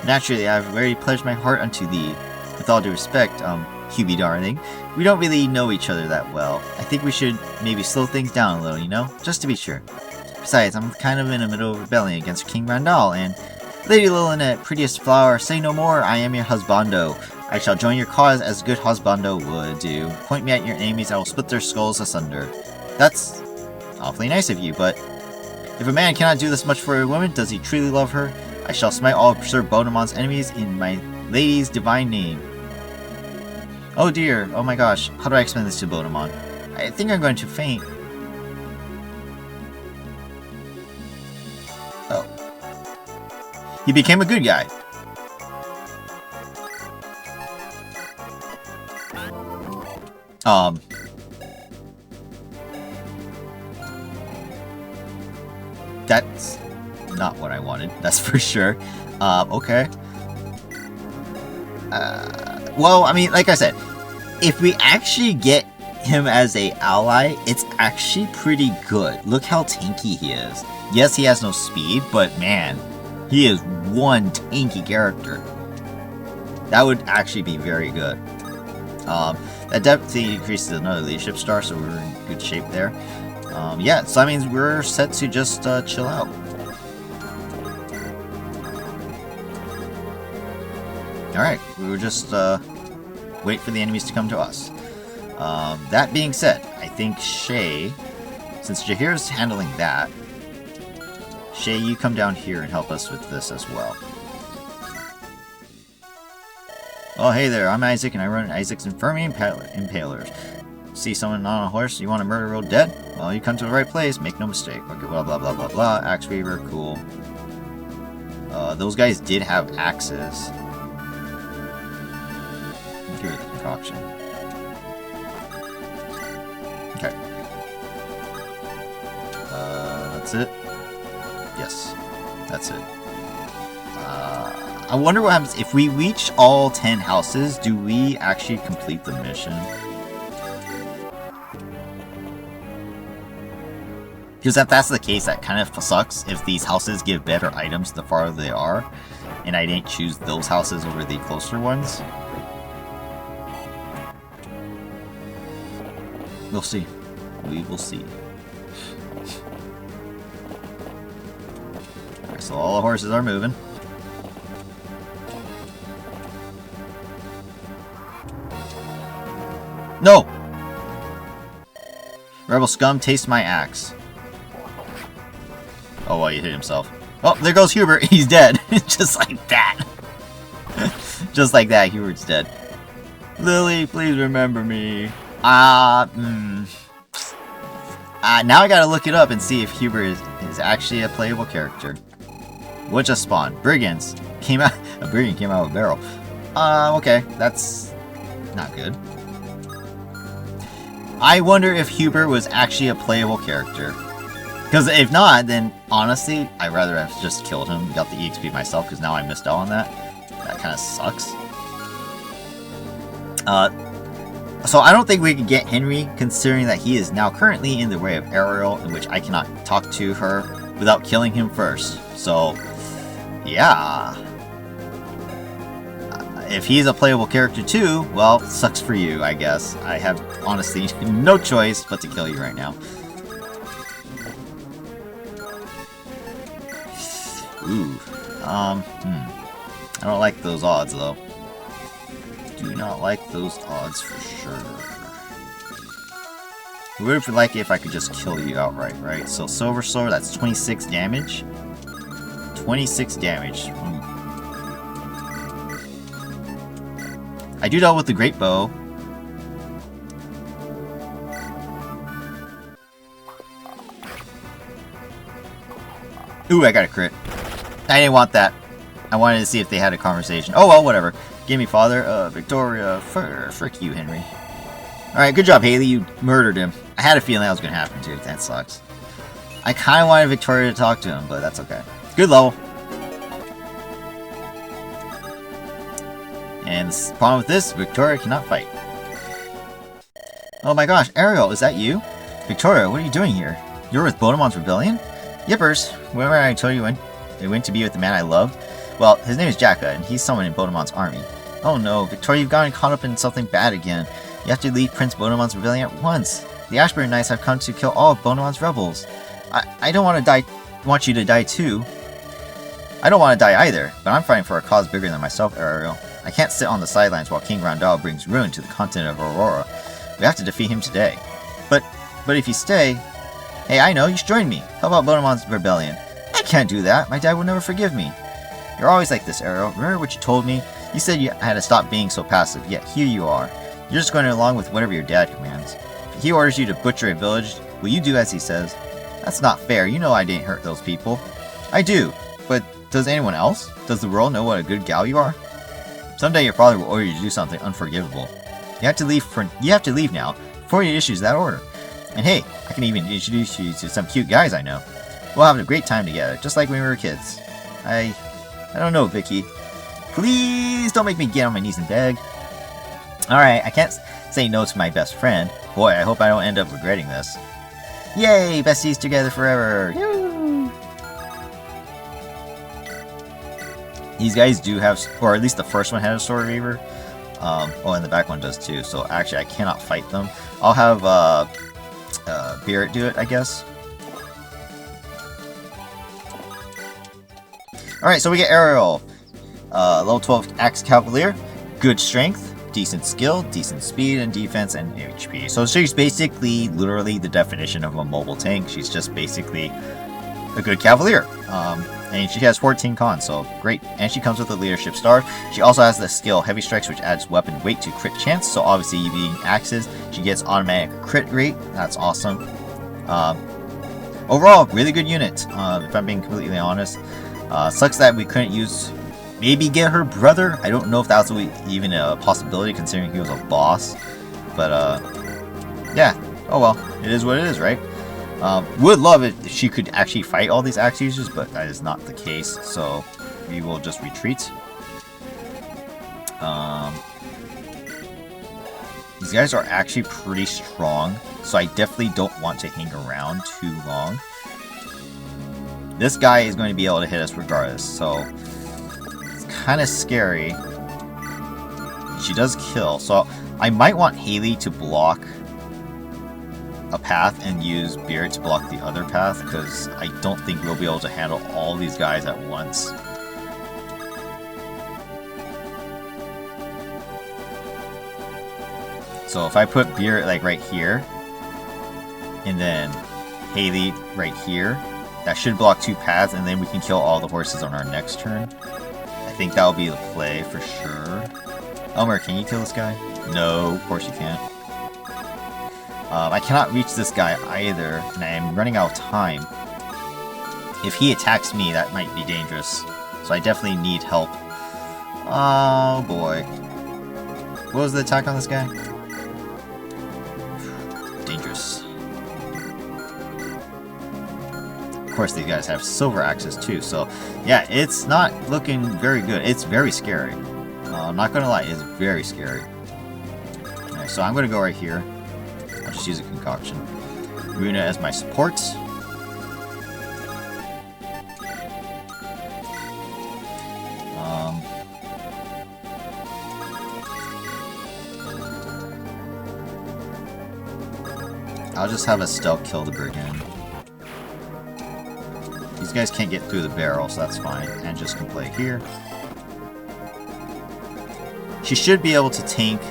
Naturally, I have already pledged my heart unto thee. With all due respect, Hubie darling, we don't really know each other that well. I think we should maybe slow things down a little, you know? Just to be sure. Besides, I'm kind of in the middle of rebellion against King Randall, and Lady Lunatic, prettiest flower, say no more, I am your husbando. I shall join your cause as good husbando would do. Point me at your enemies, I will split their skulls asunder. That's awfully nice of you, but if a man cannot do this much for a woman, does he truly love her? I shall smite all of Sir Bodemon's enemies in my lady's divine name. Oh dear, oh my gosh, how do I explain this to Bodemon? I think I'm going to faint. Oh. He became a good guy. That's not what I wanted, that's for sure. Okay. Well, I mean, like I said, if we actually get him as a ally, it's actually pretty good. Look how tanky he is. Yes, he has no speed, but man, he is one tanky character. That would actually be very good. That definitely increases another leadership star, so we're in good shape there. Yeah, so that means we're set to just chill out. Alright, we will just wait for the enemies to come to us. That being said, I think Shay, since Jahir's handling that, Shay, you come down here and help us with this as well. Oh, hey there, I'm Isaac, and I run Isaac's Infirmary Impalers. See someone on a horse you want to murder real dead? Well, you come to the right place, make no mistake. Okay, blah, blah, blah, blah, blah. Axe Weaver, cool. Those guys did have axes. Here, the concoction. Okay. That's it? Yes, that's it. I wonder what happens if we reach all 10 houses. Do we actually complete the mission? Because if that's the case, that kind of sucks if these houses give better items the farther they are, and I didn't choose those houses over the closer ones. We'll see. We will see. Alright, so all the horses are moving. No! Rebel scum, taste my axe. Oh, well, he hit himself. Oh, there goes Hubert. He's dead. Just like that. Just like that, Hubert's dead. Lily, please remember me. Now I gotta look it up and see if Hubert is actually a playable character. What just spawned? Brigands. Came out. A brigand came out of a barrel. Okay. That's not good. I wonder if Hubert was actually a playable character. Because if not, then honestly, I'd rather have just killed him, got the EXP myself, because now I missed out on that. That kind of sucks. So I don't think we can get Henry, considering that he is now currently in the way of Ariel, in which I cannot talk to her without killing him first. So, yeah. If he's a playable character too, well, sucks for you, I guess. I have, honestly, no choice but to kill you right now. Ooh. I don't like those odds, though. Do not like those odds for sure. I would like it if I could just kill you outright, right? So Silver Sword, that's 26 damage. 26 damage. I do that with the Great Bow. Ooh, I got a crit. I didn't want that. I wanted to see if they had a conversation. Oh well, whatever. Give me father. Victoria. Frick you, Henry. Alright, good job, Haley. You murdered him. I had a feeling that was going to happen, too. That sucks. I kind of wanted Victoria to talk to him, but that's okay. Good level. And the problem with this, Victoria cannot fight. Oh my gosh, Ariel, is that you? Victoria, what are you doing here? You're with Bodemon's Rebellion? Yippers. Remember I told you when they went to be with the man I loved? Well, his name is Jacka, and he's someone in Bodemon's army. Oh no, Victoria, you've gotten caught up in something bad again. You have to leave Prince Bodemon's Rebellion at once. The Ashburn Knights have come to kill all of Bodemon's rebels. I don't want to die. Want you to die too. I don't want to die either, but I'm fighting for a cause bigger than myself, Ariel. I can't sit on the sidelines while King Randall brings ruin to the continent of Aurora. We have to defeat him today. But if you stay... Hey, I know, you should join me. How about Bodemon's Rebellion? I can't do that. My dad will never forgive me. You're always like this, Ariel. Remember what you told me? You said you had to stop being so passive, yet here you are. You're just going along with whatever your dad commands. If he orders you to butcher a village, will you do as he says? That's not fair. You know I didn't hurt those people. I do. But does anyone else? Does the world know what a good gal you are? Someday your father will order you to do something unforgivable. You have to leave now before he issues that order. And hey, I can even introduce you to some cute guys I know. We'll have a great time together, just like when we were kids. I don't know, Vicky. Please don't make me get on my knees and beg. Alright, I can't say no to my best friend. Boy, I hope I don't end up regretting this. Yay, besties together forever. Yoo! These guys do have, or at least the first one had a Sword Reaver. Oh, and the back one does too. So actually, I cannot fight them. I'll have Beard do it, I guess. Alright, so we get Ariel. Level 12 Axe Cavalier. Good strength, decent skill, decent speed, and defense, and HP. So she's basically literally the definition of a mobile tank. She's just basically a good Cavalier. And she has 14 cons, so great. And she comes with a leadership star. She also has the skill Heavy Strikes, which adds weapon weight to crit chance. So obviously, being axes, she gets automatic crit rate. That's awesome. Overall, really good unit, if I'm being completely honest. Sucks that we couldn't maybe get her brother. I don't know if that was even a possibility, considering he was a boss. But, yeah. Oh well, it is what it is, right? Would love it if she could actually fight all these axe users, but that is not the case, so we will just retreat. These guys are actually pretty strong, so I definitely don't want to hang around too long. This guy is going to be able to hit us regardless, so it's kind of scary. She does kill, so I might want Haley to block a path and use Beard to block the other path, because I don't think we'll be able to handle all these guys at once. So if I put Beard like right here, and then Haley right here, that should block two paths, and then we can kill all the horses on our next turn. I think that'll be the play for sure. Elmer, can you kill this guy? No, of course you can't. I cannot reach this guy either, and I am running out of time. If he attacks me, that might be dangerous. So I definitely need help. Oh boy. What was the attack on this guy? Dangerous. course, these guys have silver axes too. So, yeah, it's not looking very good. It's very scary. I'm not gonna lie, it's very scary. Okay, so I'm gonna go right here. I'll just use a concoction. Runa as my supports. I'll just have a stealth kill the brigand. These guys can't get through the barrel, so that's fine. And just can play here. She should be able to tank,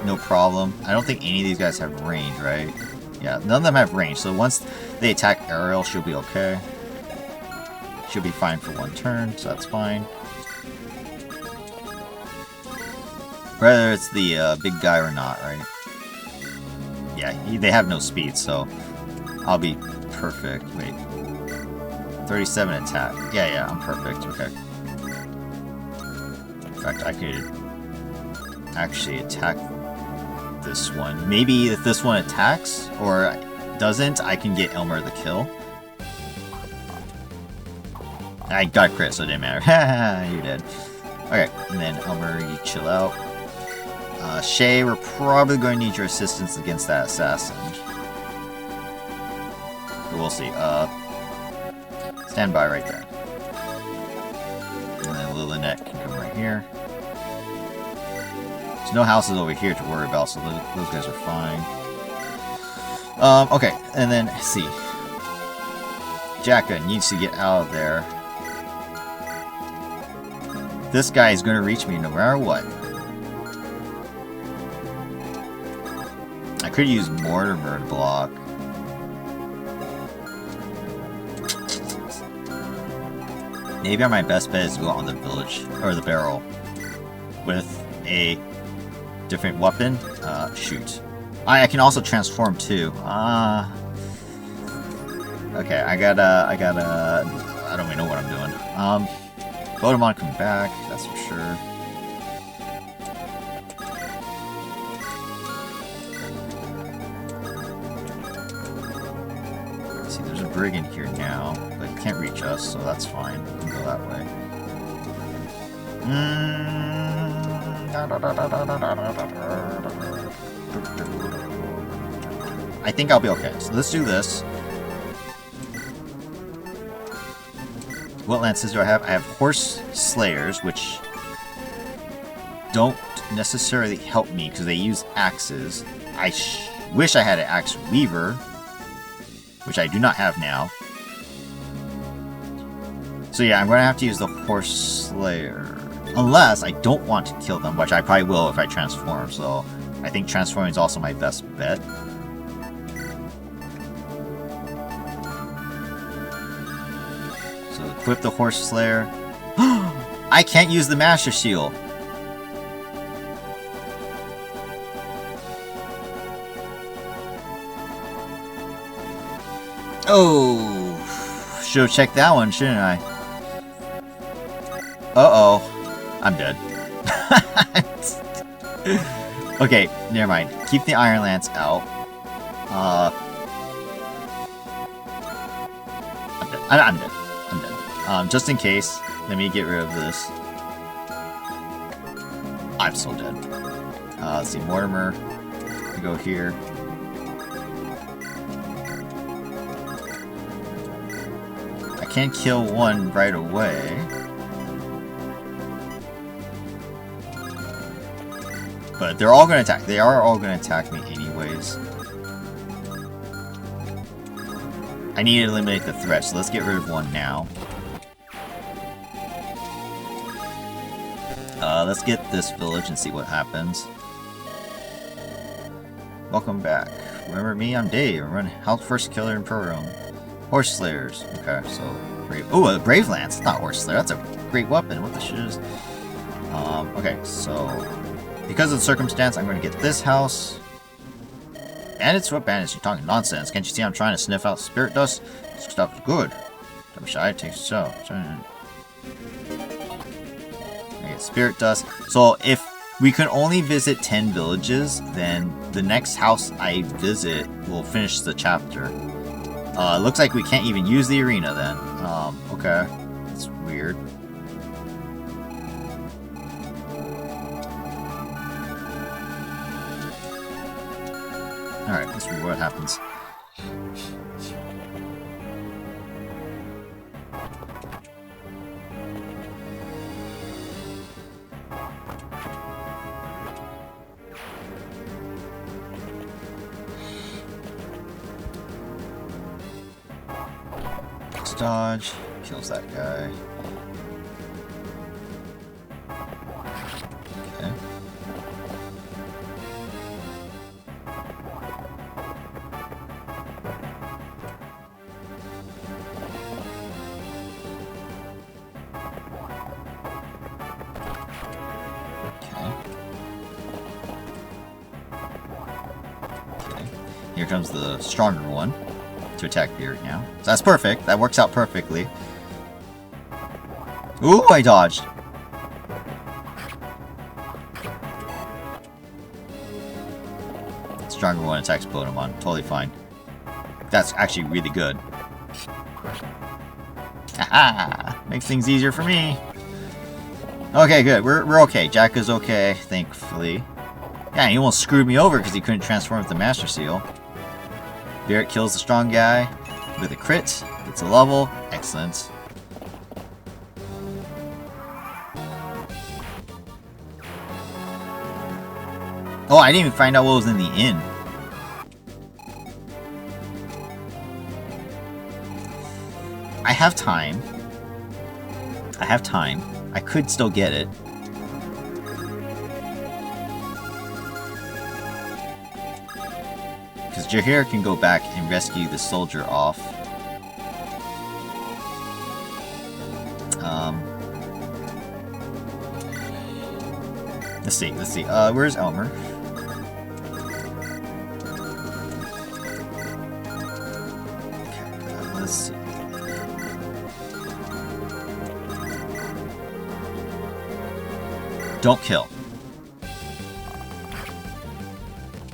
no problem. I don't think any of these guys have range, right? Yeah, none of them have range, so once they attack aerial, she'll be okay. She'll be fine for one turn, so that's fine. Whether it's the big guy or not, right? Yeah, they have no speed, so I'll be perfect. Wait. 37 attack. Yeah, I'm perfect. Okay. In fact, I could actually attack this one. Maybe if this one attacks or doesn't, I can get Elmer the kill. I got crit, so it didn't matter. Haha, you're dead. Okay, and then Elmer, you chill out. Shay, we're probably going to need your assistance against that assassin. But we'll see. Stand by right there. And then Lynette can come right here. There's no houses over here to worry about, so those guys are fine. Okay, and then, let's see. Jacka needs to get out of there. This guy is going to reach me no matter what. I could use Mortimer to block. Maybe my best bet is to go on the village, or the barrel, with a different weapon. Shoot. I can also transform too. Okay, I don't even know what I'm doing. Votamon come back, that's for sure. See, there's a brigand here now, but he can't reach us, so that's fine. We can go that way. I think I'll be okay. So let's do this. What lances do I have? I have Horse Slayers, which don't necessarily help me because they use axes. I wish I had an Axe Weaver, which I do not have now. So yeah, I'm going to have to use the Horse Slayer. Unless I don't want to kill them, which I probably will if I transform. So I think transforming is also my best bet. So equip the Horse Slayer. I can't use the Master Seal. Oh, should have checked that one, shouldn't I? Uh-oh. I'm dead. Okay, never mind. Keep the Iron Lance out. I'm dead. I'm dead. Just in case, let me get rid of this. I'm so dead. Let's see, Mortimer. We go here. I can't kill one right away. But they're all going to attack. They are all going to attack me anyways. I need to eliminate the threat, so let's get rid of one now. Let's get this village and see what happens. Welcome back. Remember me? I'm Dave. I'm running House First Killer in Pro Realm. Horse Slayers. Okay, so... Oh, a Brave Lance. It's not Horse Slayer. That's a great weapon. What the shit is... okay, so... Because of the circumstance, I'm going to get this house. Bandits? What bandits? You're talking nonsense. Can't you see I'm trying to sniff out spirit dust? This stuff's good. Don't be shy. It takes so. I get spirit dust. So if we can only visit 10 villages, then the next house I visit will finish the chapter. Looks like we can't even use the arena then. Okay. That's weird. Alright, let's read what happens. Dodge, kills that guy. Okay. Okay. Here comes the stronger one to attack Beard now. So that's perfect. That works out perfectly. Ooh, I dodged. Stronger one attacks Bodemon. Totally fine. That's actually really good. Haha! Makes things easier for me. Okay, good. We're okay. Jack is okay, thankfully. Yeah, he almost screwed me over because he couldn't transform with the Master Seal. Barrett kills the strong guy with a crit. Gets a level. Excellent. Oh, I didn't even find out what was in the inn. I have time. I have time. I could still get it. Because Jaheir can go back and rescue the soldier off. Let's see. Where's Elmer? Okay, let's see. Don't kill.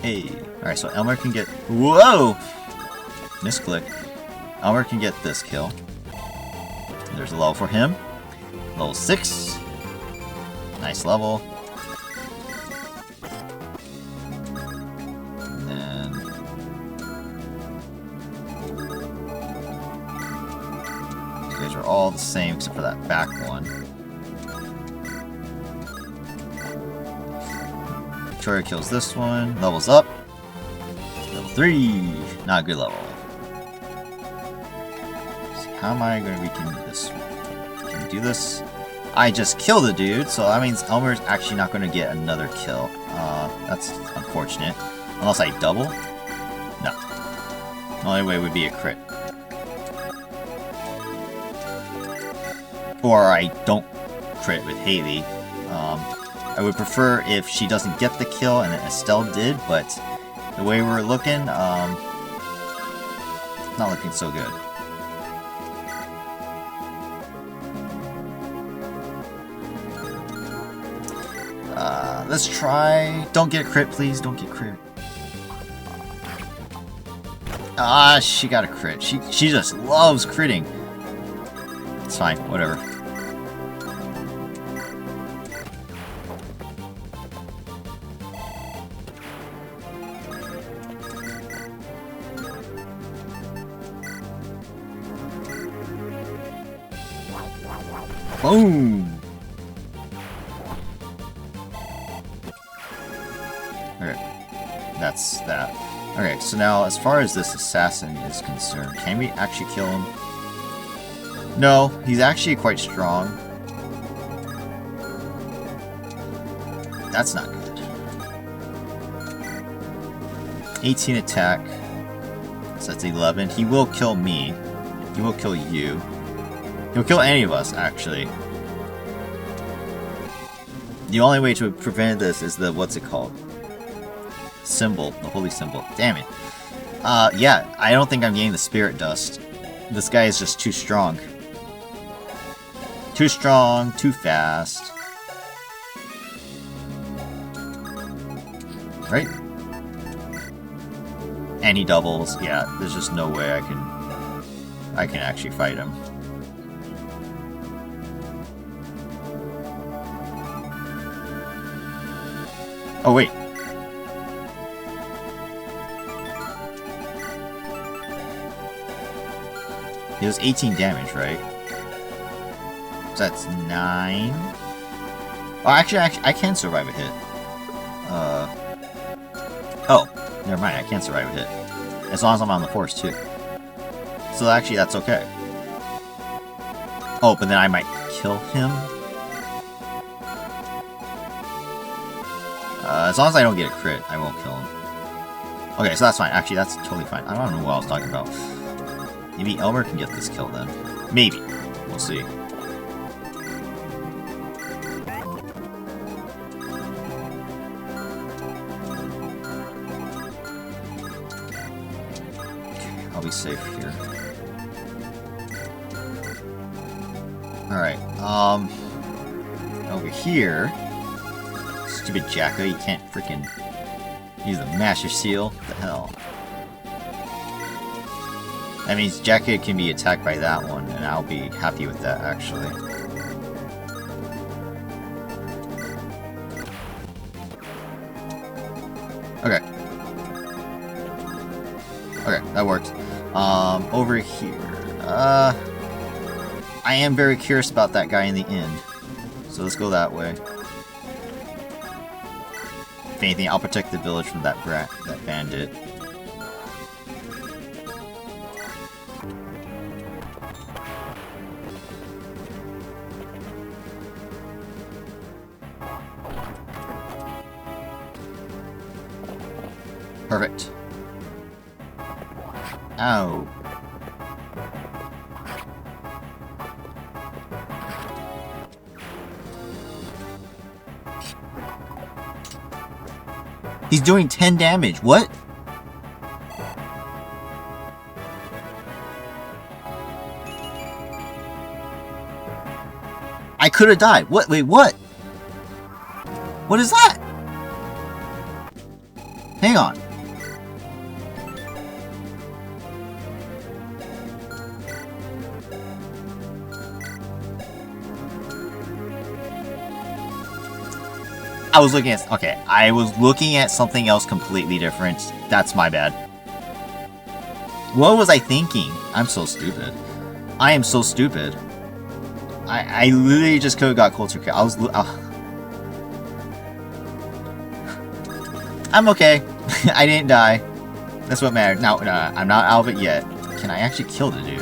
Hey. Alright, so Elmer can get... Whoa! Misclick. Elmer can get this kill. There's a level for him. Level 6. Nice level. And then... You guys are all the same except for that back one. Victoria kills this one. Levels up. Level 3. Not a good level. So how am I going to weaken this one? Can we do this? I just killed the dude, so that means Elmer's actually not going to get another kill. That's unfortunate. Unless I double? No. The only way would be a crit. Or I don't crit with Haley. I would prefer if she doesn't get the kill and Estelle did, but the way we're looking, not looking so good. Let's try... Don't get a crit, please. Don't get crit. Ah, she got a crit. She just loves critting. It's fine. Whatever. Boom! Okay, that's that. Okay, so now as far as this assassin is concerned, can we actually kill him? No, he's actually quite strong. That's not good. 18 attack. So that's 11. He will kill me. He will kill you. He'll kill any of us, actually. The only way to prevent this is the, what's it called? Symbol, the holy symbol. Damn it. Yeah, I don't think I'm getting the spirit dust. This guy is just too strong. Too strong, too fast. Right? And he doubles. Yeah, there's just no way I can I can actually fight him. Oh, wait. It was 18 damage, right? So that's 9. Oh, actually, I can survive a hit. Oh, never mind. I can't survive a hit. As long as I'm on the force, too. So actually, that's okay. Oh, but then I might kill him? As long as I don't get a crit, I won't kill him. Okay, so that's fine. Actually, that's totally fine. I don't know what I was talking about. Maybe Elmer can get this kill then. Maybe. We'll see. Okay, I'll be safe here. Alright, over here. Stupid Jacko, you can't freaking use the Master Seal. What the hell? That means Jacko can be attacked by that one, and I'll be happy with that, actually. Okay. Okay, that works. Over here. I am very curious about that guy in the end. So let's go that way. If anything, I'll protect the village from that bandit. Perfect. Ow. He's doing 10 damage. What? I could have died. What? Wait, what? What is that? Hang on. I was looking at... Okay, I was looking at something else completely different. That's my bad. What was I thinking? I'm so stupid. I am so stupid. I literally just could have got closer. I was... I'm okay. I didn't die. That's what mattered. Now, I'm not out of it yet. Can I actually kill the dude?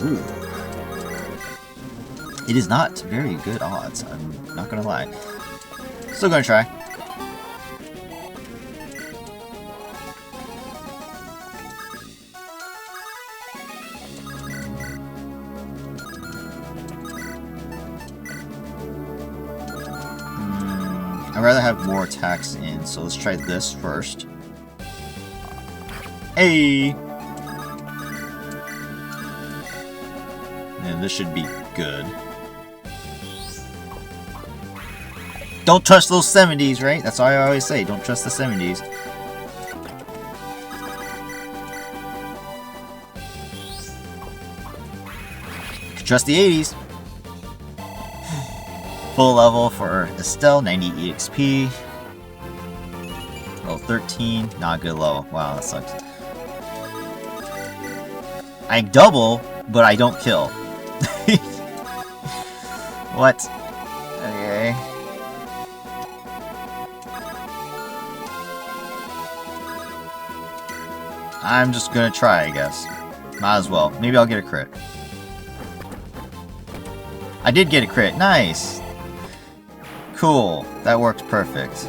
Ooh. It is not very good odds, I'm not gonna lie. Still gonna try. I'd rather have more attacks in, so let's try this first. Hey! And this should be good. Don't trust those 70s, right? That's all I always say. Don't trust the 70s. You can trust the 80s. Full level for Estelle, 90 EXP. Level 13, not good level. Wow, that sucks. I double, but I don't kill. What? Okay. I'm just gonna try, I guess. Might as well. Maybe I'll get a crit. I did get a crit. Nice! Cool. That worked perfect.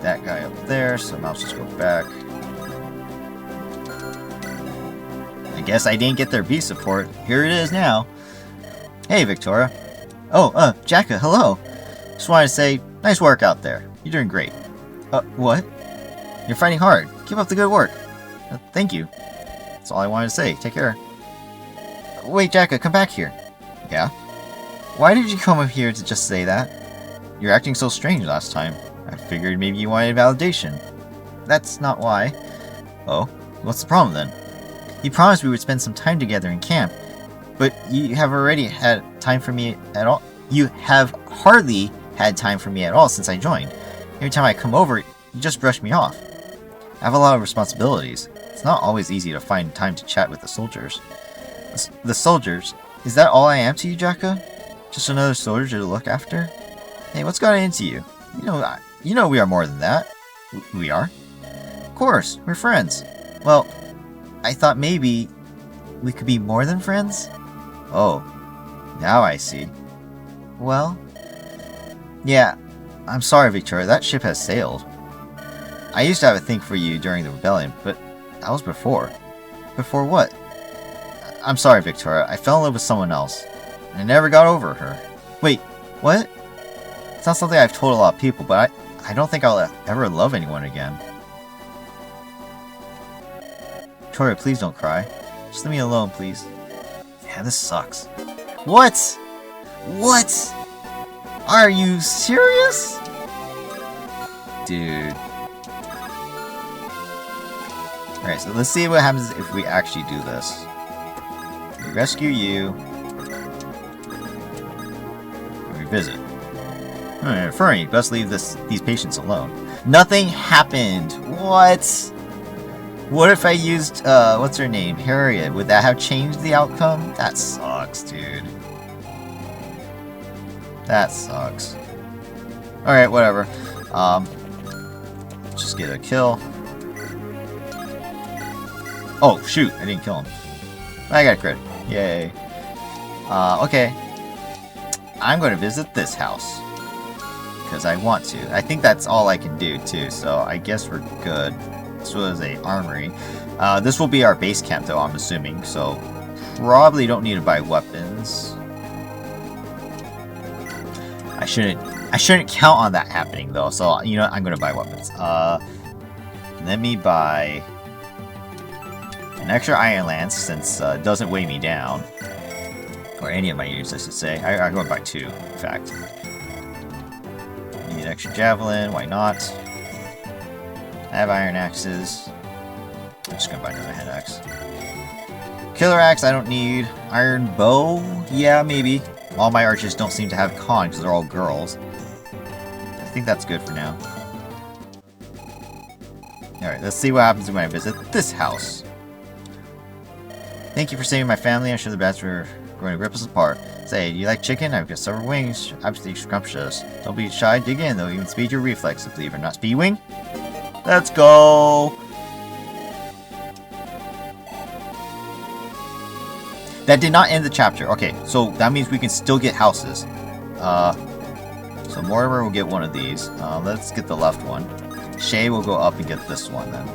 That guy up there, so now let's just go back. I guess I didn't get their B support. Here it is now. Hey, Victoria. Oh, Jacka, hello. Just wanted to say, nice work out there. You're doing great. What? You're fighting hard. Keep up the good work. Thank you. That's all I wanted to say. Take care. Wait, Jacka, come back here. Yeah? Why did you come up here to just say that? You're acting so strange last time. I figured maybe you wanted validation. That's not why. Oh, what's the problem then? You promised we would spend some time together in camp, but you have already had time for me at all. You have hardly had time for me at all since I joined. Every time I come over, you just brush me off. I have a lot of responsibilities. It's not always easy to find time to chat with the soldiers. The soldiers? Is that all I am to you, Jaka? Just another soldier to look after? Hey, what's got into you? You know we are more than that. We are? Of course, we're friends. Well, I thought maybe we could be more than friends? Oh, now I see. Well? Yeah, I'm sorry, Victoria, that ship has sailed. I used to have a thing for you during the rebellion, but that was before. Before what? I'm sorry, Victoria, I fell in love with someone else. And I never got over her. Wait, what? It's not something I've told a lot of people, but I don't think I'll ever love anyone again. Victoria, please don't cry. Just leave me alone, please. Yeah, this sucks. What? What? Are you serious? Dude. Alright, so let's see what happens if we actually do this. We rescue you. We visit. Furry, best leave these patients alone. Nothing happened. What? What if I used, what's her name? Harriet. Would that have changed the outcome? That sucks, dude. That sucks. Alright, whatever. Just get a kill. Oh, shoot. I didn't kill him. I got a crit. Yay. Okay. I'm going to visit this house. Because I want to. I think that's all I can do, too. So I guess we're good. This was a armory. This will be our base camp, though, I'm assuming. So probably don't need to buy weapons. I shouldn't count on that happening, though. So, you know what? I'm going to buy weapons. Let me buy an extra Iron Lance, since it doesn't weigh me down. Or any of my units, I should say. I'm going to buy 2, in fact. Need an extra Javelin, why not? I have Iron Axes. I'm just going to buy another Head Axe. Killer Axe, I don't need. Iron Bow? Yeah, maybe. All my archers don't seem to have con, because they're all girls. I think that's good for now. Alright, let's see what happens when I visit this house. Thank you for saving my family. I'm sure the bats were going to rip us apart. Say, do you like chicken? I've got several wings. Absolutely scrumptious. Don't be shy. Dig in, though. Even speed your reflexes, believe it or not. Speed wing? Let's go! That did not end the chapter. Okay, so that means we can still get houses. So Mortimer will get one of these. Let's get the left one. Shay will go up and get this one then.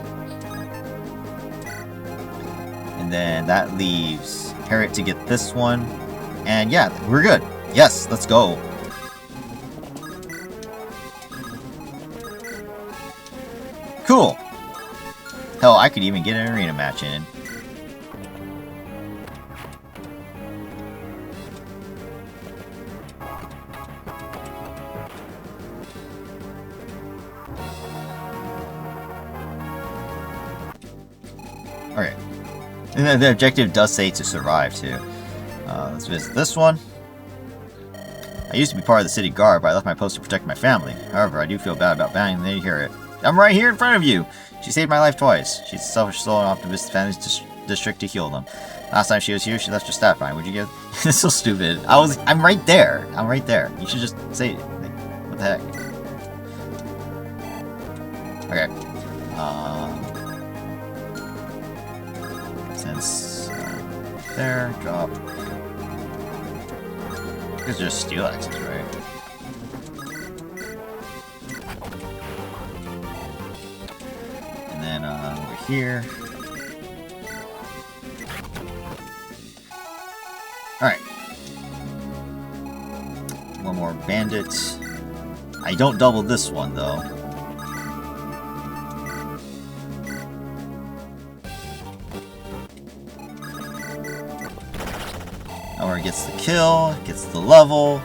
And then that leaves Harriet to get this one. And yeah, we're good. Yes, let's go. Cool. Hell, I could even get an arena match in. Alright. And the objective does say to survive, too. Let's visit this one. I used to be part of the city guard, but I left my post to protect my family. However, I do feel bad about banning the Harriet. I'm right here in front of you! She saved my life twice. She's a selfish soul and often visits families district to heal them. Last time she was here, she left her staff behind. Would you give... It's so stupid. I'm right there. I'm right there. You should just say it. Like, what the heck? Okay. Since there, drop. These are just steel axes, right? And then over here. Alright. One more bandit. I don't double this one though. Elmer gets the kill, gets the level.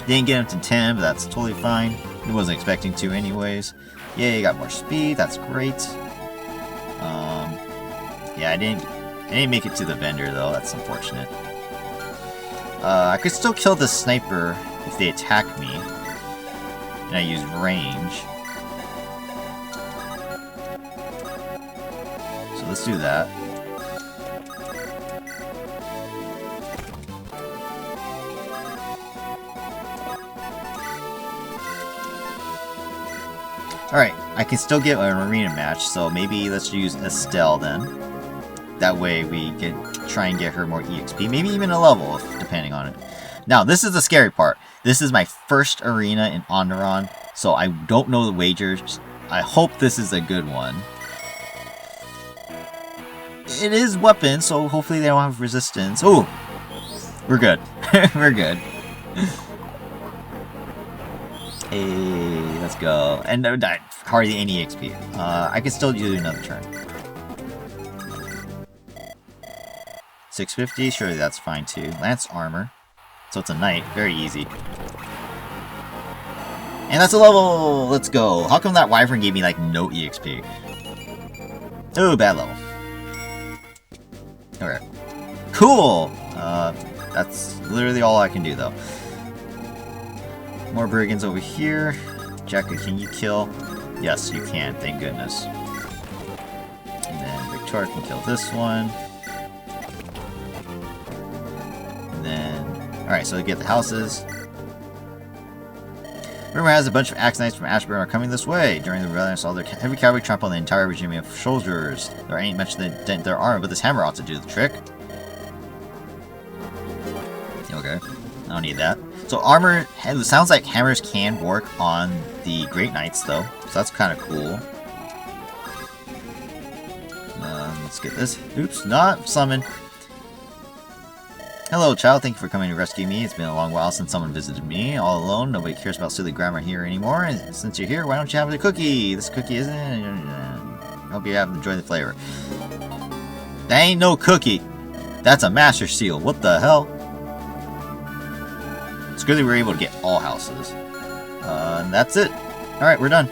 Didn't get him to 10, but that's totally fine. I wasn't expecting to anyways. Yay, got more speed. That's great. Yeah, I didn't make it to the vendor though. That's unfortunate. I could still kill the sniper if they attack me, and I use range. So let's do that. Alright, I can still get an arena match, so maybe let's use Estelle then. That way we can try and get her more EXP, maybe even a level, depending on it. Now, this is the scary part. This is my first arena in Andaron, so I don't know the wagers. I hope this is a good one. It is weapons, so hopefully they don't have resistance. Ooh! We're good. We're good. Hey, let's go. And hardly any XP. I can still do another turn. 650, surely that's fine too. Lance armor. So it's a knight, very easy. And that's a level! Let's go. How come that wyvern gave me like no EXP? Oh, bad level. Okay. Cool! That's literally all I can do though. More brigands over here. Jacka, can you kill? Yes, you can, thank goodness. And then Victoria can kill this one. And then... Alright, so we get the houses. Rumor has a bunch of axe knights from Ashburn are coming this way. During the rebellion, I saw their heavy cavalry trample on the entire regime of soldiers. There ain't much that dent their armor, but this hammer ought to do the trick. Okay, I don't need that. So armor, it sounds like hammers can work on the Great Knights though, so that's kind of cool. Let's get this. Oops, not summon. Hello, child. Thank you for coming to rescue me. It's been a long while since someone visited me. All alone, nobody cares about silly grammar here anymore. And since you're here, why don't you have the cookie? This cookie isn't. Hope you have enjoyed the flavor. That ain't no cookie. That's a master seal. What the hell? It's good that we were able to get all houses. And that's it. Alright, we're done.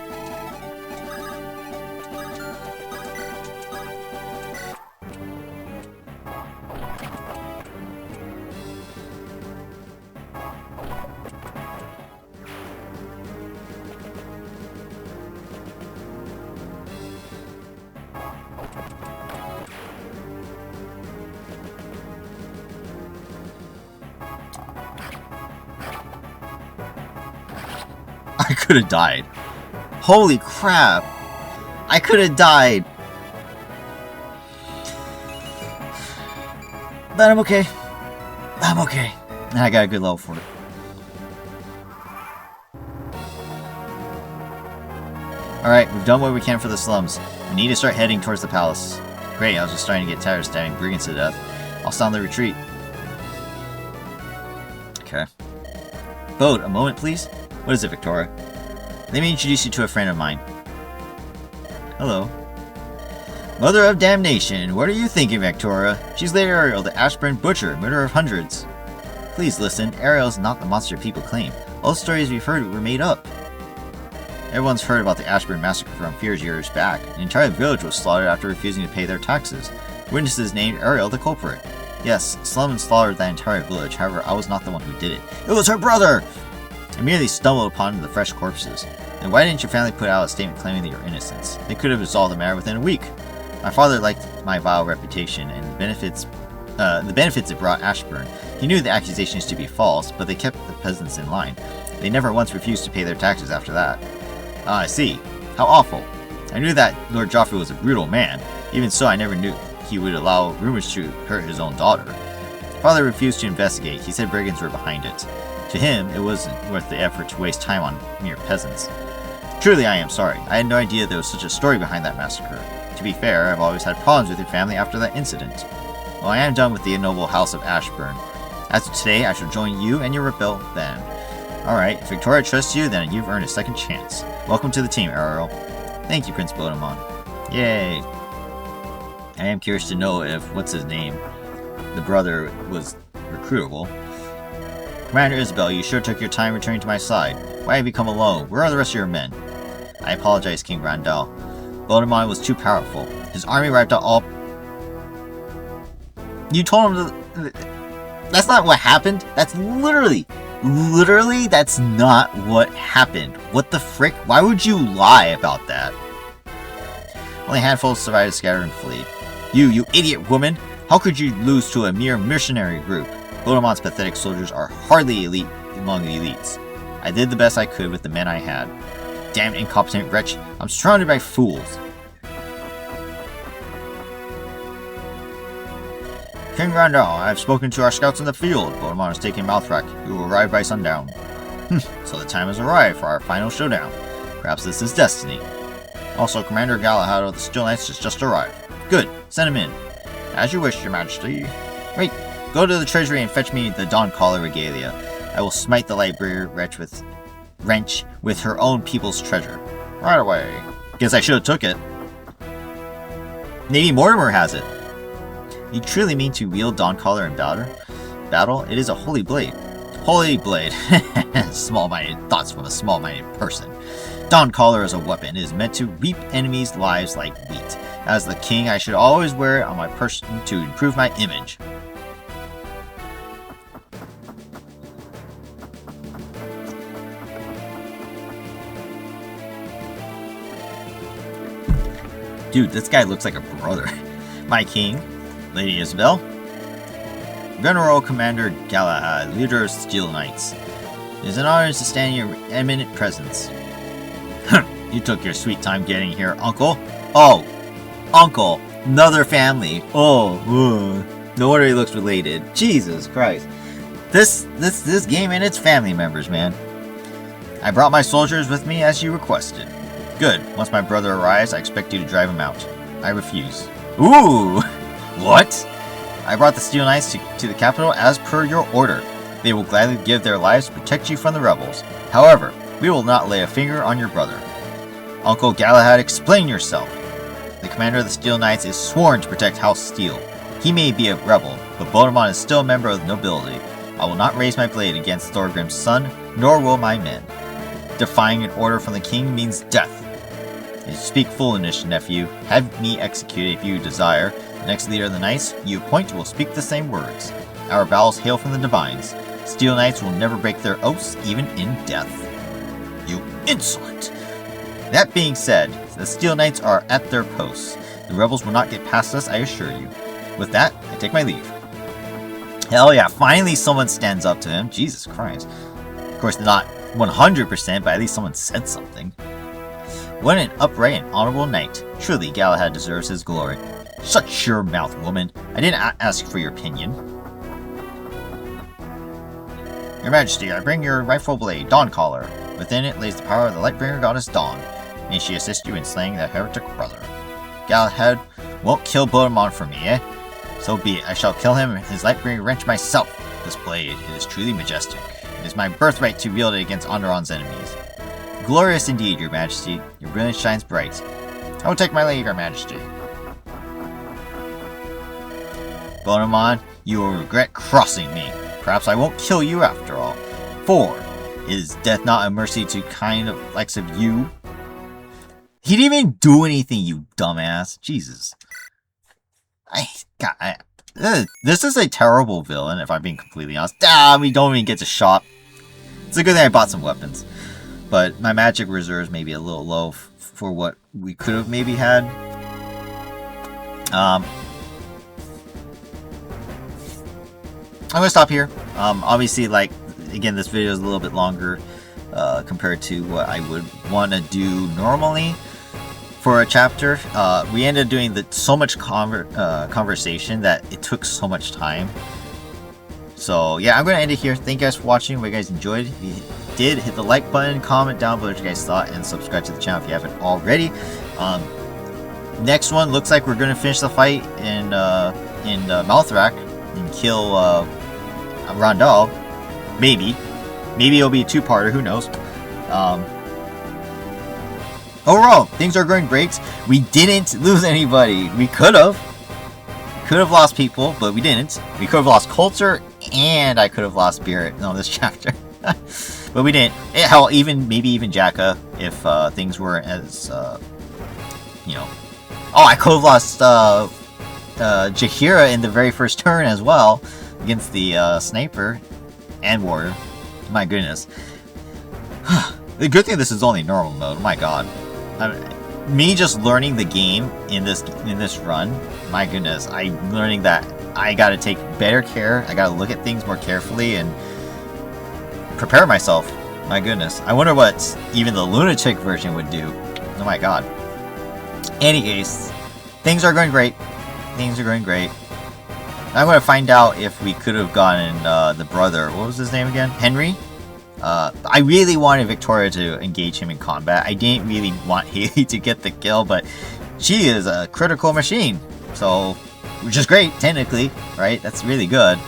I could have died. Holy crap. I could have died. But I'm okay. I'm okay. And I got a good level for it. Alright, we've done what we can for the slums. We need to start heading towards the palace. Great, I was just starting to get tired of stabbing brigands to death. I'll sound the retreat. Okay. Bode, a moment please? What is it, Victoria? Let me introduce you to a friend of mine. Hello. Mother of damnation, what are you thinking, Victoria? She's Lady Ariel, the Ashburn butcher, murderer of hundreds. Please listen, Ariel is not the monster people claim. All the stories we've heard were made up. Everyone's heard about the Ashburn massacre from fears years back. An entire village was slaughtered after refusing to pay their taxes. Witnesses named Ariel the culprit. Yes, Slum slaughtered that entire village, however, I was not the one who did it. It was her brother! I merely stumbled upon the fresh corpses. Then why didn't your family put out a statement claiming that your innocence? They could have resolved the matter within a week. My father liked my vile reputation and the benefits it brought Ashburn. He knew the accusations to be false, but they kept the peasants in line. They never once refused to pay their taxes after that. Ah, I see. How awful. I knew that Lord Joffrey was a brutal man. Even so, I never knew he would allow rumors to hurt his own daughter. Father refused to investigate. He said brigands were behind it. To him, it wasn't worth the effort to waste time on mere peasants. Truly, I am sorry. I had no idea there was such a story behind that massacre. To be fair, I've always had problems with your family after that incident. Well, I am done with the noble house of Ashburn. As of today, I shall join you and your rebel then. Alright, if Victoria trusts you, then you've earned a second chance. Welcome to the team, Ariel. Thank you, Prince Bodemon. Yay! I am curious to know if, what's his name, the brother was recruitable. Commander Isabel, you sure took your time returning to my side. Why have you come alone? Where are the rest of your men? I apologize, King Randall. Bodemon was too powerful. His army wiped out all... You told him to... That's not what happened. That's literally, that's not what happened. What the frick? Why would you lie about that? Only a handful survived to scatter and flee. You idiot woman! How could you lose to a mere mercenary group? Bodemon's pathetic soldiers are hardly elite among the elites. I did the best I could with the men I had. Damn incompetent wretch! I'm surrounded by fools. King Randall, I have spoken to our scouts in the field. Bodemon is taking Malthrak. You will arrive by sundown. So the time has arrived for our final showdown. Perhaps this is destiny. Also, Commander Galahad of the Steel Knights has just arrived. Good, send him in. As you wish, your majesty. Wait, go to the treasury and fetch me the Dawn Caller regalia. I will smite the Lightbringer wrench with her own people's treasure. Right away. Guess I should have took it. Maybe Mortimer has it. You truly mean to wield Dawn Caller in battle? It is a holy blade. Holy blade. Small-minded thoughts from a small-minded person. Dawn Caller is a weapon. It is meant to reap enemies' lives like wheat. As the king, I should always wear it on my person to improve my image. Dude, this guy looks like a brother. My king, Lady Isabel, Venerable Commander Galahad, leader of Steel Knights. It is an honor to stand in your eminent presence. You took your sweet time getting here, Uncle. Oh, Uncle, another family. Oh, no wonder he looks related. Jesus Christ. This game and its family members, man. I brought my soldiers with me as you requested. Good. Once my brother arrives, I expect you to drive him out. I refuse. Ooh! What? I brought the Steel Knights to the capital as per your order. They will gladly give their lives to protect you from the rebels. However, we will not lay a finger on your brother. Uncle Galahad, explain yourself. The commander of the Steel Knights is sworn to protect House Steel. He may be a rebel, but Bodemon is still a member of the nobility. I will not raise my blade against Thorgrim's son, nor will my men. Defying an order from the king means death. You speak foolishness, nephew. Have me executed if you desire. The next leader of the Knights you appoint will speak the same words. Our vows hail from the Divines. Steel Knights will never break their oaths, even in death. You insolent! That being said, the Steel Knights are at their posts. The rebels will not get past us, I assure you. With that, I take my leave. Hell yeah, finally someone stands up to him. Jesus Christ. Of course, not 100%, but at least someone said something. What an upright and honorable knight. Truly, Galahad deserves his glory. Shut your mouth, woman. I didn't ask for your opinion. Your Majesty, I bring your rightful blade, Dawn Caller. Within it lays the power of the Lightbringer goddess Dawn. May she assist you in slaying that heretic brother. Galahad won't kill Bodemon for me, eh? So be it. I shall kill him and his Lightbringer wrench myself. This blade, it is truly majestic. It is my birthright to wield it against Andaron's enemies. Glorious indeed, your Majesty. Your brilliance shines bright. I will take my leave, your Majesty. Bodemon, you will regret crossing me. Perhaps I won't kill you after all. For, is death not a mercy to kind of likes of you? He didn't even do anything, you dumbass. Jesus. This is a terrible villain, if I'm being completely honest. We don't even get to shop. It's a good thing I bought some weapons. But my magic reserves may be a little low for what we could have maybe had. I'm going to stop here. Obviously, like, again, this video is a little bit longer compared to what I would want to do normally for a chapter. We ended up doing so much conversation that it took so much time. So, yeah, I'm going to end it here. Thank you guys for watching. Hope you guys enjoyed. If you did, hit the like button, comment down below what you guys thought, and subscribe to the channel if you haven't already. Next one, looks like we're going to finish the fight in Malthrak and kill Randall. Maybe it'll be a two-parter, who knows. Overall, things are going great. We didn't lose anybody. We could have lost people, but we didn't. We could have lost Coulter, and I could have lost Spirit on this chapter. But But we didn't. Hell, maybe even Jacka, if things weren't as, you know. Oh, I could have lost Jahira in the very first turn as well against the sniper and warrior. My goodness. The good thing this is only normal mode. My god. Me just learning the game in this run. My goodness, I'm learning that I gotta take better care. I gotta look at things more carefully and prepare myself. My goodness. I wonder what even the Lunatic version would do. Oh my god. Any case, things are going great. Things are going great. I'm going to find out if we could have gotten the brother. What was his name again? Henry? I really wanted Victoria to engage him in combat. I didn't really want Haley to get the kill, but she is a critical machine. So, which is great, technically, right? That's really good.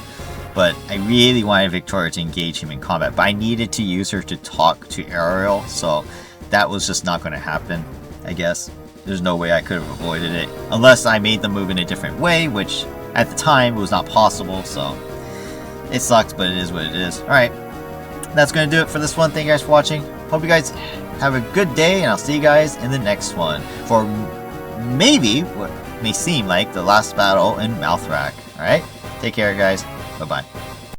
But I really wanted Victoria to engage him in combat. But I needed to use her to talk to Ariel, so that was just not going to happen, I guess. There's no way I could have avoided it. Unless I made the move in a different way, which at the time was not possible, so it sucks, but it is what it is. Alright, that's going to do it for this one. Thank you guys for watching. Hope you guys have a good day, and I'll see you guys in the next one for maybe what may seem like the last battle in Malthrak. Alright, take care guys. Bye-bye.